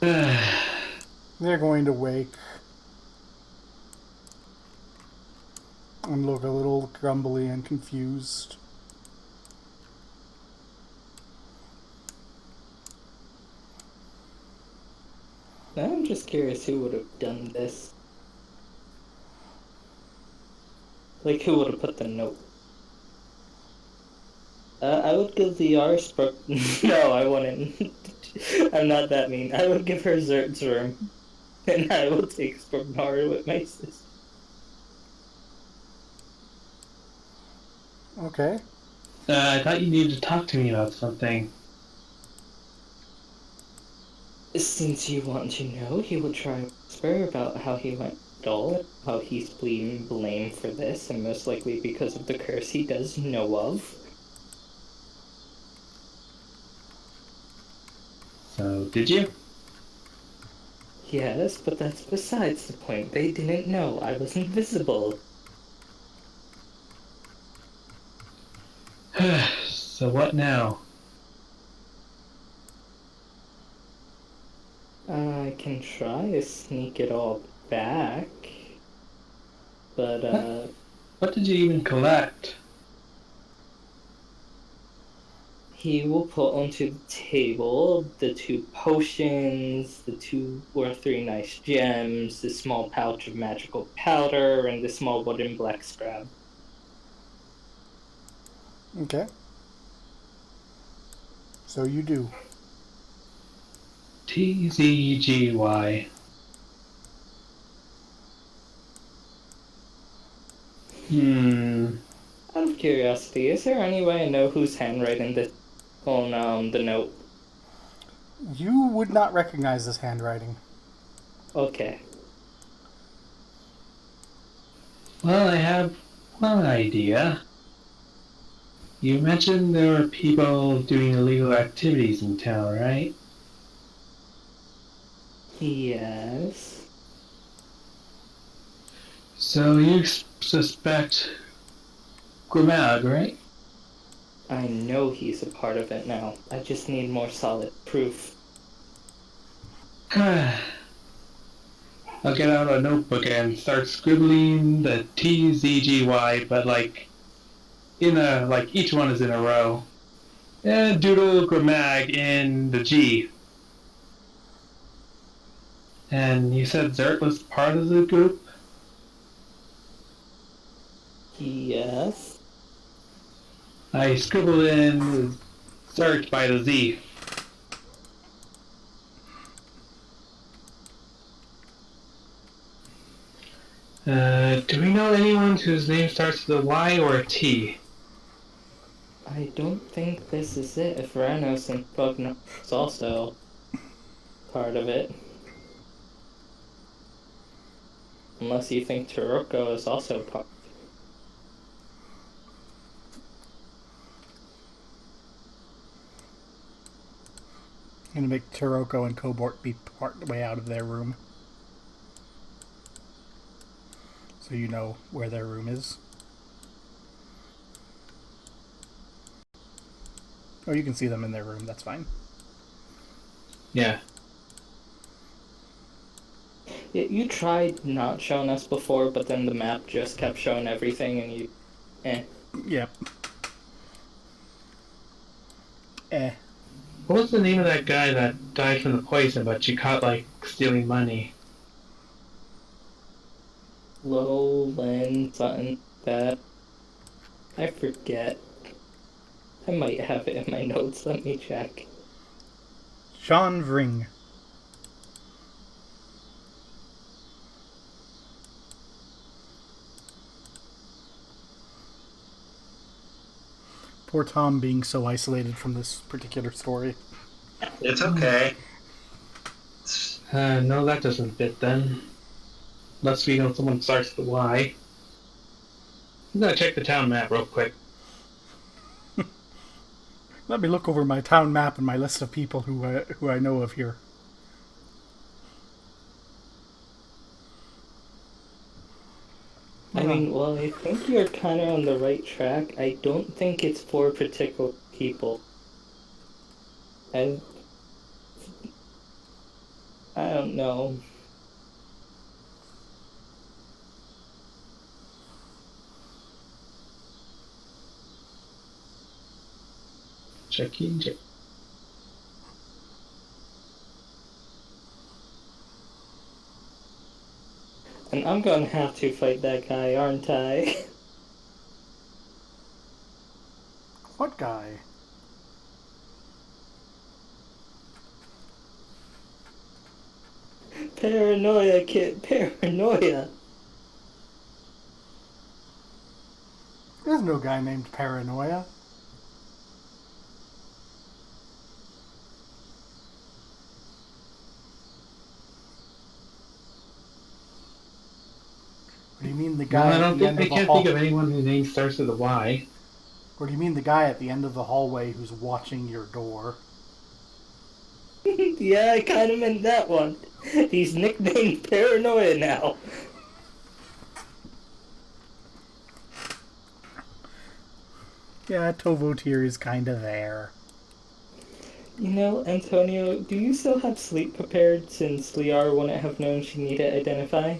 They're going to wake and look a little grumbly and confused. I'm just curious who would have done this. Like, who would have put the note? I would give the Arsbrook... No, I wouldn't. I'm not that mean. I would give her Zert's room. And I will take Sprognar with my sister. Okay. I thought you needed to talk to me about something. Since you want to know, he will try to whisper about how he went dull, how he's being blamed for this, and most likely because of the curse he does know of. So, did you? Yes, but that's besides the point. They didn't know. I was invisible. So what now? I can try to sneak it all back. But, What did you even collect? he will put onto the table the 2 potions, the 2 or 3 nice gems, the small pouch of magical powder, and the small wooden black scrap. Okay. So you do. TZGY. Out of curiosity, is there any way I know who's handwriting this on the note? You would not recognize this handwriting. Okay. Well, I have one idea. You mentioned there were people doing illegal activities in town, right? Yes. So you suspect Grimag, right? I know he's a part of it now. I just need more solid proof. I'll get out a notebook and start scribbling the TZGY, but each one is in a row. And doodle Grimag in the G. And you said Zert was part of the group? Yes. I scribbled in Zert by the Z. Do we know anyone whose name starts with a Y or a T? I don't think this is it if Ranos and Pugno is also part of it. Unless you think Taroko is also part. I'm gonna make Taroko and Cobort be part way out of their room. So you know where their room is. Or you can see them in their room, that's fine. Yeah. You tried not showing us before, but then the map just kept showing everything and you... Yep. What was the name of that guy that died from the poison, but you caught, stealing money? Lowland, something that... I forget. I might have it in my notes, let me check. Sean Vring. Poor Tom being so isolated from this particular story. It's okay. No, that doesn't fit then. Unless we know someone starts the Y. I'm gonna check the town map real quick. Let me look over my town map and my list of people who I know of here. I mean, well, I think you're kind of on the right track. I don't think it's for particular people. I don't know. Check. And I'm gonna have to fight that guy, aren't I? What guy? Paranoia, kid, paranoia. There's no guy named Paranoia. Or do you mean the guy No, I at don't the think end I of the can't hall? think of anyone whose name starts with a Y. Or do you mean the guy at the end of the hallway who's watching your door? Yeah, I kind of meant that one. He's nicknamed Paranoia now. Yeah, Tovotir is kind of there. You know, Antonio, do you still have sleep prepared since Liara wouldn't have known she needed to identify?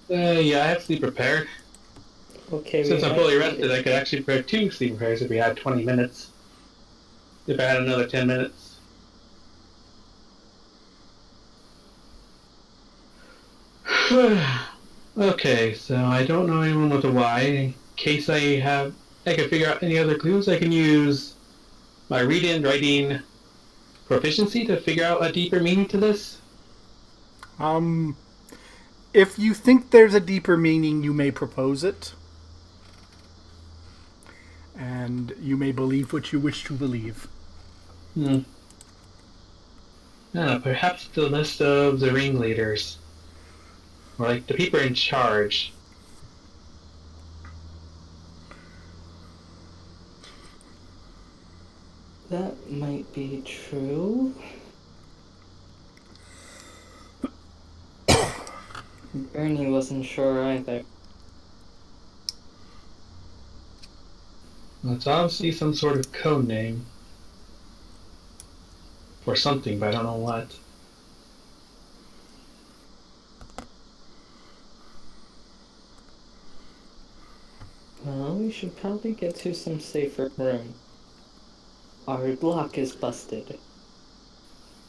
Yeah, I have sleep prepared. Okay, Since we I'm might fully need rested, it. I could actually prepare 2 sleep prepares if we had 20 minutes. If I had another 10 minutes. Okay, so I don't know anyone with a Y. In case I can figure out any other clues, I can use my reading and writing proficiency to figure out a deeper meaning to this. If you think there's a deeper meaning, you may propose it. And you may believe what you wish to believe. Perhaps the list of the ringleaders. Or like the people in charge. That might be true. Bernie wasn't sure either. It's obviously some sort of code name. For something, but I don't know what. Well, we should probably get to some safer room. Our lock is busted.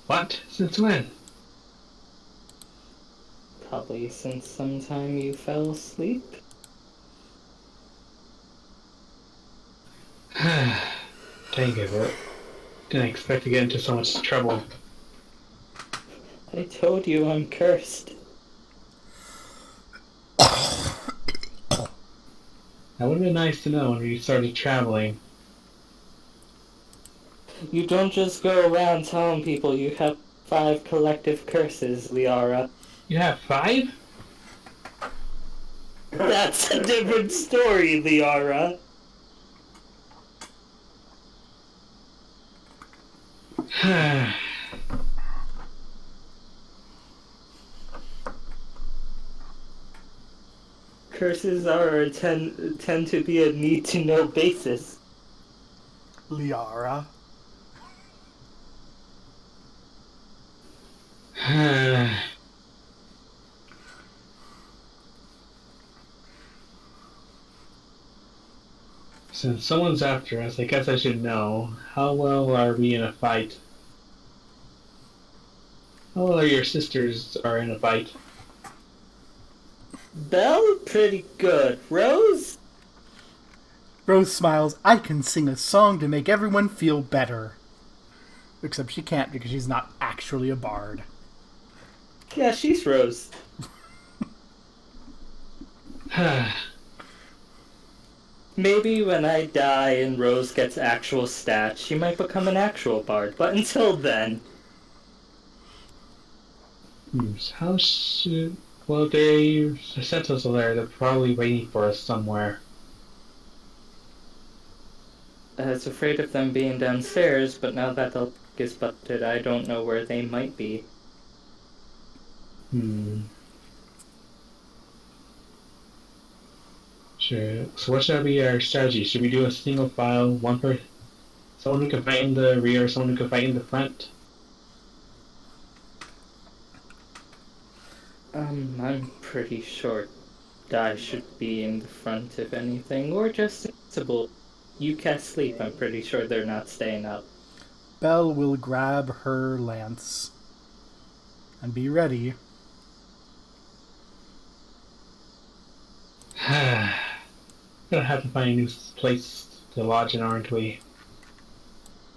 What? Since when? Probably since sometime you fell asleep. Dang it. Didn't expect to get into so much trouble. I told you I'm cursed. That would have been nice to know when we started traveling. You don't just go around telling people you have 5 collective curses, Liara. You have 5? That's a different story, Liara. Curses tend to be a need-to-know basis. Liara. Since someone's after us, I guess I should know. How well are we in a fight? How well are your sisters in a fight? Belle, pretty good. Rose? Rose smiles. I can sing a song to make everyone feel better. Except she can't because she's not actually a bard. Yeah, she's Rose. Maybe when I die and Rose gets actual stats, she might become an actual bard. But until then... How should... Well, they sent us there. They're probably waiting for us somewhere. I was afraid of them being downstairs, but now that the lock is busted, I don't know where they might be. Sure. So what should be our strategy? Should we do a single file, one per... Someone who can fight in the rear, someone who can fight in the front? I'm pretty sure I should be in the front, if anything, or just invincible. You can't sleep, I'm pretty sure they're not staying up. Belle will grab her lance and be ready. Gonna have to find a new place to lodge in, aren't we?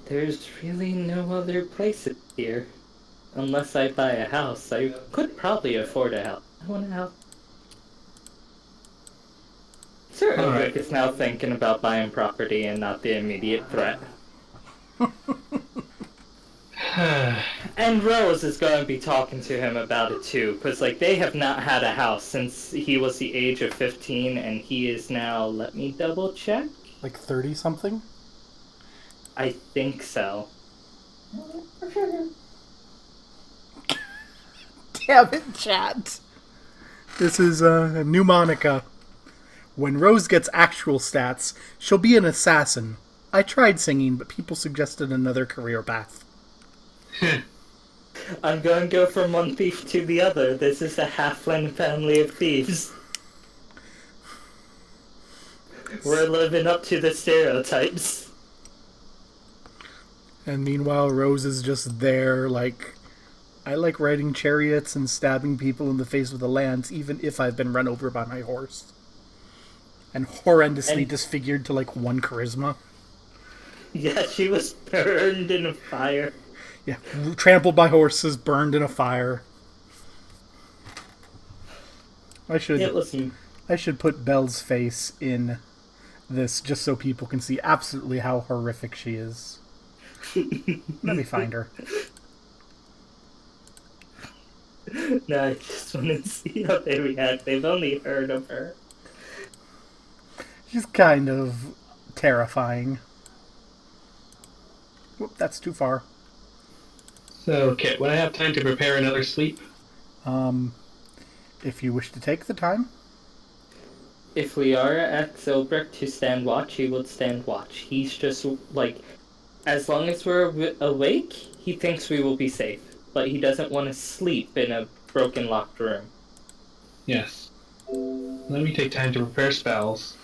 There's really no other places here. Unless I buy a house, I could probably afford a house. I want a house. Sir Ulrich is now thinking about buying property and not the immediate threat. And Rose is going to be talking to him about it too, because like they have not had a house since he was the age of 15, and he is now, let me double check. Like 30 something? I think so. Damn it, chat. This is a new Monica. When Rose gets actual stats, she'll be an assassin. I tried singing, but people suggested another career path. I'm going to go from one thief to the other. This is a halfling family of thieves. We're living up to the stereotypes. And meanwhile, Rose is just there, like, I like riding chariots and stabbing people in the face with a lance, even if I've been run over by my horse. And horrendously disfigured to, like, 1 charisma. Yeah, she was burned in a fire. Yeah, trampled by horses, burned in a fire. I should put Belle's face in this just so people can see absolutely how horrific she is. Let me find her. No, I just want to see how they react. They've only heard of her. She's kind of terrifying. Whoop, that's too far. So, Kit, would I have time to prepare another sleep? If you wish to take the time. If we are at Zilbrick to stand watch, he would stand watch. He's just, like, as long as we're awake, he thinks we will be safe. But he doesn't want to sleep in a broken locked room. Yes. Let me take time to prepare spells.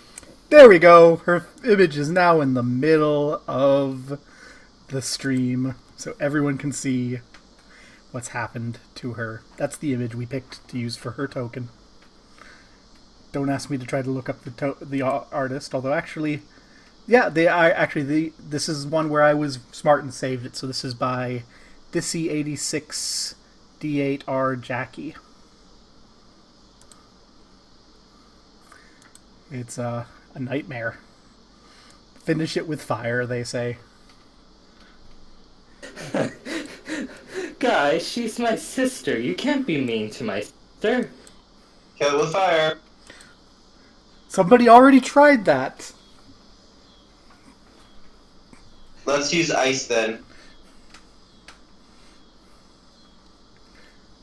There we go! Her image is now in the middle of the stream, so everyone can see what's happened to her. That's the image we picked to use for her token. Don't ask me to try to look up the artist, although actually, yeah, this is one where I was smart and saved it, so this is by Dissy86 D8R Jackie. It's a nightmare. Finish it with fire, they say. Guys, she's my sister. You can't be mean to my sister. Kill it with fire. Somebody already tried that. Let's use ice then.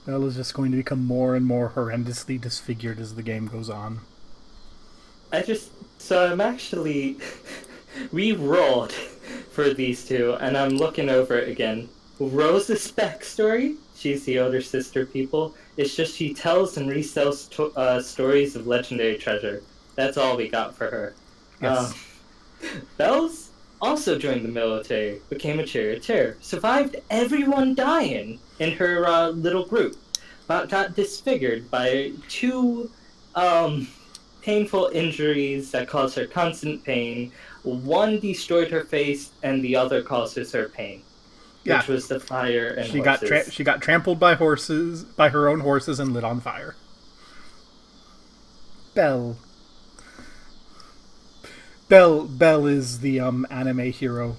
Bella's just going to become more and more horrendously disfigured as the game goes on. So I'm actually re-rolled for these two, and I'm looking over it again. Rose's backstory, she's the older sister people, it's just she tells and resells stories of legendary treasure. That's all we got for her. Yes. Belle's also joined the military, became a charioteer, survived everyone dying in her little group, but got disfigured by 2 painful injuries that caused her constant pain. One destroyed her face, and the other causes her pain. Yeah. Which was the fire and she horses. She got trampled by her own horses, and lit on fire. Belle. Belle is the anime hero.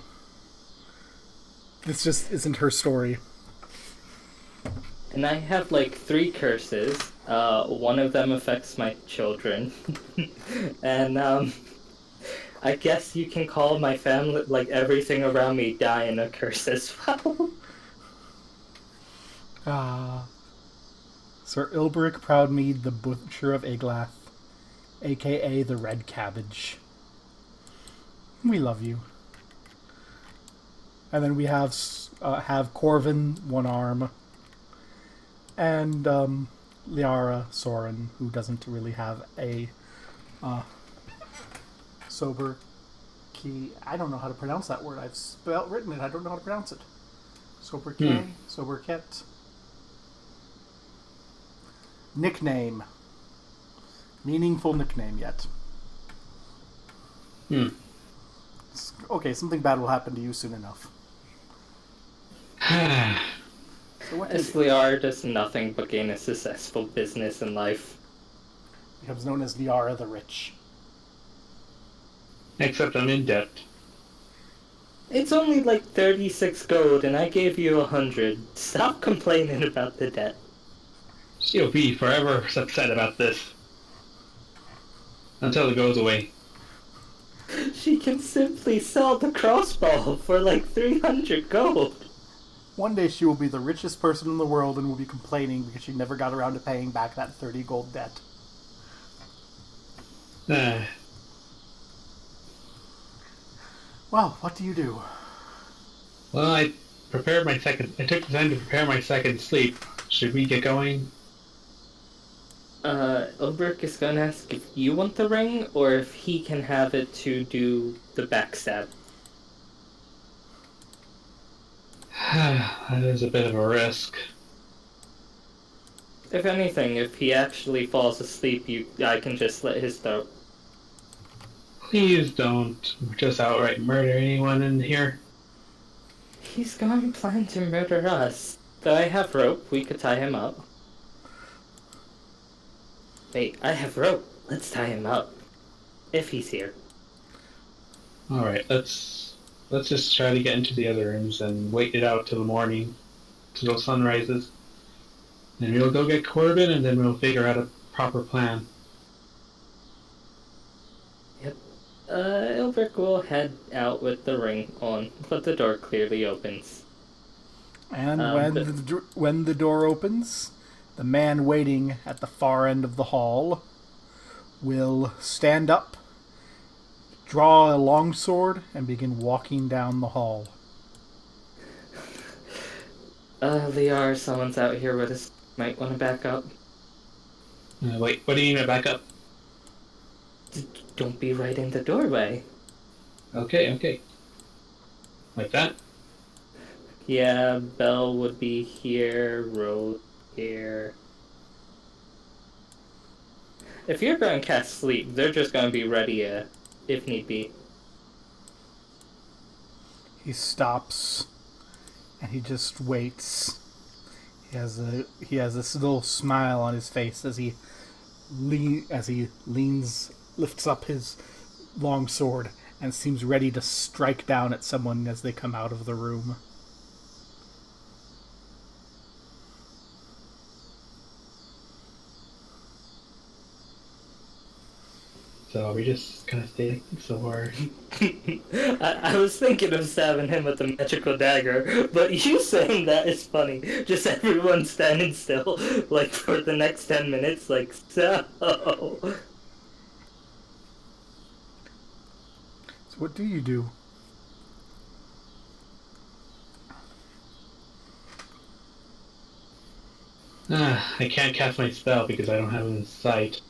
This just isn't her story. And I have like 3 curses. One of them affects my children. And I guess you can call my family, like everything around me, die in a curse as well. Sir Ilbrick Proudmead, the Butcher of Eglath, aka the Red Cabbage. We love you. And then we have Corvin, one arm, and Liara Soren, who doesn't really have a sober key. I don't know how to pronounce that word. I've written it. I don't know how to pronounce it. Sober key, sober ket. Nickname. Meaningful nickname yet. Okay, something bad will happen to you soon enough. So what Liara does nothing but gain a successful business in life. Becomes known as Liara the Rich. Except I'm in debt. It's only like 36 gold, and I gave you 100. Stop complaining about the debt. She'll be forever upset about this. Until it goes away. She can simply sell the crossbow for like 300 gold. One day she will be the richest person in the world and will be complaining because she never got around to paying back that 30 gold debt. Well, what do you do? Well, I took the time to prepare my second sleep. Should we get going? Ulbrich is gonna ask if you want the ring, or if he can have it to do the backstab. That is a bit of a risk. If anything, if he actually falls asleep, I can just slit his throat. Please don't just outright murder anyone in here. He's gonna plan to murder us. Though I have rope, we could tie him up. Wait, I have rope. Let's tie him up. If he's here. Alright, let's just try to get into the other rooms and wait it out till the morning, till the sun rises. Then we'll go get Corbin, and then we'll figure out a proper plan. Yep. Ulbrich will head out with the ring on, but the door clearly opens. And when the door opens, the man waiting at the far end of the hall will stand up, draw a longsword, and begin walking down the hall. Liar, someone's out here with us. Might want to back up. Wait, what do you mean by back up? Don't be right in the doorway. Okay. Like that? Yeah, Belle would be here, Rose here. If you're going to cast sleep, they're just going to be ready if need be. He stops and he just waits. He has this little smile on his face as he lifts up his long sword and seems ready to strike down at someone as they come out of the room. So are we just gonna stay or? I was thinking of stabbing him with a magical dagger, but you saying that is funny. Just everyone standing still, like, for the next 10 minutes, like, so... So what do you do? I can't cast my spell because I don't have him in sight.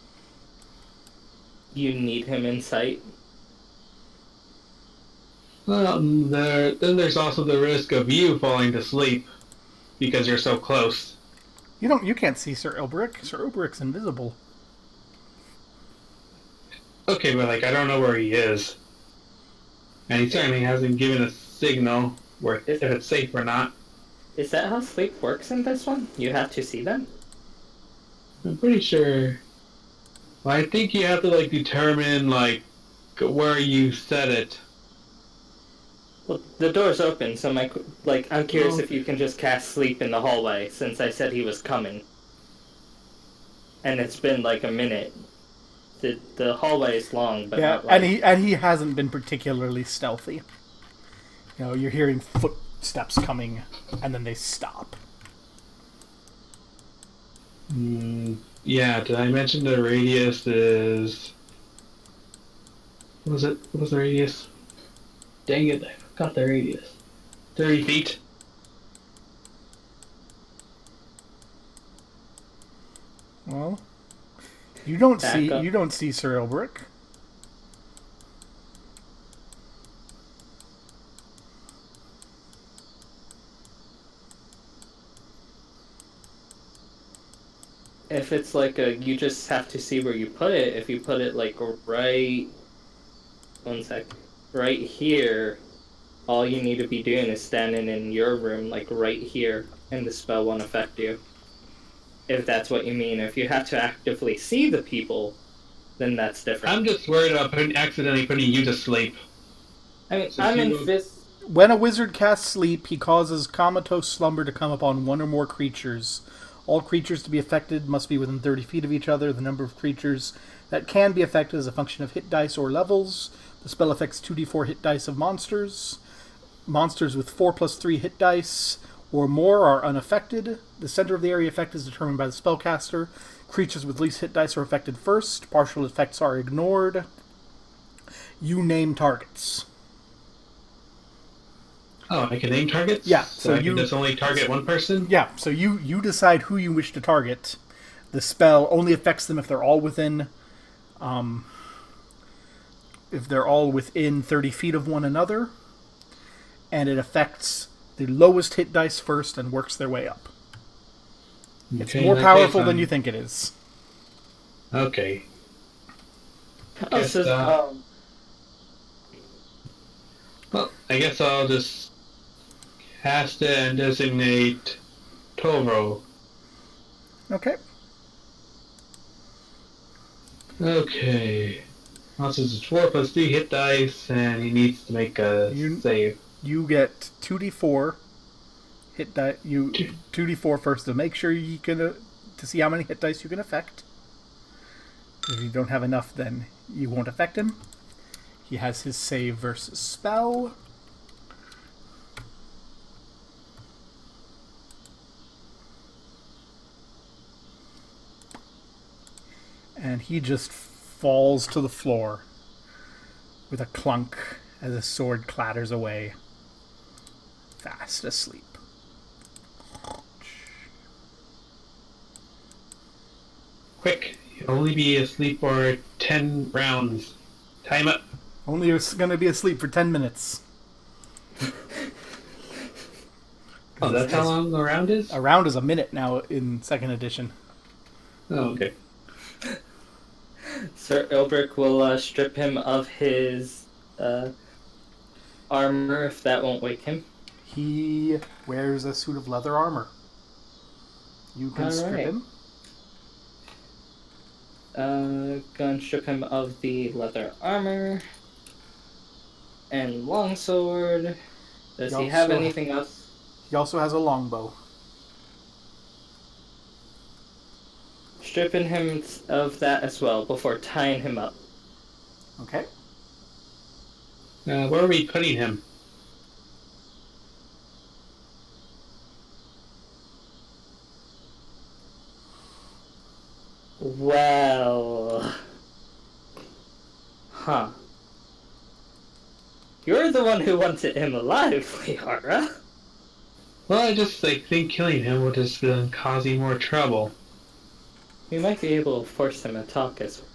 You need him in sight? Well, then there's also the risk of you falling to sleep because you're so close. You can't see Sir Ilbrick. Sir Ilbrick's invisible. Okay, but I don't know where he is. And he certainly hasn't given a signal if it's safe or not. Is that how sleep works in this one? You have to see them? I'm pretty sure. Well, I think you have to determine where you set it. Well, the door's open, so I'm curious Oh. if you can just cast sleep in the hallway, since I said he was coming. And it's been like a minute. The hallway is long, but Yeah, not like... and he hasn't been particularly stealthy. You know, you're hearing footsteps coming, and then they stop. Yeah, did I mention the radius is... What was it? What was the radius? Dang it, I forgot the radius. 30 feet? Well, you don't Back up. you don't see Sir Elbrick. If it's like you just have to see where you put it. If you put it like right... One sec. Right here, all you need to be doing is standing in your room, like right here, and the spell won't affect you. If that's what you mean. If you have to actively see the people, then that's different. I'm just worried about accidentally putting you to sleep. I mean, So I'm you in will- fist... When a wizard casts sleep, he causes comatose slumber to come upon one or more creatures. All creatures to be affected must be within 30 feet of each other. The number of creatures that can be affected is a function of hit dice or levels. The spell affects 2d4 hit dice of monsters. Monsters with 4 plus 3 hit dice or more are unaffected. The center of the area effect is determined by the spellcaster. Creatures with least hit dice are affected first. Partial effects are ignored. You name targets. Oh, I can name targets? Yeah, So I can just only target one person? Yeah, so you decide who you wish to target. The spell only affects them if they're all within... if they're all within 30 feet of one another. And it affects the lowest hit dice first and works their way up. It's Okay, more in that powerful case, than you think it is. Okay. Oh, Guess, so, well, I guess I'll just cast it and designate Toro. Okay. Okay. Also, it's 4 plus 3 hit dice, and he needs to make a save. You get 2d4 hit die. You 2d4 first to make sure you can to see how many hit dice you can affect. If you don't have enough, then you won't affect him. He has his save versus spell. And he just falls to the floor with a clunk as his sword clatters away, fast asleep. Quick, you'll only be asleep for 10 rounds. Time up. Only going to be asleep for 10 minutes. Oh, that's how long the round is? A round is a minute now in 2nd edition. Oh, okay. Sir Elbrick will strip him of his armor if that won't wake him. He wears a suit of leather armor. You can strip him. Gonna strip him of the leather armor and longsword. Does he have anything else? He also has a longbow. Stripping him of that as well before tying him up. Okay. Where are we putting him? Well... Huh. You're the one who wanted him alive, Liara. Well, I just think killing him would just been causing more trouble. We might be able to force him to talk as well.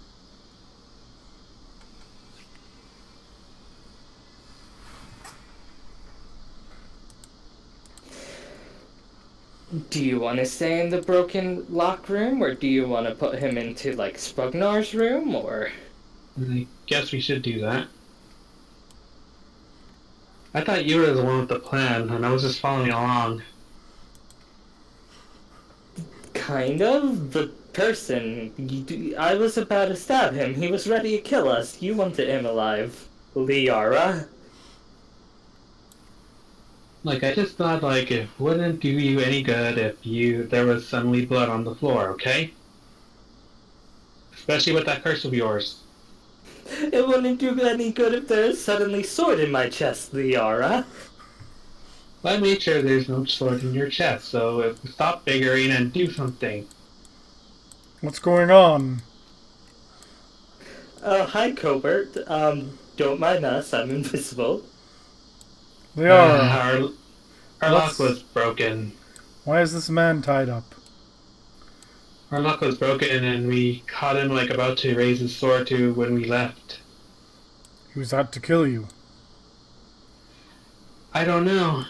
Do you want to stay in the broken lock room, or do you want to put him into, like, Sprugnor's room, or...? I guess we should do that. I thought you were the one with the plan, and I was just following along. Kind of, but person. I was about to stab him. He was ready to kill us. You wanted him alive, Liara. Like, I just thought, like, it wouldn't do you any good if there was suddenly blood on the floor, okay? Especially with that curse of yours. It wouldn't do any good if there is suddenly sword in my chest, Liara. I made sure there's no sword in your chest, so stop figuring and do something. What's going on? Hi, Cobert. Don't mind us. I'm invisible. They are. Our lock was broken. Why is this man tied up? Our lock was broken and we caught him, like, about to raise his sword to when we left. He was out to kill you. I don't know.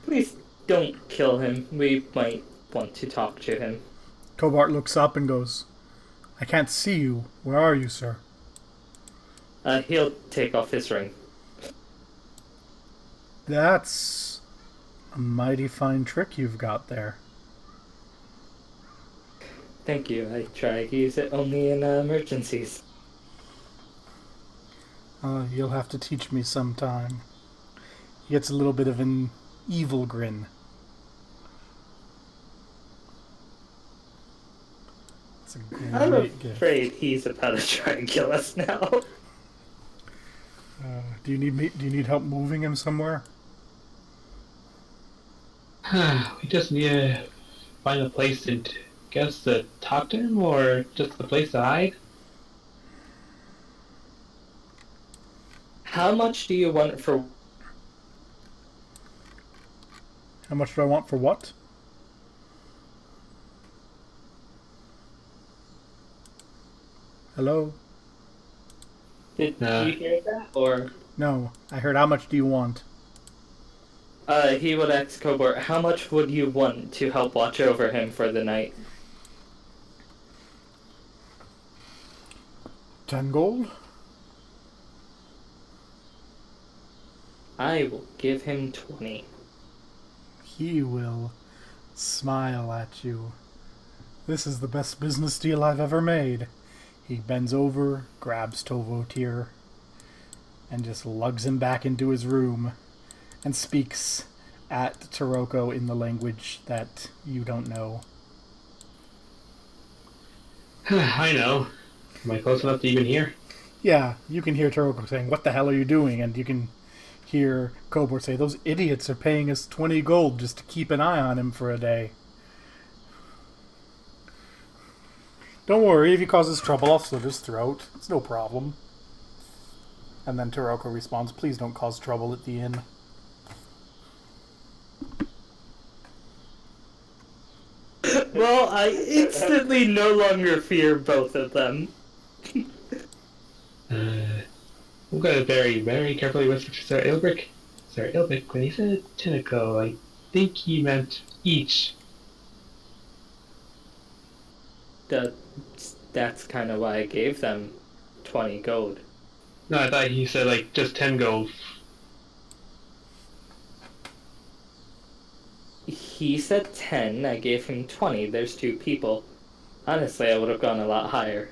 Please don't kill him. We might want to talk to him. Cobart looks up and goes, I can't see you. Where are you, sir? He'll take off his ring. That's a mighty fine trick you've got there. Thank you. I try to use it only in emergencies. You'll have to teach me sometime. He gets a little bit of an evil grin. It's a I'm great gift. afraid he's about to try and kill us now. Do you need help moving him somewhere? We just need to find a place to talk to him, or just a place to hide. How much do you want for... How much do I want for what? Hello? Did you hear that? Or... No, I heard how much do you want? He would ask Cobart, how much would you want to help watch over him for the night? 10 gold? I will give him 20. He will smile at you. This is the best business deal I've ever made. He bends over, grabs Tovotir, and just lugs him back into his room and speaks at Taroko in the language that you don't know. I know. Am I close enough to even hear? Yeah, you can hear Taroko saying, "What the hell are you doing?" And you can hear Kobor say, "Those idiots are paying us 20 gold just to keep an eye on him for a day." Don't worry, if he causes trouble, I'll slit his throat. It's no problem. And then Taroko responds, "Please don't cause trouble at the inn." Well, I instantly no longer fear both of them. I'm going to very, very carefully whisper to Sir Ilbrick. Sir Ilbrick, when he said tentacle, I think he meant each. That's kind of why I gave them 20 gold. No, I thought he said, like, just 10 gold. He said 10, I gave him 20. There's 2 people. Honestly, I would have gone a lot higher.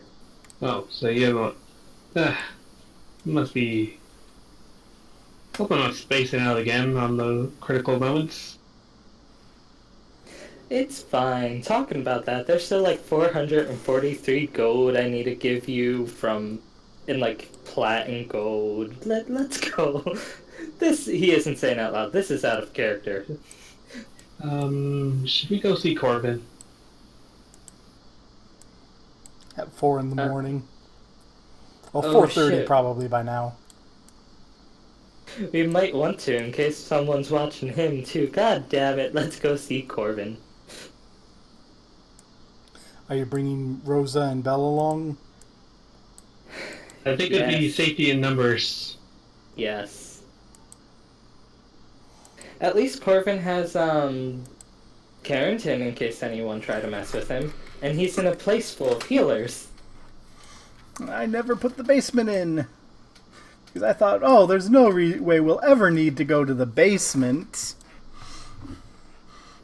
Oh, so you must be... Hope I'm not spacing out again on the critical moments. It's fine. Talking about that, there's still like 443 gold I need to give you in like plat and gold. Let's go. This, he isn't saying out loud, this is out of character. Should we go see Corbin? At 4 in the morning. Well, Oh, 4:30 shit. probably by now. We might want to in case someone's watching him too. God damn it, let's go see Corbin. Are you bringing Rosa and Belle along? I think it'd be Yes. safety in numbers. Yes. At least Corbin has, Carrington in case anyone tried to mess with him. And he's in a place full of healers. I never put the basement in. Because I thought, oh, there's no way we'll ever need to go to the basement.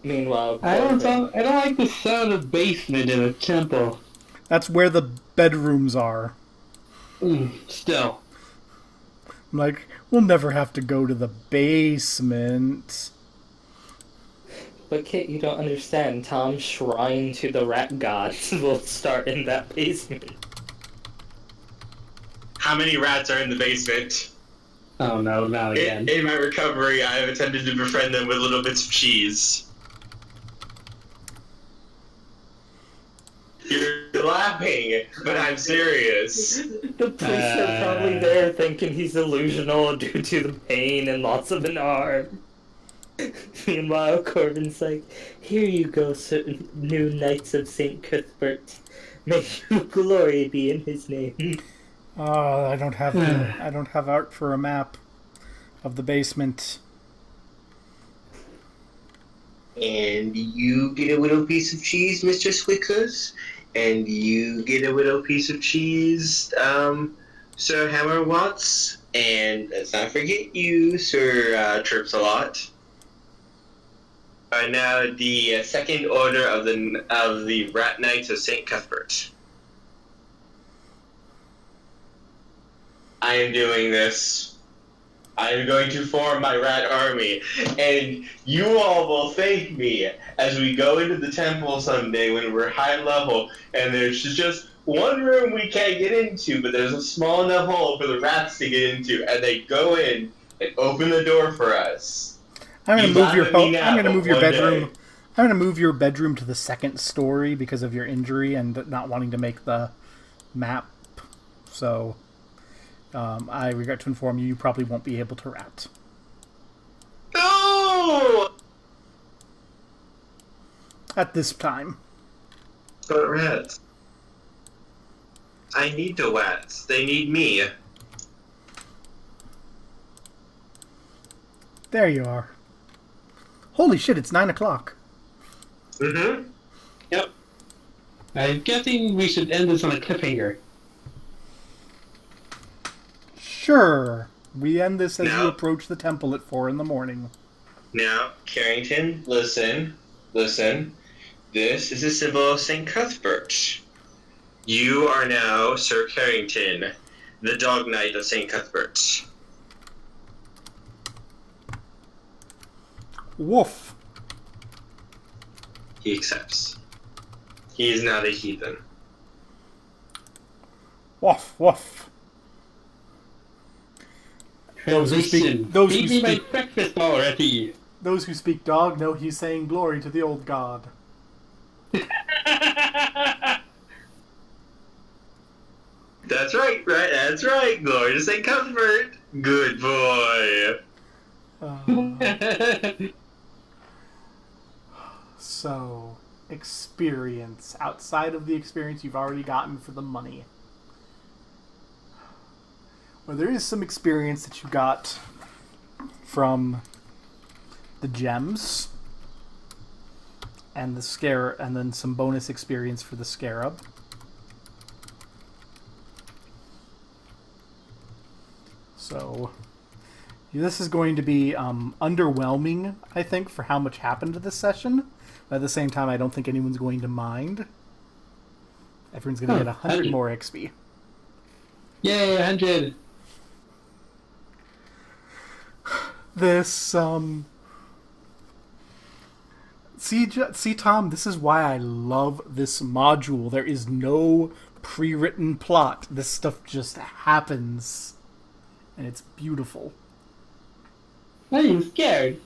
Meanwhile, I don't Corbin, like the sound of basement in a temple. That's where the bedrooms are. Still. I'm like, we'll never have to go to the basement. but Kit, you don't understand. Tom's shrine to the rat gods will start in that basement. How many rats are in the basement? Oh no, not again. In my recovery, I have attempted to befriend them with little bits of cheese. You're laughing, but I'm serious. The priests are probably there thinking he's delusional due to the pain and loss of an arm. Meanwhile, Corbin's like, here you go, new Knights of St. Cuthbert. May glory be in his name. I don't have art for a map of the basement. And you get a little piece of cheese, Mr. Swickers. And you get a little piece of cheese, Sir Hammer Watts. And let's not forget you, Sir Chirps a Lot. Are now the second order of the Rat Knights of St. Cuthbert. I am doing this. I am going to form my rat army, and you all will thank me as we go into the temple someday when we're high level, and there's just one room we can't get into, but there's a small enough hole for the rats to get into, and they go in and open the door for us. I'm going to move your bedroom. Day. I'm going to move your bedroom to the second story because of your injury and not wanting to make the map. So, I regret to inform you, you probably won't be able to rat. No! At this time. But rats. I need the rats. They need me. There you are. Holy shit, it's 9 o'clock. Mm-hmm. Yep. I'm guessing we should end this on a cliffhanger. Sure. We end this as No. you approach the temple at 4 in the morning. Now, Carrington, listen. This is a symbol of St. Cuthbert. You are now Sir Carrington, the Dog Knight of St. Cuthbert. Woof. He accepts. He is now the heathen. Woof, woof. Those who speak my breakfast already. Those who speak dog know he's saying glory to the old god. That's right, that's right. Glory to St. Cuthbert. Good boy. So, experience. Outside of the experience you've already gotten for the money. Well, there is some experience that you got from the gems and and then some bonus experience for the scarab. So, this is going to be underwhelming, I think, for how much happened to this session. But at the same time, I don't think anyone's going to mind. Everyone's going to get 100 more XP. Yay, 100! This, See, Tom, this is why I love this module. There is no pre-written plot. This stuff just happens. And it's beautiful. I'm scared.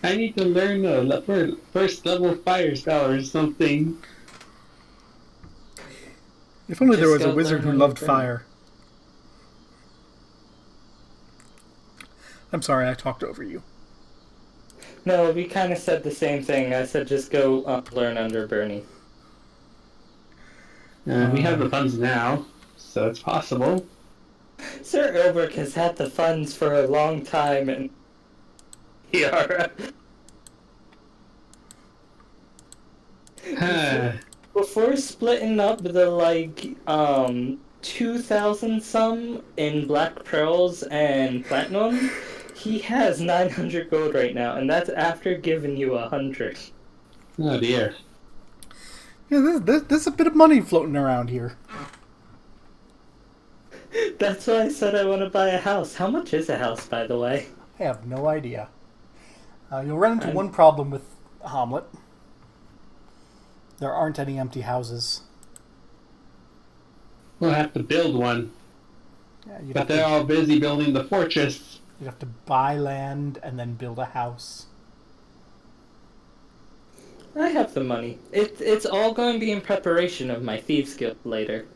I need to learn a first level fire spell or something. If only there Just was a go wizard who learn loved how to fire. I'm sorry, I talked over you. No, we kind of said the same thing. I said just go learn under Bernie. We have the funds now, so it's possible. Sir Ilbert has had the funds for a long time, and Yara. Before splitting up the 2,000 some in black pearls and platinum, He has 900 gold right now, and that's after giving you 100. Oh dear. Yeah, there's a bit of money floating around here. That's why I said I want to buy a house. How much is a house, by the way? I have no idea. You'll run into one problem with Hamlet. There aren't any empty houses. We'll have to build one. Yeah, But they're all busy building the fortress. You'd have to buy land and then build a house. I have the money. It's all going to be in preparation of my Thieves Guild later.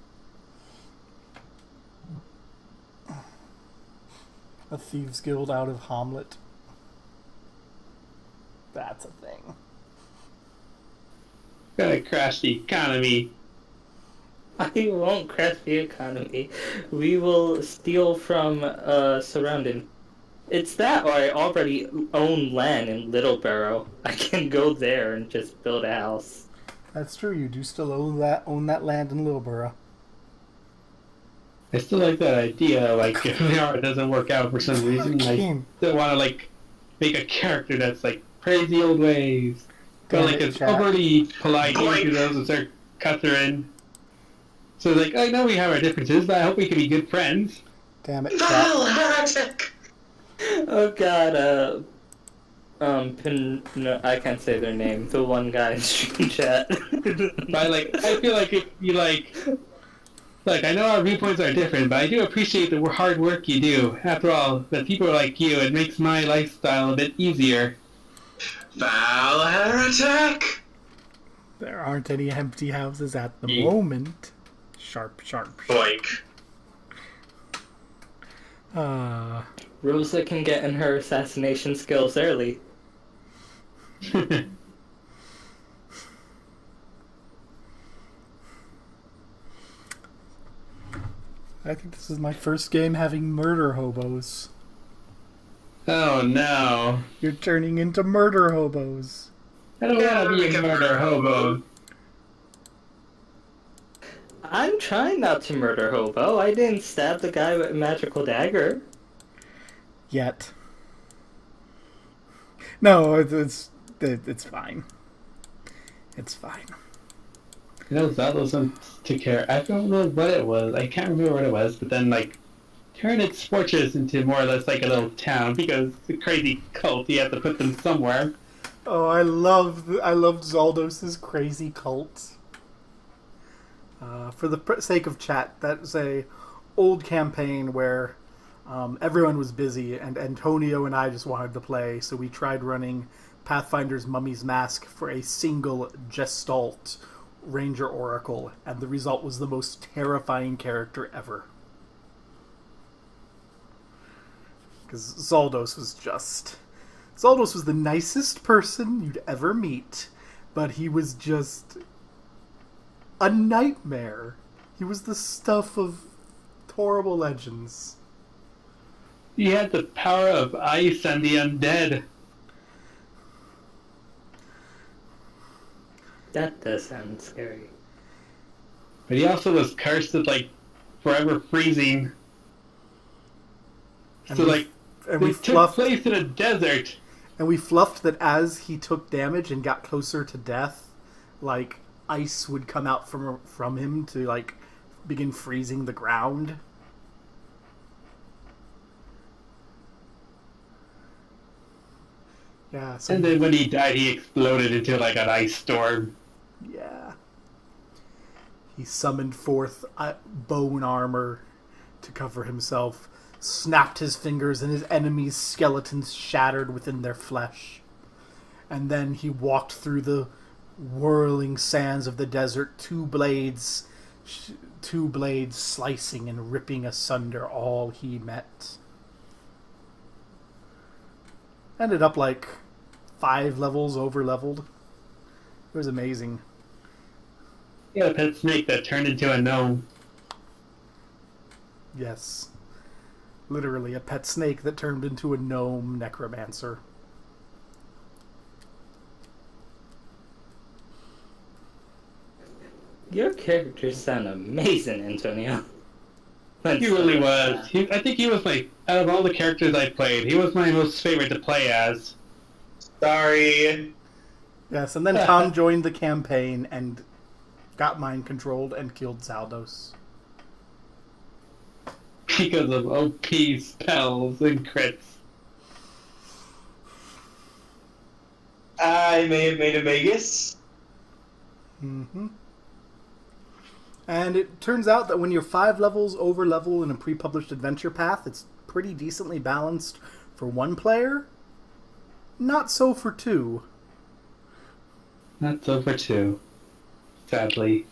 A Thieves Guild out of Hamlet. That's a thing. Gonna crash the economy. I won't crash the economy. We will steal from surrounding. It's that, or I already own land in Littleborough. I can go there and just build a house. That's true. You do still own that land in Littleborough. I still like that idea. Like, if it doesn't work out for some reason, I still want to like make a character that's like crazy old ways, but like it's overly polite to those and start cut her in. So like, I know we have our differences, but I hope we can be good friends. Damn it, Foul heretic! Oh god, no, I can't say their name. The one guy in stream chat. But like, I feel like if you like, I know our viewpoints are different, but I do appreciate the hard work you do. After all, the people like you, it makes my lifestyle a bit easier. Foul heretic! There aren't any empty houses at the moment. Sharp, sharp. Boink. Rosa can get in her assassination skills early. I think this is my first game having murder hobos. Oh no. You're turning into murder hobos. I don't want to be a murder hobo. I'm trying not to murder hobo. I didn't stab the guy with a magical dagger. Yet. No, it's fine. It's fine. You know, Zelda's took care. I don't know what it was. I can't remember what it was, but then like turn its fortress into more or less like a little town because the crazy cult. You have to put them somewhere. Oh, I loved Zaldos's crazy cult. For the sake of chat, that's a old campaign where everyone was busy, and Antonio and I just wanted to play, so we tried running Pathfinder's Mummy's Mask for a single Gestalt Ranger Oracle, and the result was the most terrifying character ever. Because Zaldos was the nicest person you'd ever meet, but he was just a nightmare. He was the stuff of horrible legends. He had the power of ice and the undead. That does sound scary. But he also was cursed with like forever freezing. And so we took place in a desert. And we fluffed that as he took damage and got closer to death, like ice would come out from him to like begin freezing the ground. Yeah. So And then when he died, he exploded into like an ice storm. Yeah. He summoned forth bone armor to cover himself, snapped his fingers, and his enemies' skeletons shattered within their flesh. And then he walked through the whirling sands of the desert, two blades slicing and ripping asunder all he met. Ended up like 5 levels over leveled. It was amazing. He had a pet snake that turned into a gnome. Yes. Literally a pet snake that turned into a gnome necromancer. Your characters sound amazing, Antonio. He really was. I think he was out of all the characters I played, he was my most favorite to play as. Sorry. Yes, and then Tom joined the campaign and got mind controlled and killed Zaldos. Because of OP spells and crits. I may have made a Vegas. Mm-hmm. And it turns out that when you're 5 levels over level in a pre-published adventure path, it's pretty decently balanced for 1 player. Not so for 2. Not so for 2. Sadly.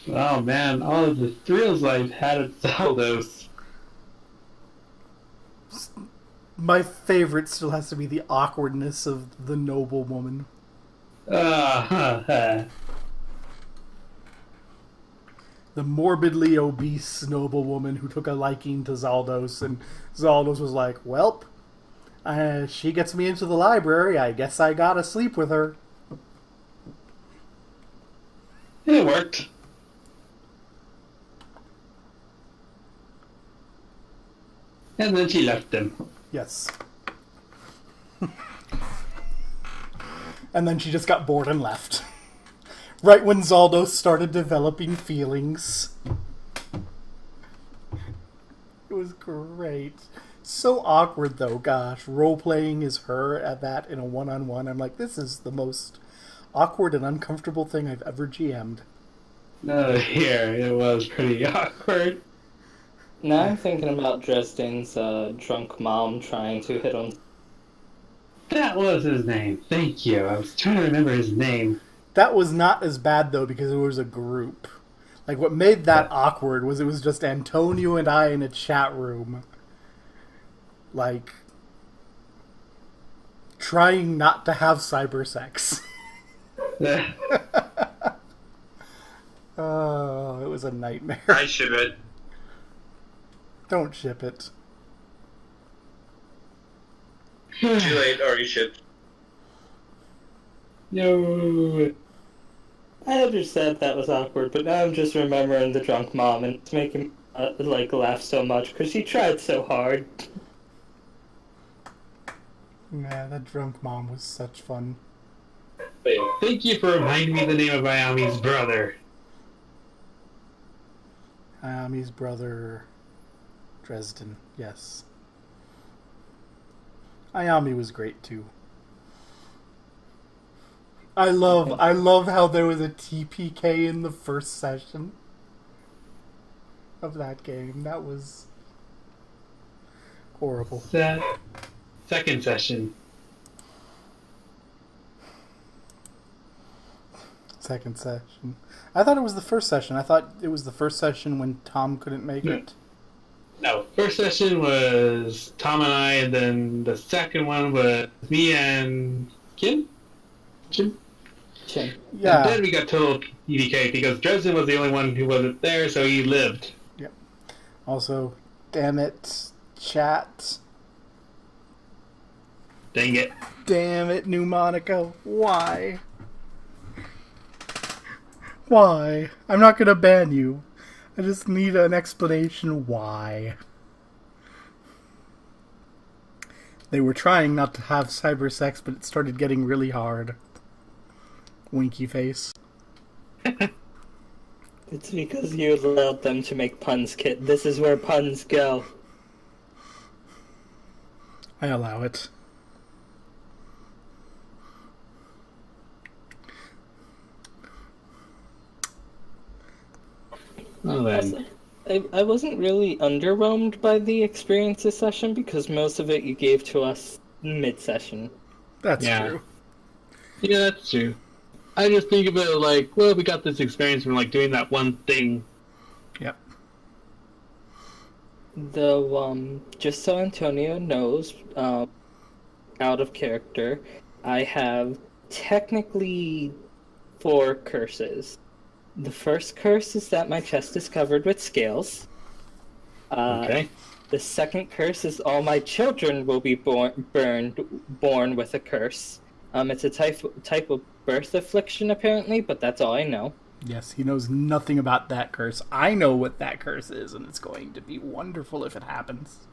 Oh man, all of the thrills I've had at Zaldos. My favorite still has to be the awkwardness of the noble woman. The morbidly obese noble woman who took a liking to Zaldos, and Zaldos was like, "Welp, she gets me into the library. I guess I gotta sleep with her." It worked. And then she left him. Yes. And then she just got bored and left. Right when Zaldos started developing feelings. It was great. So awkward though, gosh. Role-playing is her at that in a one-on-one. I'm like, this is the most awkward and uncomfortable thing I've ever GM'd. No, here, it was pretty awkward. Now I'm thinking about Dresden's drunk mom trying to hit on... That was his name. Thank you. I was trying to remember his name. That was not as bad though because it was a group. Like what made that awkward was it was just Antonio and I in a chat room. Like trying not to have cyber sex. Oh, it was a nightmare. I ship it. Don't ship it. Too late, already shipped. No. I understand that was awkward, but now I'm just remembering the drunk mom, and it's making me laugh so much because she tried so hard. Man, that drunk mom was such fun. Wait, thank you for reminding me the name of Ayami's brother. Ayami's brother, Dresden. Yes. Ayami was great too. I love how there was a TPK in the first session of that game. That was horrible. Second session. Second session. I thought it was the first session. I thought it was the first session when Tom couldn't make it. No, first session was Tom and I, and then the second one was me and Jim. Yeah. And then we got total EDK because Dresden was the only one who wasn't there, so he lived. Yep. Also, damn it, chat. Dang it. Damn it, New Monica. Why? Why? I'm not gonna ban you. I just need an explanation why. They were trying not to have cyber sex, but it started getting really hard. Winky face. It's because you allowed them to make puns, Kit. This is where puns go. I allow it. Well then. I wasn't really underwhelmed by the experience this session because most of it you gave to us mid-session. That's true. Yeah, that's true. I just think of it like, well, we got this experience from doing that one thing. Yep. Though, just so Antonio knows, out of character, I have technically 4 curses. The first curse is that my chest is covered with scales. Okay. The second curse is all my children will be born with a curse. It's a type of birth affliction apparently, but that's all I know. Yes, he knows nothing about that curse. I know what that curse is, and it's going to be wonderful if it happens.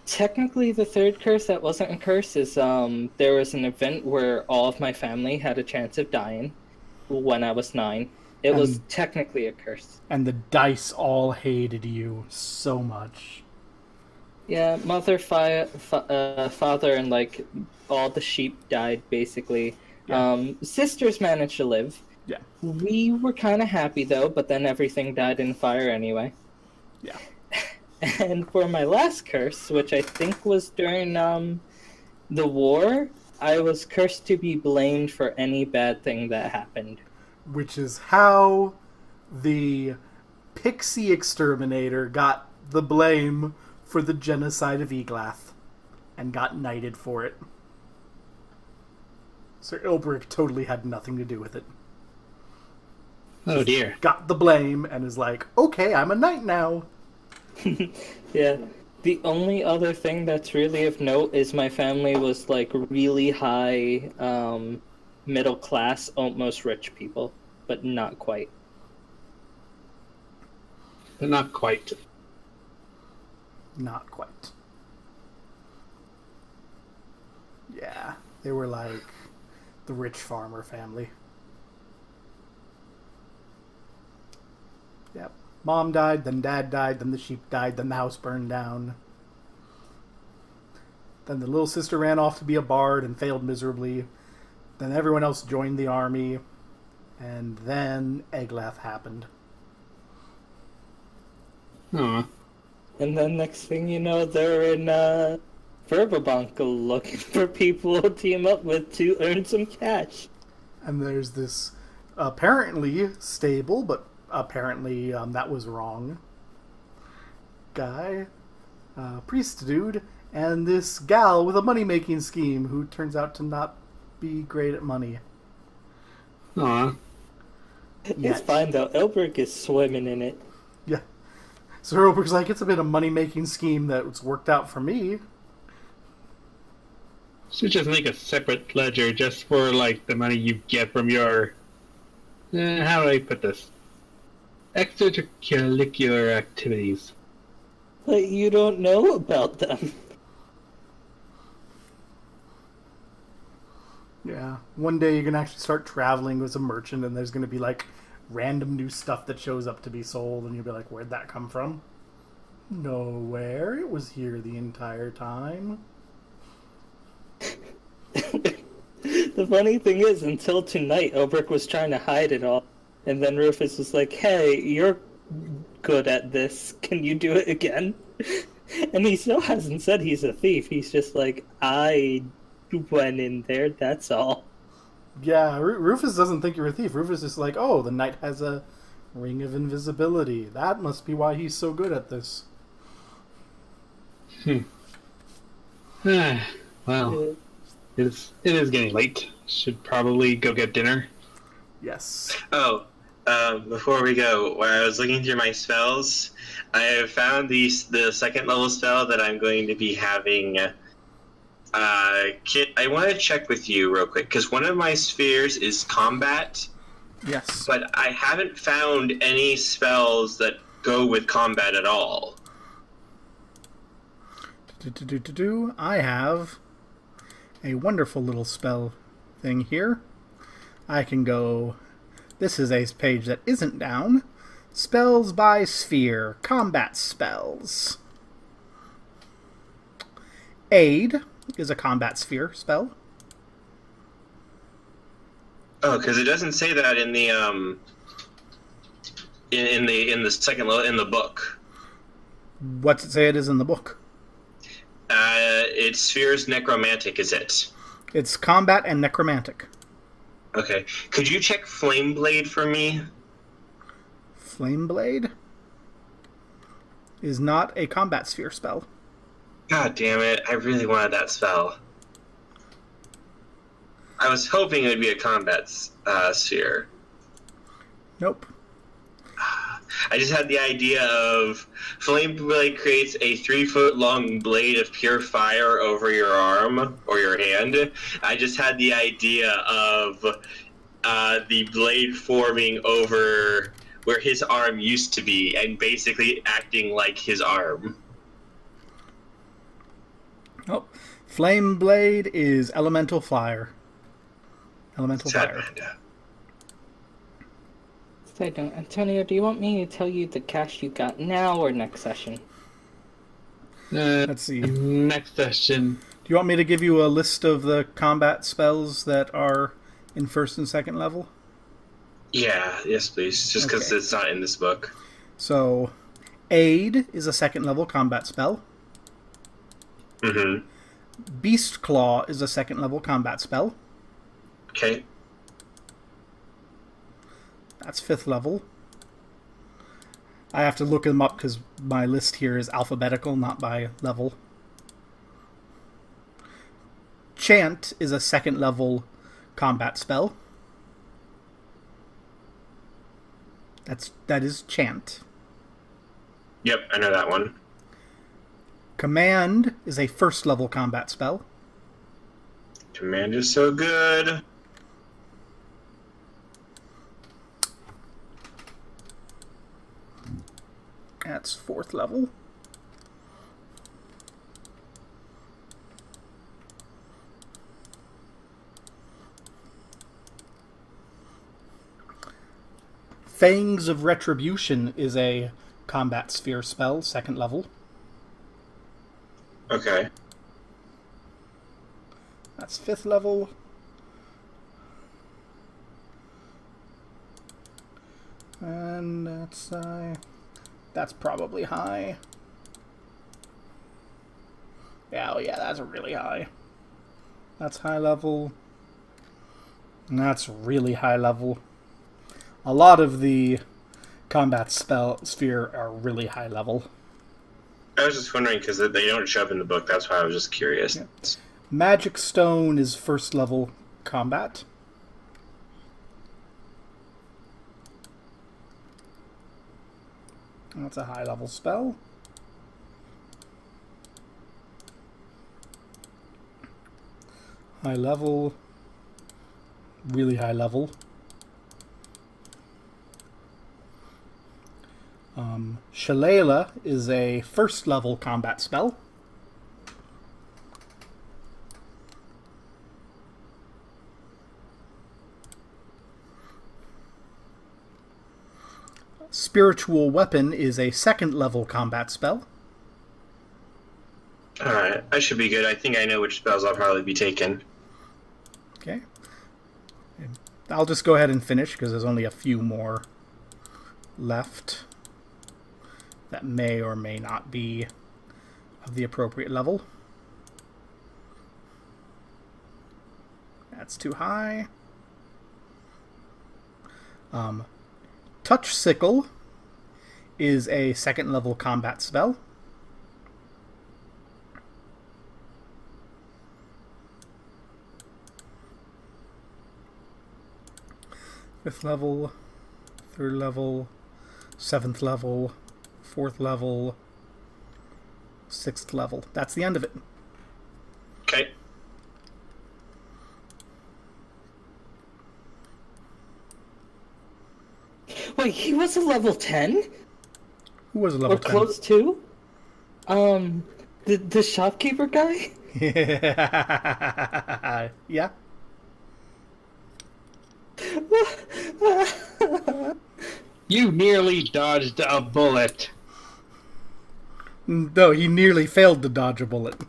Technically, the third curse that wasn't a curse is there was an event where all of my family had a chance of dying when I was 9. It was technically a curse. And the dice all hated you so much. Yeah, mother, father, and like all the sheep died basically. Yeah. Sisters managed to live. Yeah. We were kind of happy though, but then everything died in fire anyway. Yeah. And for my last curse, which I think was during the war, I was cursed to be blamed for any bad thing that happened. Which is how the pixie exterminator got the blame for the genocide of Eglath and got knighted for it. Sir Ilbrick totally had nothing to do with it. Oh dear. Got the blame and is like, okay, I'm a knight now. Yeah. The only other thing that's really of note is my family was like really high middle class, almost rich people, but not quite. But not quite. Not quite. Yeah, they were like the rich farmer family. Yep. Mom died, then dad died, then the sheep died, then the house burned down. Then the little sister ran off to be a bard and failed miserably. Then everyone else joined the army. And then Eglath happened. Aw. And then next thing you know, they're in Verbabank looking for people to team up with to earn some cash. And there's this apparently stable, but apparently that was wrong, guy, priest dude, and this gal with a money-making scheme who turns out to not be great at money. Aw. It's fine though, Elbrick is swimming in it. Yeah. So Elbrick's like, it's a bit of money-making scheme that's worked out for me. Should just make a separate ledger just for, like, the money you get from your... how do I put this? Extracurricular activities. But you don't know about them. Yeah. One day you're going to actually start traveling as a merchant and there's going to be, like, random new stuff that shows up to be sold and you'll be like, where'd that come from? Nowhere. It was here the entire time. The funny thing is, until tonight, Elbrick was trying to hide it all. And then Rufus was like, hey, you're good at this. Can you do it again? And he still hasn't said he's a thief. He's just like, I went in there, that's all. Yeah, Rufus doesn't think you're a thief. Rufus is like, oh, the knight has a ring of invisibility. That must be why he's so good at this. Well, it is getting late. Should probably go get dinner. Yes. Oh, before we go, while I was looking through my spells, I have found the second level spell that I'm going to be having. Kit, I want to check with you real quick, because one of my spheres is combat. Yes. But I haven't found any spells that go with combat at all. I have a wonderful little spell thing here. I can go... This is a page that isn't down. Spells by sphere. Combat spells. Aid is a combat sphere spell. Oh, because it doesn't say that in the in the second in the book. What's it say it is in the book? It's spheres necromantic, is it? It's combat and necromantic. Okay. Could you check Flame Blade for me? Flame Blade is not a combat sphere spell. God damn it! I really wanted that spell. I was hoping it would be a combat sphere. Nope. I just had the idea of Flame Blade creates a 3-foot-long blade of pure fire over your arm or your hand. I just had the idea of the blade forming over where his arm used to be and basically acting like his arm. Oh, Flame Blade is Elemental Fire. Elemental Fire. Side note, Antonio, do you want me to tell you the cash you got now or next session? Let's see. Next session. Do you want me to give you a list of the combat spells that are in first and second level? Yeah, yes, please. Just because it's not in this book. So, Aid is a second level combat spell. Mm-hmm. Beast Claw is a second level combat spell. Okay. That's 5th level. I have to look them up because my list here is alphabetical, not by level. Chant is a second level combat spell. That is Chant. Yep, I know that one. Command is a first level combat spell. Command is so good. That's 4th level. Fangs of Retribution is a combat sphere spell, 2nd level. Okay. That's 5th level. And that's probably high. Yeah, oh yeah, that's really high. That's high level. And that's really high level. A lot of the combat sphere are really high level. I was just wondering because they don't show up in the book. That's why I was just curious. Yeah. Magic Stone is first level combat. That's a high level spell. High level. Really high level. Shillelagh is a first level combat spell. Spiritual Weapon is a second level combat spell. Alright, I should be good. I think I know which spells I'll probably be taking. Okay. I'll just go ahead and finish because there's only a few more left that may or may not be of the appropriate level. That's too high. Touch Sickle is a second level combat spell. Fifth level, 3rd level, 7th level, 4th level, 6th level. That's the end of it. Okay. Wait, he was a level 10? Who was a level or 10? Close to? The shopkeeper guy? Yeah. You nearly dodged a bullet. No, he nearly failed to dodge a bullet.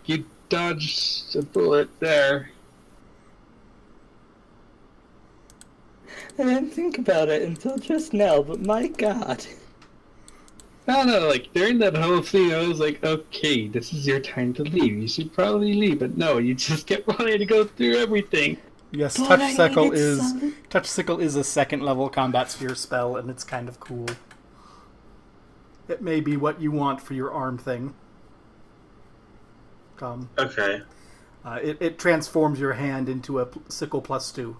You dodged a bullet there. I didn't think about it until just now, but my god. I don't know, during that whole scene, I was like, okay, this is your time to leave. You should probably leave, but no, you just kept wanting to go through everything. Yes, But Touch Sickle is a second level combat sphere spell, and it's kind of cool. It may be what you want for your arm thing. Okay. It transforms your hand into a sickle +2.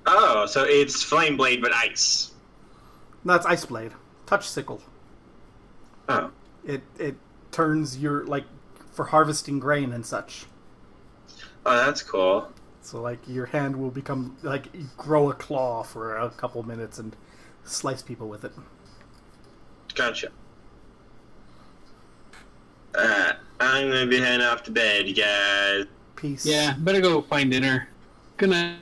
Oh, so it's Flame Blade, but ice. No, that's Ice Blade. Touch Sickle. Oh. It turns your, for harvesting grain and such. Oh, that's cool. So like your hand will become like grow a claw for a couple minutes and slice people with it. Gotcha. I'm gonna be heading off to bed, you guys. Peace. Yeah, better go find dinner. Good night.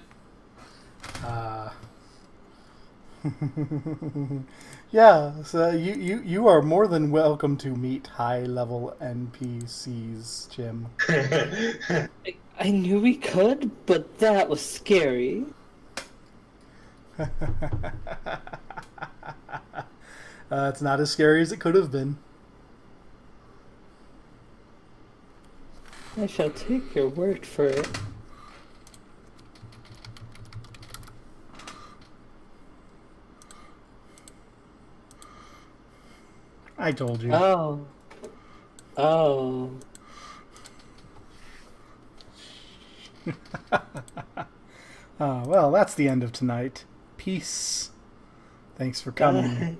Yeah, so you are more than welcome to meet high-level NPCs, Jim. I knew we could, but that was scary. It's not as scary as it could have been. I shall take your word for it. I told you. Oh. Oh. Well, that's the end of tonight. Peace. Thanks for coming. Bye.